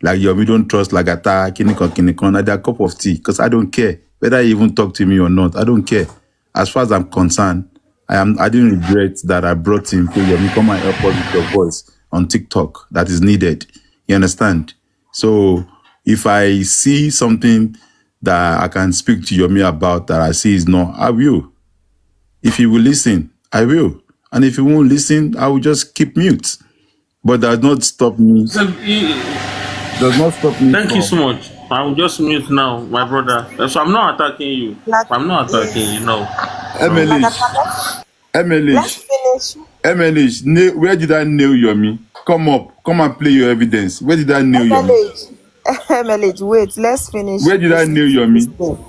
like Yomi don't trust lagata, kinikon, they're a cup of tea, because I don't care whether he even talk to me or not. I don't care. As far as I'm concerned, I didn't regret that I brought him to Yomi, come and help us with your voice on TikTok that is needed. You understand? So if I see something that I can speak to Yomi about that I see is not, I will. If he will listen, I will. And if he won't listen, I will just keep mute. But that does not stop me. So, Does not stop me thank you so from. much. I will just mute now, my brother. So I'm not attacking you. Like, I'm not attacking you. yes. No. No. Like, MLH. let's MLH. finish. MLH. Where did I nail Yomi? Come up. Come and play your evidence. Where did I nail Yomi? MLH. MLH, wait, let's finish Where did I this, nail this Yomi? thing.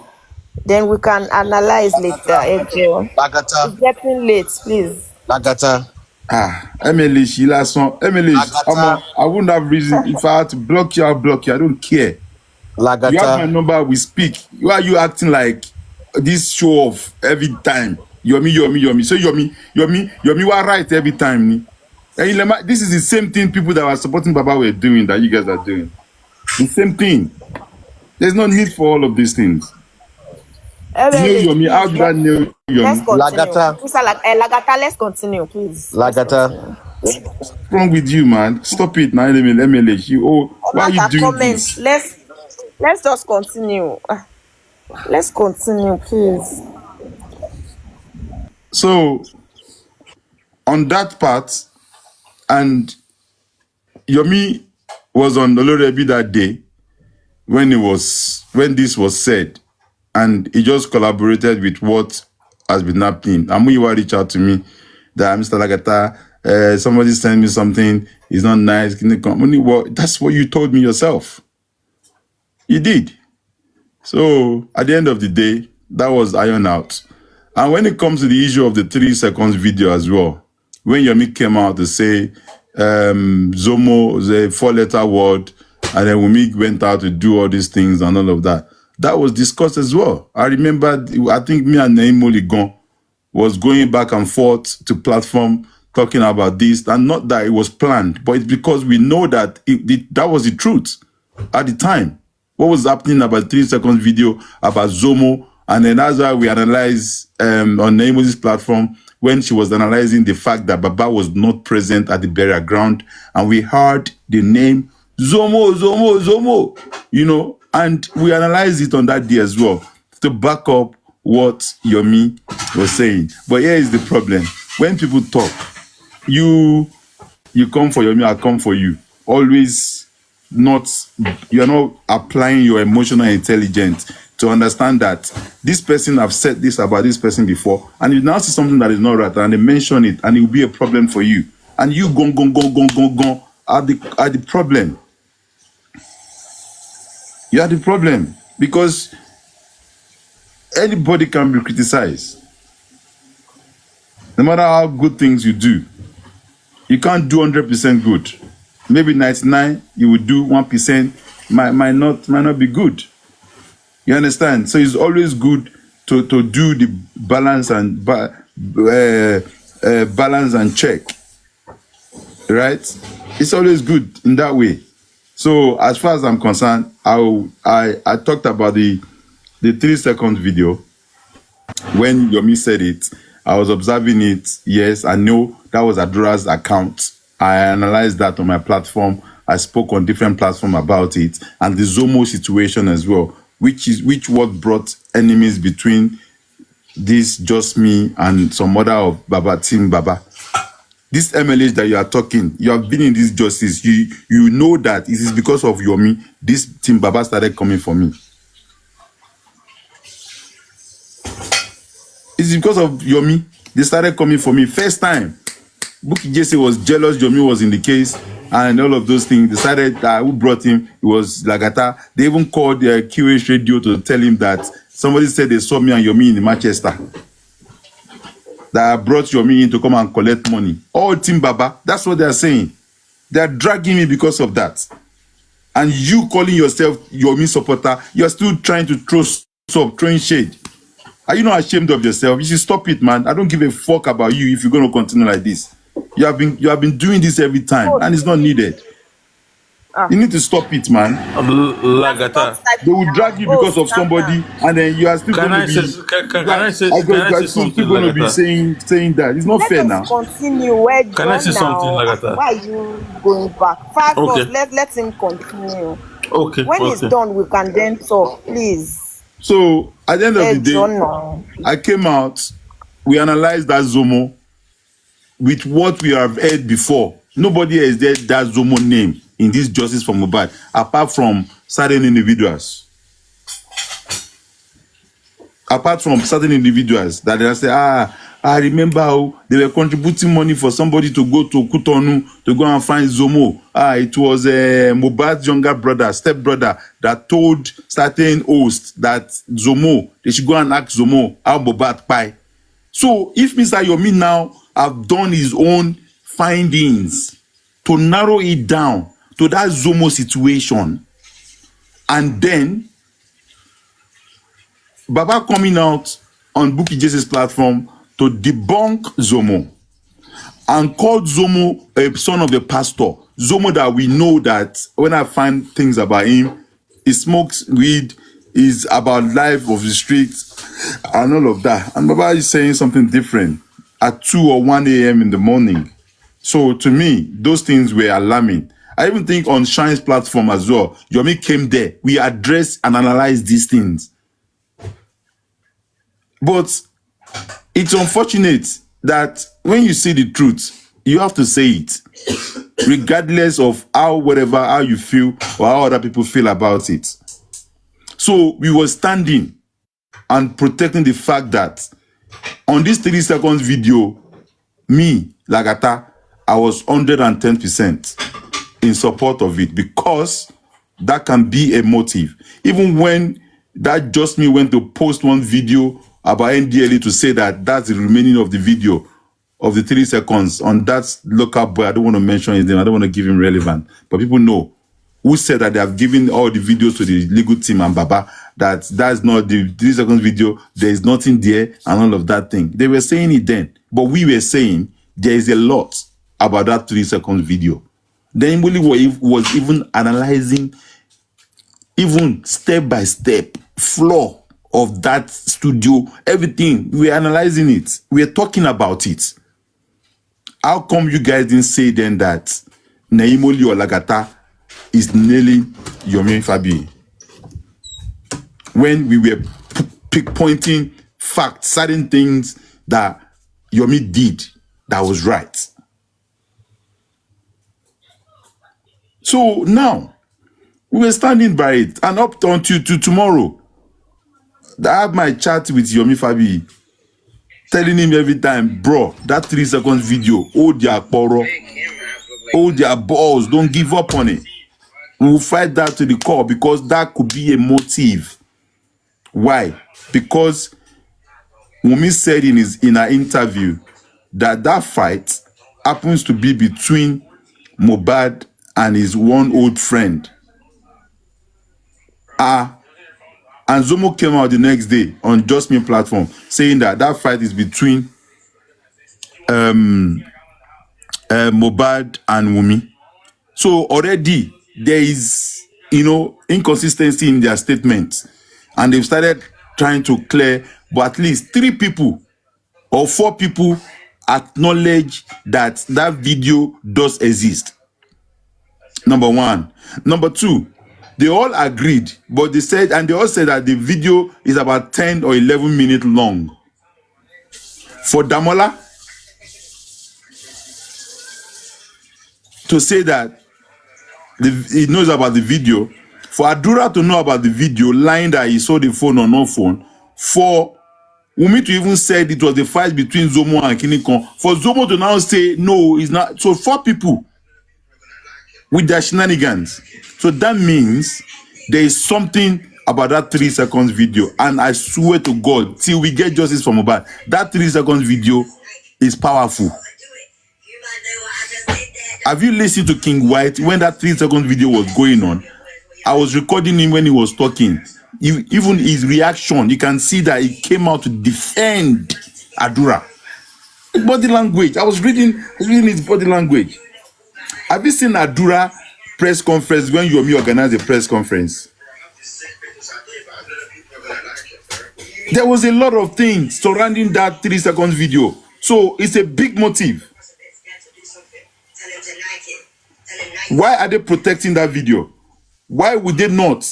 Then we can analyze later, Ejo. Lagata, It's getting late, please. Lagata, MLH, MLH, Lagata, I wouldn't have reason if I had to block you, I'll block you. I don't care. You have my Lagata, number, we speak. Why are you acting like this show off every time? Yomi. So Yomi were right every time. Ni. This is the same thing people that were supporting Baba were doing that you guys are doing. The same thing. There's no need for all of these things. Nail MLH, Yomi, how please, did I nail let's Yomi? continue. Lagata, Mr. Lagata, let's continue, please. Let's Lagata. continue. What's wrong with you, man? Stop it now, MLH. Why are you Matter doing comments. this? Let's just continue. Let's continue, please. So, on that part, and Yomi was on Olorebi that day when this was said, and he just collaborated with what has been happening. Muyiwa reached out to me that Mr. Lagata, somebody sent me something, it's not nice. That's what you told me yourself. You did. So at the end of the day, that was ironed out. And when it comes to the issue of the 3 seconds video as well, when Yomi came out to say Zomo, the 4-letter word, and then Wumi went out to do all these things and all of that, that was discussed as well. I remember, I think me and Naim Ligon was going back and forth to platform talking about this, and not that it was planned, but it's because we know that that was the truth at the time. What was happening about 3 seconds video about Zomo, and then that's why we analyze on Naimo's platform when she was analyzing the fact that Baba was not present at the burial ground, and we heard the name Zomo, and we analyzed it on that day as well to back up what Yomi was saying. But here is the problem. When people talk, you come for Yomi, I come for you. Always you're not applying your emotional intelligence to understand that this person have said this about this person before, and you now see something that is not right, and they mention it, and it will be a problem for you. And you go are the problem. You are the problem. Because anybody can be criticized. No matter how good things you do, you can't do 100% good. Maybe 99, you will do 1%, might not be good. You understand? So it's always good to do the balance and balance and check, right? It's always good in that way. So as far as I'm concerned, I talked about the 3 seconds video. When Yomi said it, I was observing it. Yes, I know that was Adora's account. I analyzed that on my platform. I spoke on different platforms about it, and the Zomo situation as well, which what brought enemies between this just me and some other of Baba Team Baba. This MLH that you are talking, you have been in this justice. You know that it is because of Yomi this Team Baba started coming for me. It's because of Yomi they started coming for me. First time, Bukky Jesse was jealous Yomi was in the case and all of those things. Decided who brought him, it was Lagata. They even called the QH radio to tell him that somebody said they saw me and Yomi in Manchester. That I brought Yomi in to come and collect money. All Team Baba, that's what they are saying. They are dragging me because of that. And you calling yourself your me supporter, you're still trying to throw throwing shade. Are you not ashamed of yourself? You should stop it, man. I don't give a fuck about you if you're going to continue like this. You have been doing this every time, Oh, and it's not needed. ah, You need to stop it, man. you have stopped Lagata. They typing will now. drag you Oh, because of calm down. somebody, and then you are still Can going to I say be can I say still something, going to be Lagata? saying that. It's not Let fair us now. continue. We're Can I say done something, now. Ah, Lagata? why are you going back? Fast us. Okay. Let him continue. Okay. When he's Okay. done, we can then talk, please. So at the end of Hey, the day, John, now. I came out. We analyzed that Zomo with what we have heard before. Nobody has heard that Zomo name in this justice for Mohbad, apart from certain individuals. Apart from certain individuals that they say, I remember how they were contributing money for somebody to go to Kutonu to go and find Zomo. It was Mohbad's younger brother, step brother, that told certain hosts that Zomo, they should go and ask Zomo how Mohbad pie. So if Mr. Yomi now have done his own findings to narrow it down to that Zomo situation, and then Baba coming out on Bukky Jese's platform to debunk Zomo and called Zomo a son of a pastor. Zomo that we know that when I find things about him, he smokes weed, is about life of the streets and all of that. And Baba is saying something different at 2 or 1 a.m. in the morning. So to me, those things were alarming. I even think on Shine's platform as well, Yomi came there. We addressed and analyzed these things. But it's unfortunate that when you see the truth, you have to say it, regardless of how you feel or how other people feel about it. So we were standing and protecting the fact that on this 3 seconds video, me, Lagata, I was 110% in support of it, because that can be a motive. Even when that just me went to post one video about NDLA to say that that's the remaining of the video of the 3 seconds on that local boy. I don't want to mention his name. I don't want to give him relevant, but people know who said that they have given all the videos to the legal team and Baba, that's not the 3 seconds video. There is nothing there and all of that thing. They were saying it then, but we were saying there is a lot about that 3 seconds video. Then Imbuli was even analyzing even step by step floor of that studio, everything. We were analyzing it. We were talking about it. How come you guys didn't say then that Naimoli or Lagata is nailing Yomi Fabi when we were pointing facts, certain things that Yomi did that was right? So now we were standing by it, and up until to tomorrow, I have my chat with Yomi Fabi, telling him every time, bro, that 3 seconds video, hold their poro, hold their balls, don't give up on it. We will fight that to the core, because that could be a motive. Why? Because Wunmi said in her interview that fight happens to be between Mohbad and his one old friend. And Zomo came out the next day on Just Me platform saying that fight is between Mohbad and Wunmi. So already there is, inconsistency in their statements, and they've started trying to clear. But at least 3 people or 4 people acknowledge that video does exist. Number 1. Number 2, they all agreed, but they all said that the video is about 10 or 11 minutes long. For Damola to say that he knows about the video, for Adura to know about the video, lying that he saw the phone or no phone, for Wunmi to even said it was the fight between Zomo and Kinikon, for Zomo to now say no, it's not. So 4 people with their shenanigans. So that means there is something about that 3 seconds video, and I swear to God, till we get justice from Mohbad, that 3 seconds video is powerful. Have you listened to King White when that 3 seconds video was going on? I was recording him when he was talking. Even his reaction, you can see that he came out to defend Adura. Body language. I was reading his body language. Have you seen Adura press conference when Yomi organized a press conference? There was a lot of things surrounding that 3 seconds video. So it's a big motive. Why are they protecting that video? Why would they not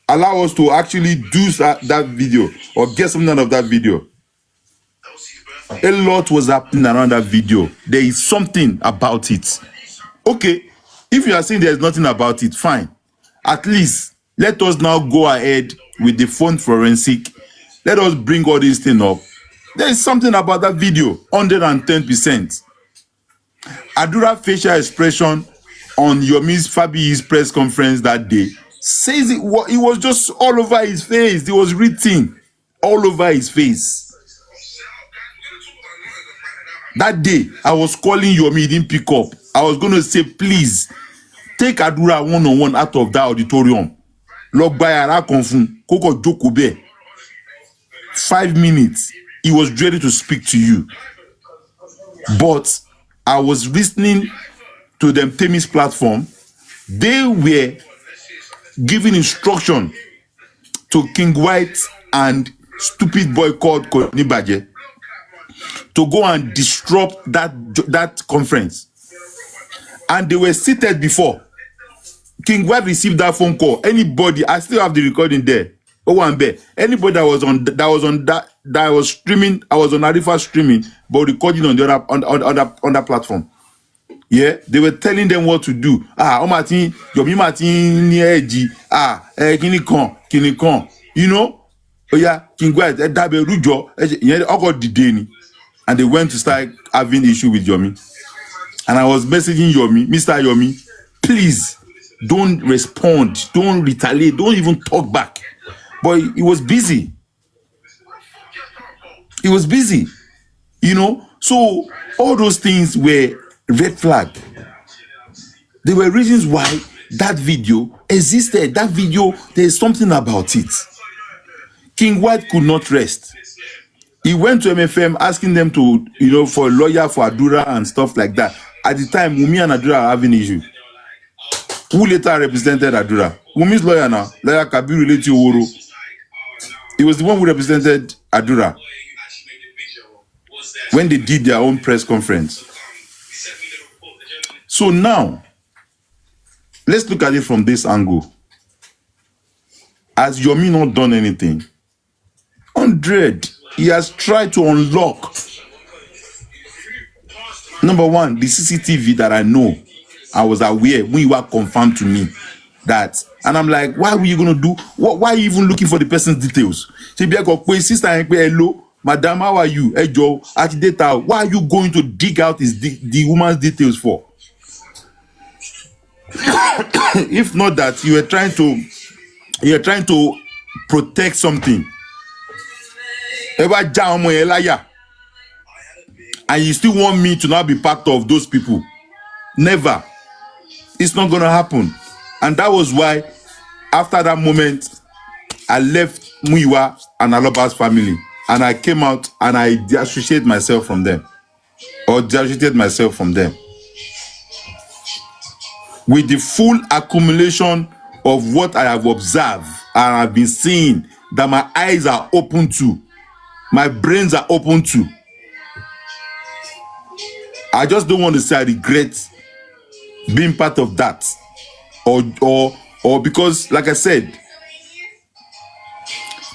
allow us to actually do that video or get something out of that video? A lot was happening around that video. There is something about it. Okay, if you are saying there's nothing about it, fine. At least let us now go ahead with the phone forensic. Let us bring all these things up. There is something about that video, 110%. Adura facial expression on Yomi's Fabi's press conference that day says it was just all over his face. It was written all over his face. That day, I was calling Yomi, he didn't pick up. I was going to say, please, take Adura one-on-one out of that auditorium. Log by Ara Konfun, Koko Jokobe. 5 minutes, he was ready to speak to you. But I was listening to them Temis platform. They were giving instruction to King White and stupid boy called Konibaje to go and disrupt that conference. And they were seated before. King White received that phone call. Anybody, I still have the recording there. Oh, one bear. Anybody that was streaming, I was on Arifa streaming, but recording on the other on that platform. Yeah, they were telling them what to do. Martin, Yomi Martin, kini kon. You know? Oh yeah, King White, Dabe Rujo, and they went to start having issue with Yomi. And I was messaging Yomi, Mr. Yomi, please don't respond, don't retaliate, don't even talk back. But he was busy. He was busy. You know? So all those things were red flag. There were reasons why that video existed. That video, there's something about it. King White could not rest. He went to MFM asking them to, for a lawyer for Adura and stuff like that. At the time, Wumi and Adura are having issue. Who later represented Adura? Wumi's lawyer now, lawyer Kabiru Leti Oworo. He was the one who represented Adura when they did their own press conference. So now, let's look at it from this angle. Has Yomi not done anything? 100. He has tried to unlock. Number one, the CCTV that I know, I was aware when you were confirmed to me that, and I'm like, why were you gonna do? Why are you even looking for the person's details? Sister, hello, madam, how are you? Hey Joe, data. Why are you going to dig out the woman's details for? If not that you are trying to protect something. And you still want me to not be part of those people. Never. It's not gonna happen. And that was why after that moment I left Muyiwa and Aloba's family and I came out and I dissociated myself from them. With the full accumulation of what I have observed and I've been seeing, that my eyes are open to, my brains are open to. I just don't want to say I regret being part of that, or because, like I said,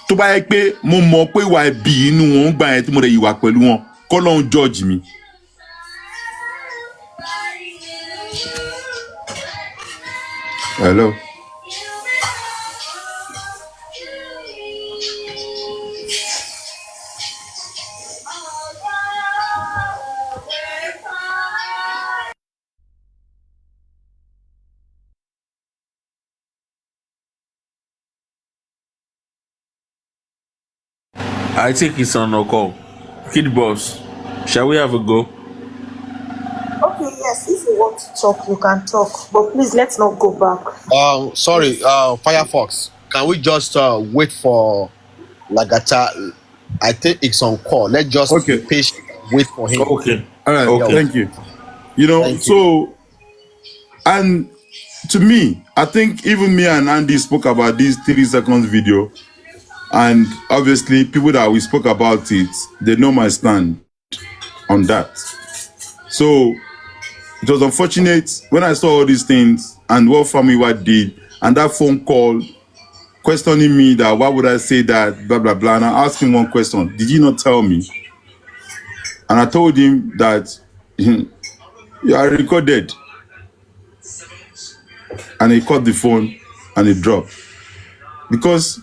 tó bá yẹ pé mo mọ̀ pé ìwà ẹ̀bi inú wọn gbà yẹn tí mo dẹ̀ ìwà pẹ̀lú wọn, k'Ọlọ́run judge mi. Hello. I think it's on a call. Kid boss, shall we have a go? Okay, yes, if you want to talk, you can talk. But please, let's not go back. Sorry, Firefox. Can we just wait for Lagata? I think it's on call. Let's just be Okay. patient. Wait for him. Okay. All right. Yeah. Okay. Thank you. You know, Thank you. so, and to me, I think even me and Andy spoke about this 3 seconds video. And obviously, people that we spoke about it, they know my stand on that. So it was unfortunate when I saw all these things and what Famiwa did, and that phone call questioning me that why would I say that, blah, blah, blah. And I asked him one question: did you not tell me? And I told him that you are recorded. And he cut the phone and it dropped. Because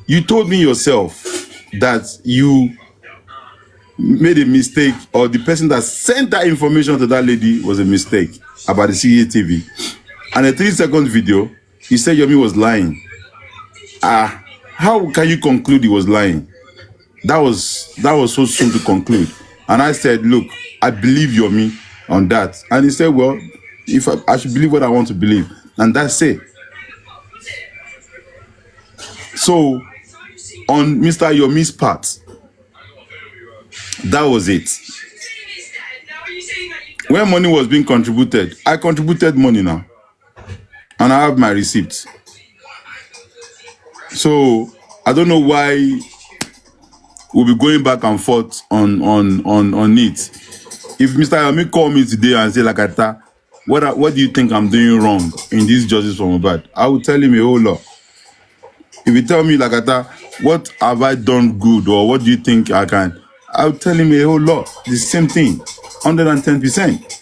you told me yourself that you made a mistake, or the person that sent that information to that lady was a mistake about the CCTV. And a 3 second video, he said Yomi was lying. How can you conclude he was lying? That was so soon to conclude. And I said, look, I believe Yomi on that. And he said, well, if I should believe what I want to believe. And that's it. So on Mr. Yomi's part, that was it. When money was being contributed, I contributed money now. And I have my receipts. So I don't know why we'll be going back and forth on it. If Mr. Yomi called me today and say, Lagata, what do you think I'm doing wrong in this justice from Mohbad? I will tell him a whole lot. If you tell me, Lagata, what have I done good, or what do you think I can? I'll tell him a whole lot. The same thing, 110%.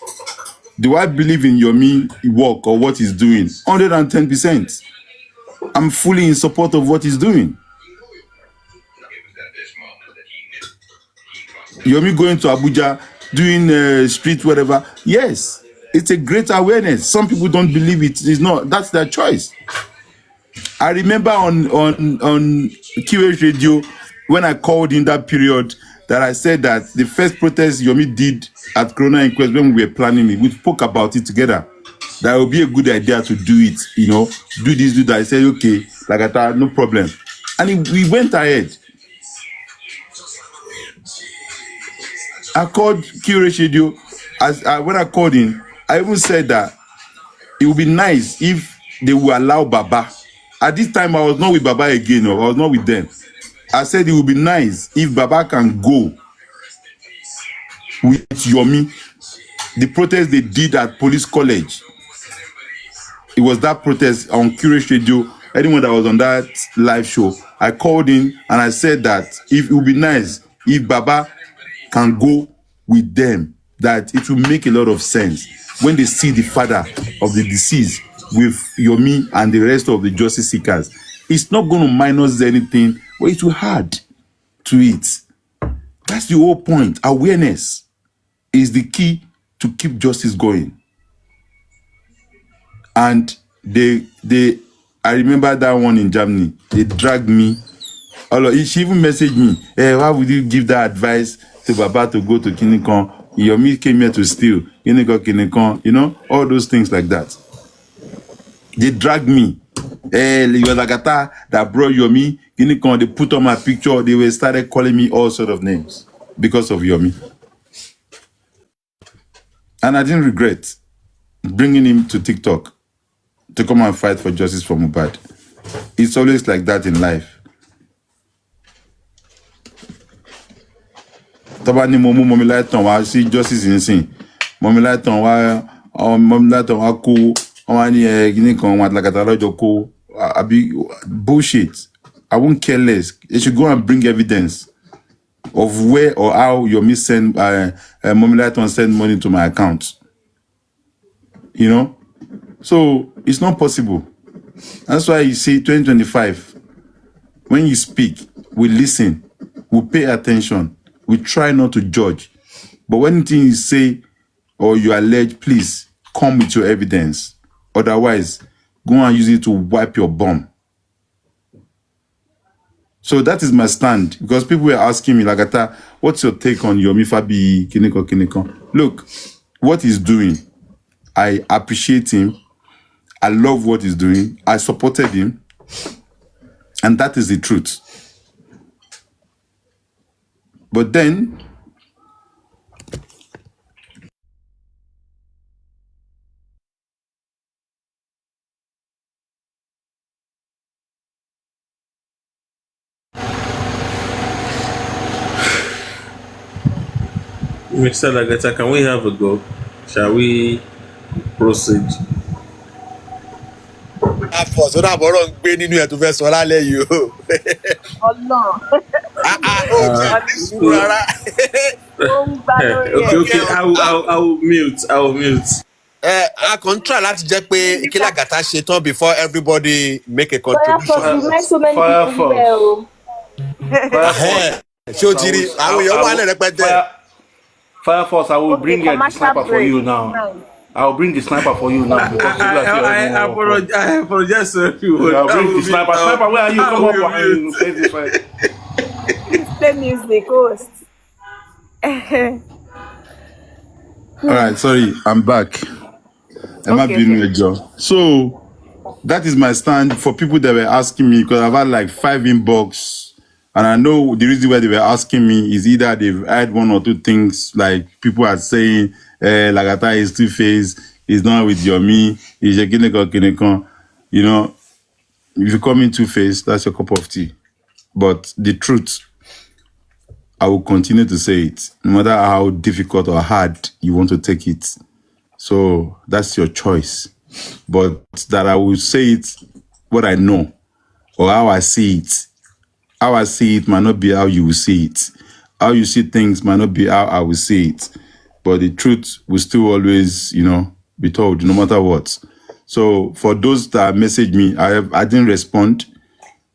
Do I believe in Yomi work or what he's doing? 110%. I'm fully in support of what he's doing. Yomi going to Abuja, doing street whatever. Yes, it's a great awareness. Some people don't believe it. It's not. That's their choice. I remember on QH radio when I called in that period that I said that the first protest Yomi did at Corona Inquest when we were planning it, we spoke about it together. That would be a good idea to do it, you know, do this, do that. I said, okay, like I thought, no problem. And we went ahead. I called QH radio. When I called in, I even said that it would be nice if they will allow Baba. At this time, I was not with Baba again, or I was not with them. I said it would be nice if Baba can go with Yomi. The protest they did at Police College. It was that protest on Curious Radio. Anyone that was on that live show, I called in and I said that if it would be nice if Baba can go with them, that it will make a lot of sense when they see the father of the deceased with Yomi and the rest of the justice seekers. It's not going to minus anything, but it will add to it. That's the whole point. Awareness is the key to keep justice going. And I remember that one in Germany. They dragged me. She even messaged me, hey, why would you give that advice to Baba to go to Kinikon? Yomi came here to steal. Kinikon, you know, all those things like that. They dragged me. Hey, you were Lagata that brought Yomi. Kinikon, they put on my picture. They started calling me all sort of names because of Yomi. And I didn't regret bringing him to TikTok to come and fight for justice for Mohbad. It's always like that in life. Tọ́ba ní mo mú mọ́mí láìtàn wá sí justice nsìn. Mọ́mí láìtàn wá kó wọ́n wá ní kíní kan wọn àtàkàtà lọ́jọ́ kó àbí bullshit. I won't care less. They should go and bring evidence of where or how Yomi send Mọ́mí láìtàn send money to my account. You know? So it's not possible. That's why you see 2025, when you speak, we listen, we pay attention, we try not to judge. But when anything you say or you allege, please come with your evidence. Otherwise, go and use it to wipe your bum. So that is my stand. Because people were asking me, Lagata, what's your take on Yomi Fabi Kiniko? Look, what he's doing I appreciate him. I love what he's doing. I supported him. And that is the truth. But then, Mr. Lagata, can we have a go? Shall we proceed? Àfọ̀sọ́dọ̀ àbọ̀rọ̀ ń gbé nínú ẹ̀ tó fẹ́ sọ lálẹ́ yìí o. Ọlọ́run. Ó tiẹ̀ ní sùúrù rárá. Ó ń gbá lórí ẹ̀. Okay. I will mute. A kàn ń try láti jẹ́ pé kí Lagata ṣe tán before everybody make a Fire Force, contribution. you met so many people here. Oh. Ṣé o ti rí àwọn èèyàn wà ní rẹpẹtẹ? Fire Force, I will Okay, bring the commercial sniper for break. you now. Nice. I will bring the sniper for you now because people are still I apologize to everyone. I'll bring the sniper. Sniper, where are you? Come up and play this fight. Please play music, host. all right, sorry, I'm back. Okay. So that is my stand for people that were asking me, because I've had like 5 inbox, and I know the reason why they were asking me is either they've had 1 or 2 things, like people are saying, Lagata is two-faced, he's not with Yomi, he's a kineko. You know, if you come in two-faced, that's your cup of tea. But the truth, I will continue to say it, no matter how difficult or hard you want to take it. So that's your choice. But that I will say it what I know or how I see it. How I see it might not be how you will see it. How you see things might not be how I will see it. But the truth will still always, be told, no matter what. So for those that messaged me, I didn't respond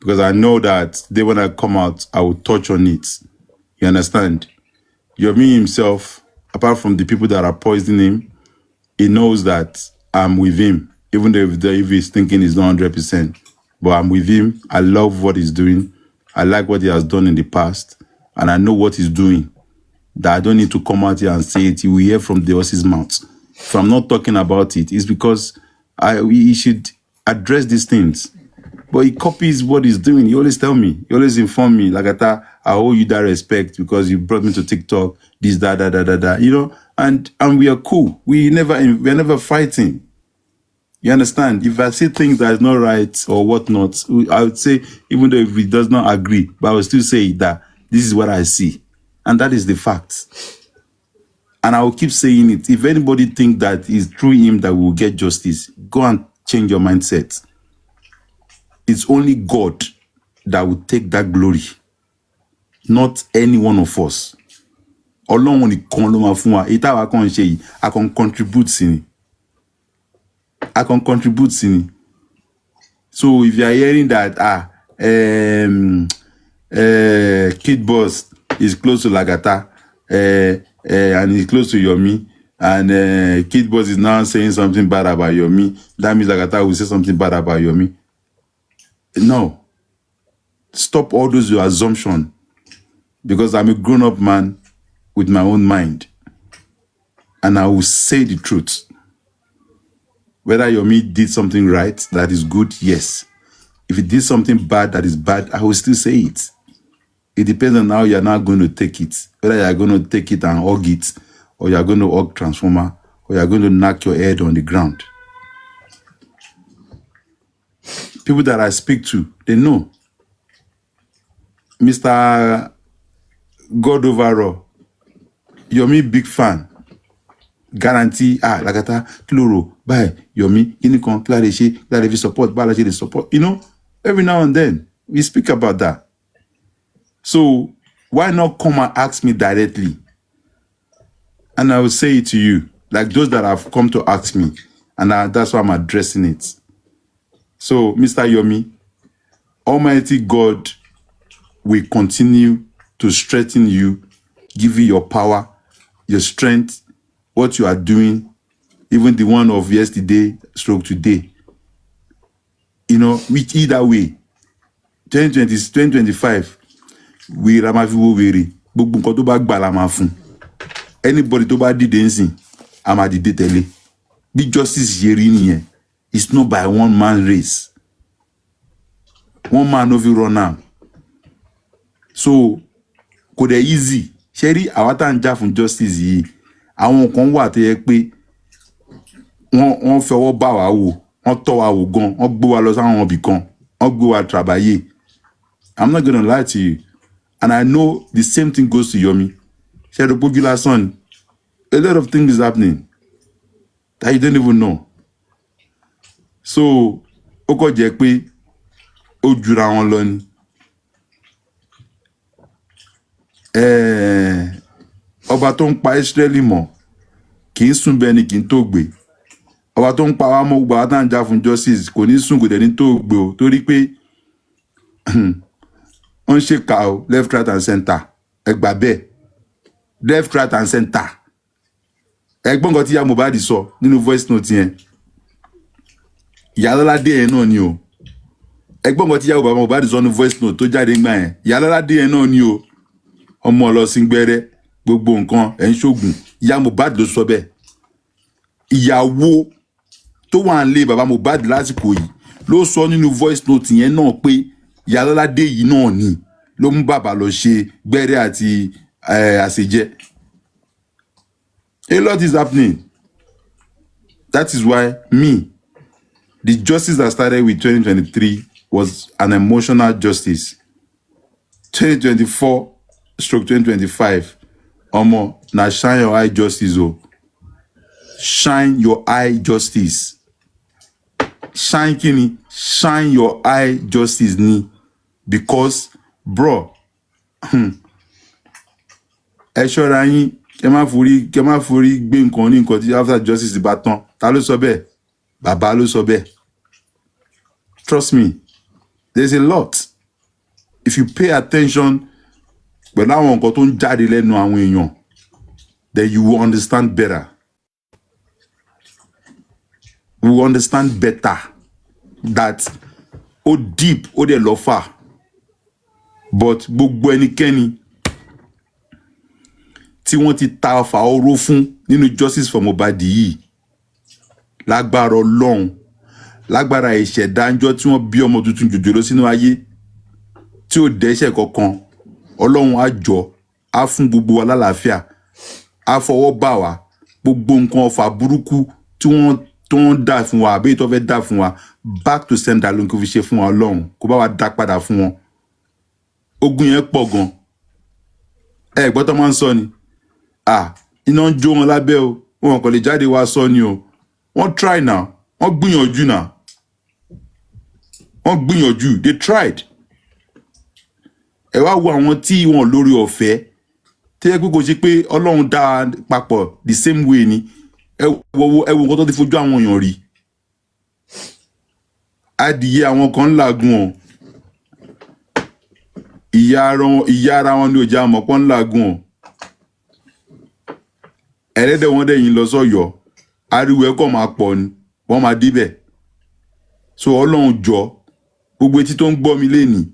because I know that when I come out, I will touch on it. You understand? Yomi himself, apart from the people that are poisoning him, he knows that I'm with him, even though if he's thinking he's not 100%. But I'm with him. I love what he's doing. I like what he has done in the past. And I know what he's doing. That I don't need to come out here and say it. You will hear from the horse's mouth. If I'm not talking about it, it's because he should address these things. But he copies what he's doing. He always tell me. He always inform me. Lagata, I owe you that respect because you brought me to TikTok. This, that. And we are cool. We're never fighting. You understand? If I see things that is not right or whatnot, I would say, even though if he does not agree, but I will still say that this is what I see. And that is the fact. And I will keep saying it. If anybody think that it's through him that we will get justice, go and change your mindset. It's only God that will take that glory, not any one of us. Ọlọ́run nìkan ló máa fún wa. Ìtawà kan ṣe yìí, I can contribute sí ni. So if you are hearing that Kid Boss is close to Lagata and he's close to Yomi, and Kid Boss is now saying something bad about Yomi, that means Lagata will say something bad about Yomi. No. Stop all those your assumptions, because I'm a grown-up man with my own mind, and I will say the truth. Whether Yomi did something right that is good, yes. If he did something bad that is bad, I will still say it. It depends on how you're not going to take it. Whether you're going to take it and hug it, or you're going to hug Transformer, or you're going to knock your head on the ground. People that I speak to, they know. Mr. God overall, Yomi big fan. Guarantee, Lagata, Kloro, bye, Yomi, Unicorn, Clarishi, support, Balaji, support. Every now and then, we speak about that. So, why not come and ask me directly? And I will say it to you, like those that have come to ask me, and that's why I'm addressing it. So, Mr. Yomi, Almighty God will continue to strengthen you, give you your power, your strength, what you are doing, even the one of yesterday, stroke today. Which either way, 2025, we ramafiwo were, gbogbo nǹkan tó bá gbà la máa fún. Anybody tó bá dìde nsìn, a máa dìde tẹ̀lé. Big justice yeri it's not by one man race. One man no fit run am. So kò dẹ̀ easy. Ṣé rí àwa tá ń jà fún justice yìí, àwọn kan wà tó yẹ pé wọ́n fọwọ́ bá wa wò, wọ́n tọ́ wa wò gan, wọ́n gbé wa lọ sáwọn ibì kan, wọ́n gbé wa travailler. I'm not gonna lie to you. And I know the same thing goes to Yomi. Ṣé rí pójú lásán ni? A lot of things is happening that you don't even know. So ó kọ̀ jẹ́ pé ó jura wọn lọ ni. Ọba tó ń pa Israeli mọ́ kì í sùn bẹ́ẹ̀ ni kì í tó gbé. Ọba tó ń pa wá mọ́ gbogbo àwọn tá ń jà fún justice kò ní sùn kò dẹ̀ ní tó gbé o torí pé wọ́n ṣe kà o left right and center ẹ gbà bẹ́ẹ̀ left right and center. Ẹgbọ́n nǹkan tí ìyá Mohbad sọ nínú voice note yẹn ìyálọ́ládé yẹn náà ni o. Ẹgbọ́n nǹkan tí ìyá Mohbad sọ nínú voice note tó jáde ńgbà yẹn ìyálọ́ládé yẹn náà ni o. Ọmọ ọlọ́sìn gbẹ́rẹ́ gbogbo nǹkan ẹ̀ ń ṣògùn ìyá Mohbad ló sọ bẹ́ẹ̀. Ìyàwó tó wà ń lé bàbá Mohbad lásìkò yìí ló sọ nínú voice note yẹn náà pé ìyálọ́ládé yìí náà ni ló mú bàbá lọ ṣe gbẹ́rẹ́ àti àṣejẹ. A lot is happening. That is why the justice that started with 2023 was an emotional justice. 2024/2025, na shine your eye justice o. Shine your eye justice. Shine kini? Shine your eye justice ni. Because, bro, ẹ ṣọ́ra yín kẹ́ má forí gbé nǹkan ní nǹkan tí after justice bá tán. Ta ló sọ bẹ́ẹ̀? Bàbá ló sọ bẹ́ẹ̀. Trust me, there's a lot. If you pay attention pẹ̀lú àwọn nǹkan tó ń jáde lẹ́nu àwọn èèyàn, then you will understand better. We will understand better that ó deep ó dẹ̀ lọ far. But gbogbo ẹnikẹ́ni tí wọ́n ti ta ọfà oró fún nínú justice for Mohbad yìí lágbára Ọlọ́run, lágbára ìṣẹ̀dájọ́ tí wọ́n bí ọmọ tuntun jòjòló sínú ayé tí ò dẹ́ṣẹ̀ kankan, Ọlọ́run á jọ á fún gbogbo wa lálàáfíà, á fọwọ́ bà wá gbogbo nǹkan ọfà burúkú tí wọ́n dá fún wa àbí tó fẹ́ dá fún wa back to sender ló ń kó fi ṣe fún wa Ọlọ́run kó bá wa dá padà fún wọn. Ogun yẹn pọ̀ gan. Gbọ́ tó máa ń sọ ni iná ń jó wọn lábẹ́ o wọn kò lè jáde wá sọ ni o. Wọ́n try now, wọ́n gbìyànjú now, wọ́n gbìyànjú, they tried. Ẹ wá wo àwọn tí wọn lórí ọ̀fẹ́ tí ẹ pé kò ṣe pé Ọlọ́run dá papọ̀ the same way ni. Ẹ wo nǹkan tó ti fojú àwọn èèyàn rí. Adìyẹ àwọn kan ń làágùn o. Ìyá ara wọn ni ò jẹ́ àmọ̀pọ̀ ń làágùn o. Ẹlẹ́dẹ̀ wọn dẹ̀ yín lọ sọ́yọ́ ariwo ẹ̀kọ́ máa pọ̀ ni wọ́n máa débẹ̀. So Ọlọ́run jọ gbogbo etí tó ń gbọ́ mi lénìí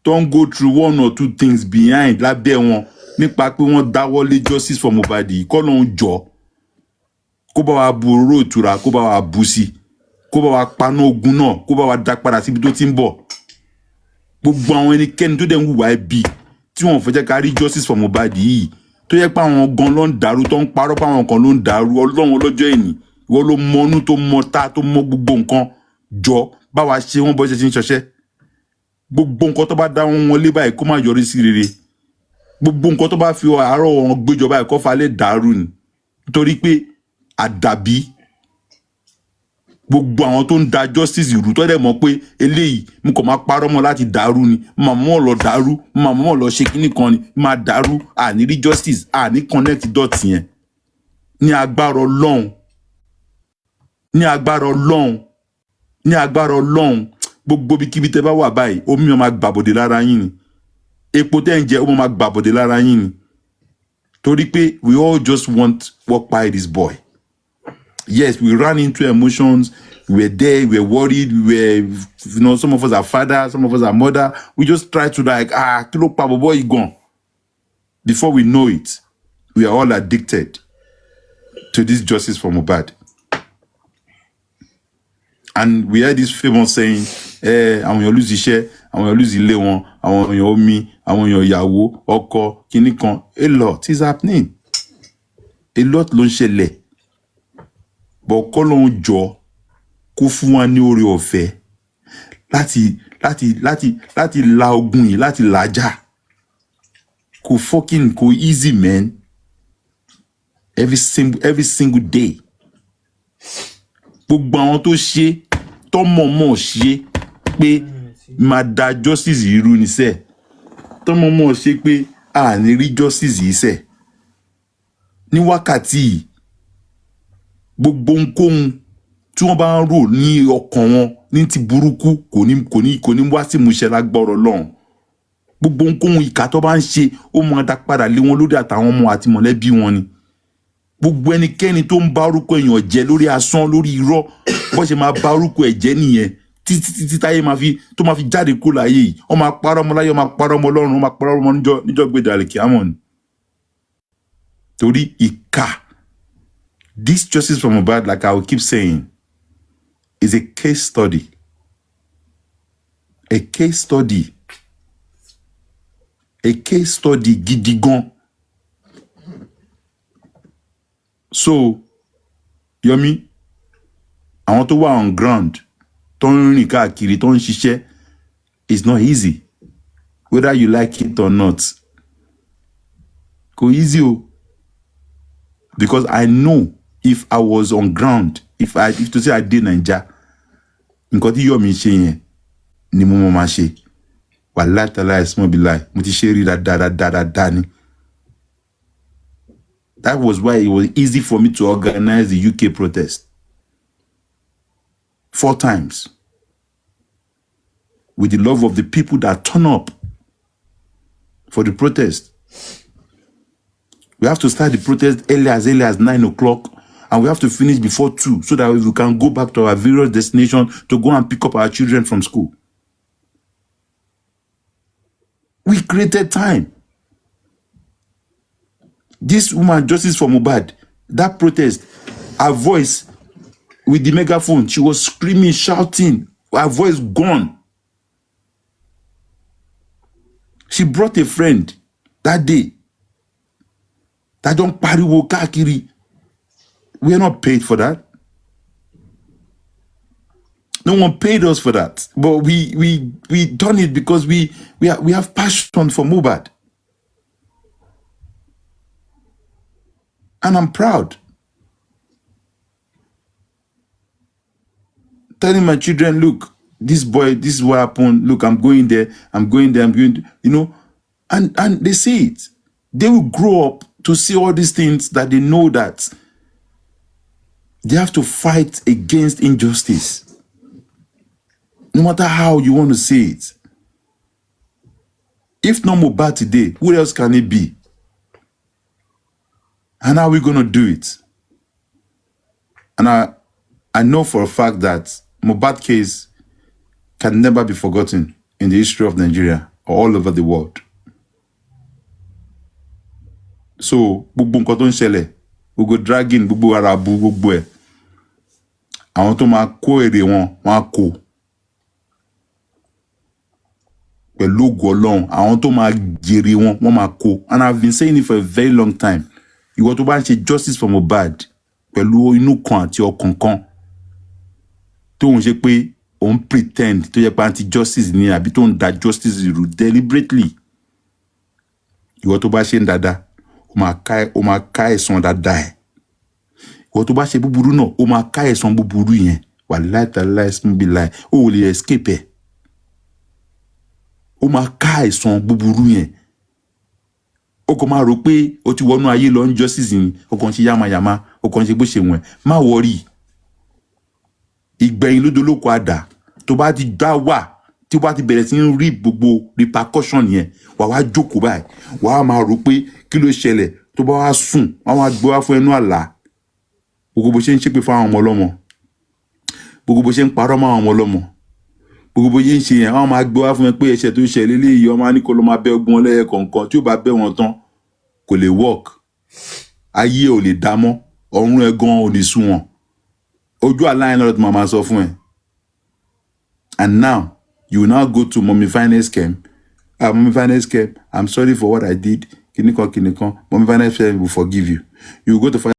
tó ń go through one or two things behind lábẹ́ wọn nípa pé wọ́n dáwọ́lé justice for Mohbad yìí k'Ọlọ́run jọ kó bá wa bu oró ìtura kó bá wa bú sí kó bá wa paná ogun náà kó bá wa dá padà síbi tó ti ń bọ̀. Gbogbo àwọn ẹnikẹ́ni tó dẹ̀ ń hùwà ẹbí tí wọ́n fẹ́ jẹ́ ká rí justice for Mohbad yìí tó yẹ pé àwọn gan ló ń dàrú tó ń parọ́ pé àwọn kan ló ń dàrú Ọlọ́run ọlọ́jọ́ ìní ìwọ ló mọnú tó mọ tá tó mọ gbogbo nǹkan jọ bá wa ṣe wọ́n bọ́ ṣe ń ṣọṣẹ́. Gbogbo nǹkan tó bá dá wọn lé báyìí kó má yọrí sí rere. Gbogbo nǹkan tó bá fi àárọ̀ wọn gbéjọ báyìí kó falẹ̀ dàrú ni nítorí pé àdàbí gbogbo àwọn tó ń da justice ìrù tó dẹ̀ mọ̀ pé eléyìí mo kàn máa parọ́ mọ́ láti dàrú ni màmá lọ dàrú màmá lọ ṣe kíní kan ni máa dàrú àní rí justice àní connect dot yẹn ní agbára Ọlọ́run ní agbára Ọlọ́run ní agbára Ọlọ́run gbogbo ibikíbi tẹ́ bá wà báyìí omi máa gbàbọ̀dé lára yín ni epo tẹ́ ń jẹ ó máa gbàbọ̀dé lára yín ni torí pé we all just want walk by this boy. Yes, we ran into emotions. We were there. We were worried. We were, some of us are father, some of us are mother. We just try to kilo pa boy gone. Before we know it, we are all addicted to this justice for Mohbad. And we heard this famous saying, àwọn èèyàn lose iṣẹ́, àwọn èèyàn lose ilé wọn, àwọn èèyàn omi, àwọn èèyàn ìyàwó, ọkọ, kíní kan. A lot is happening. A lot ló ń ṣẹlẹ̀. But k'Ọlọ́run jọ̀ọ́ kó fún wa ní oore ọ̀fẹ́ láti la ogun yìí, láti làjà. Kò easy, man. Every single day. Gbogbo àwọn tó ṣe tọmọmọ ṣe pé máa da justice yìí rú níṣẹ́. Tọmọmọ ṣe pé a ní rí justice yìí ṣe. Ní wákàtí yìí, gbogbo ohunkóhun tí wọ́n bá ń rò ní ọkàn wọn ní ti burúkú kò ní wá sí ìmúṣẹ lágbára Ọlọ́run. Gbogbo ohunkóhun ìkà tó bá ń ṣe ó máa dá padà lé wọn lórí àtàwọn ọmọ àti mọ̀lẹ́bí wọn ni. Gbogbo ẹnikẹ́ni tó ń bá orúkọ èèyàn jẹ́ lórí asán, lórí irọ́, bó ṣe máa bá orúkọ ẹ̀ jẹ́ nìyẹn títí táyé máa fi jáde kó láyé yìí. Ó máa parọ́ ọmọ láyé, ó máa parọ́ ọmọ Ọlọ́run, ó máa parọ́ ọmọ níjọ́ gbèdà àlìkíyámọ̀ ni. Torí ìkà. This justice from Mohbad, like I will keep saying, is a case study. A case study. A case study gidi gan. So, Yomi, àwọn tó wà on ground, tó ń rìn káàkiri, tó ń ṣiṣẹ́, it's not easy. Whether you like it or not. Kò easy o. Because I know if I was on ground, if to say I did Naija, nǹkan tí Yomi ṣe yẹn ni mo máa ṣe. Wallahi ta'ala small be lie. Mo ti ṣe rí dáadáa ni. That was why it was easy for me to organize the UK protest. 4 times. With the love of the people that turn up for the protest. We have to start the protest early as 9 o'clock. And we have to finish before 2 so that we can go back to our various destinations to go and pick up our children from school. We created time. This woman, Justice for Mohbad, that protest, her voice with the megaphone, she was screaming, shouting, her voice gone. She brought a friend that day. That don't pariwo káàkiri. We are not paid for that. No one paid us for that. But we done it because we have passion for Mohbad. And I'm proud. Telling my children, look, this is what happened. Look, I'm going there, you know, and they see it. They will grow up to see all these things that they know that they have to fight against injustice. No matter how you want to say it. If not Mohbad today, who else can it be? And how are we going to do it? And I know for a fact that Mohbad case can never be forgotten in the history of Nigeria or all over the world. So, gbogbo nǹkan tó ń ṣẹlẹ̀, gbogbo dragging, gbogbo arabu, gbogbo ẹ̀. Àwọn tó máa kó èrè wọn, wọ́n á kó. Pẹ̀lú ògo Ọlọ́run, àwọn tó máa jèrè wọn, wọ́n máa kó. And I've been saying it for a very long time. Ìwọ tó bá ń ṣe justice for Mohbad pẹ̀lú inú kan àti ọkàn kan tó ń ṣe pé òun pretend tó yẹ pé anti-justice ni àbí tó ń da justice rú deliberately. Ìwọ tó bá ṣe ń dáadáa, ó máa ká ẹ̀san dáadáa ẹ̀. Ìwọ tó bá ṣe búburú náà, ó máa ká ẹ̀san búburú yẹn. Wallahi ta'ala small be lie. Ó lè escape ẹ̀. Ó máa ká ẹ̀san búburú yẹn. Ó kàn máa rò pé ó ti wọnú ayé lọ injustice ni, ó kàn ṣe yamayama, ó kàn ṣe bó ṣe wọ̀n. Má worry. Ìgbẹ̀yìn lódolóko àdá tó bá ti dá wà, tí ó bá ti bẹ̀rẹ̀ sí ń rí gbogbo repercussion yẹn, wà wá jókòó báyìí, wà á máa rò pé kí ló ṣẹlẹ̀, tó bá wá sùn, wọ́n wá gbé wá fún ẹnu àlá. Gbogbo bó ṣe ń ṣépè fún àwọn ọmọ ọlọ́mọ, gbogbo bó ṣe ń parọ́ mọ́ àwọn ọmọ ọlọ́mọ, gbogbo bó ṣe ń ṣe yẹn, wọ́n máa gbé wá fún ẹ pé ẹ̀ṣẹ̀ tó ṣẹlẹ̀ léyìí, ọmọ á ní kó lọ máa bẹ́ ọgbọ́n lẹ́yẹ kọ̀ọ̀kan, tí ó bá bẹ́ wọn tán kò lè work. Ayé ò lè dá mọ́, ọ̀run ẹ̀ gan ò lè sún wọn. Ojú àlá yẹn lọ́dọ̀ tí màá máa sọ fún ẹ. And now, you will now go to Mommy Finance Camp. Mommy Finance Camp, I'm sorry for what I did. Kinikon. Mommy Finance Camp will forgive you. You go to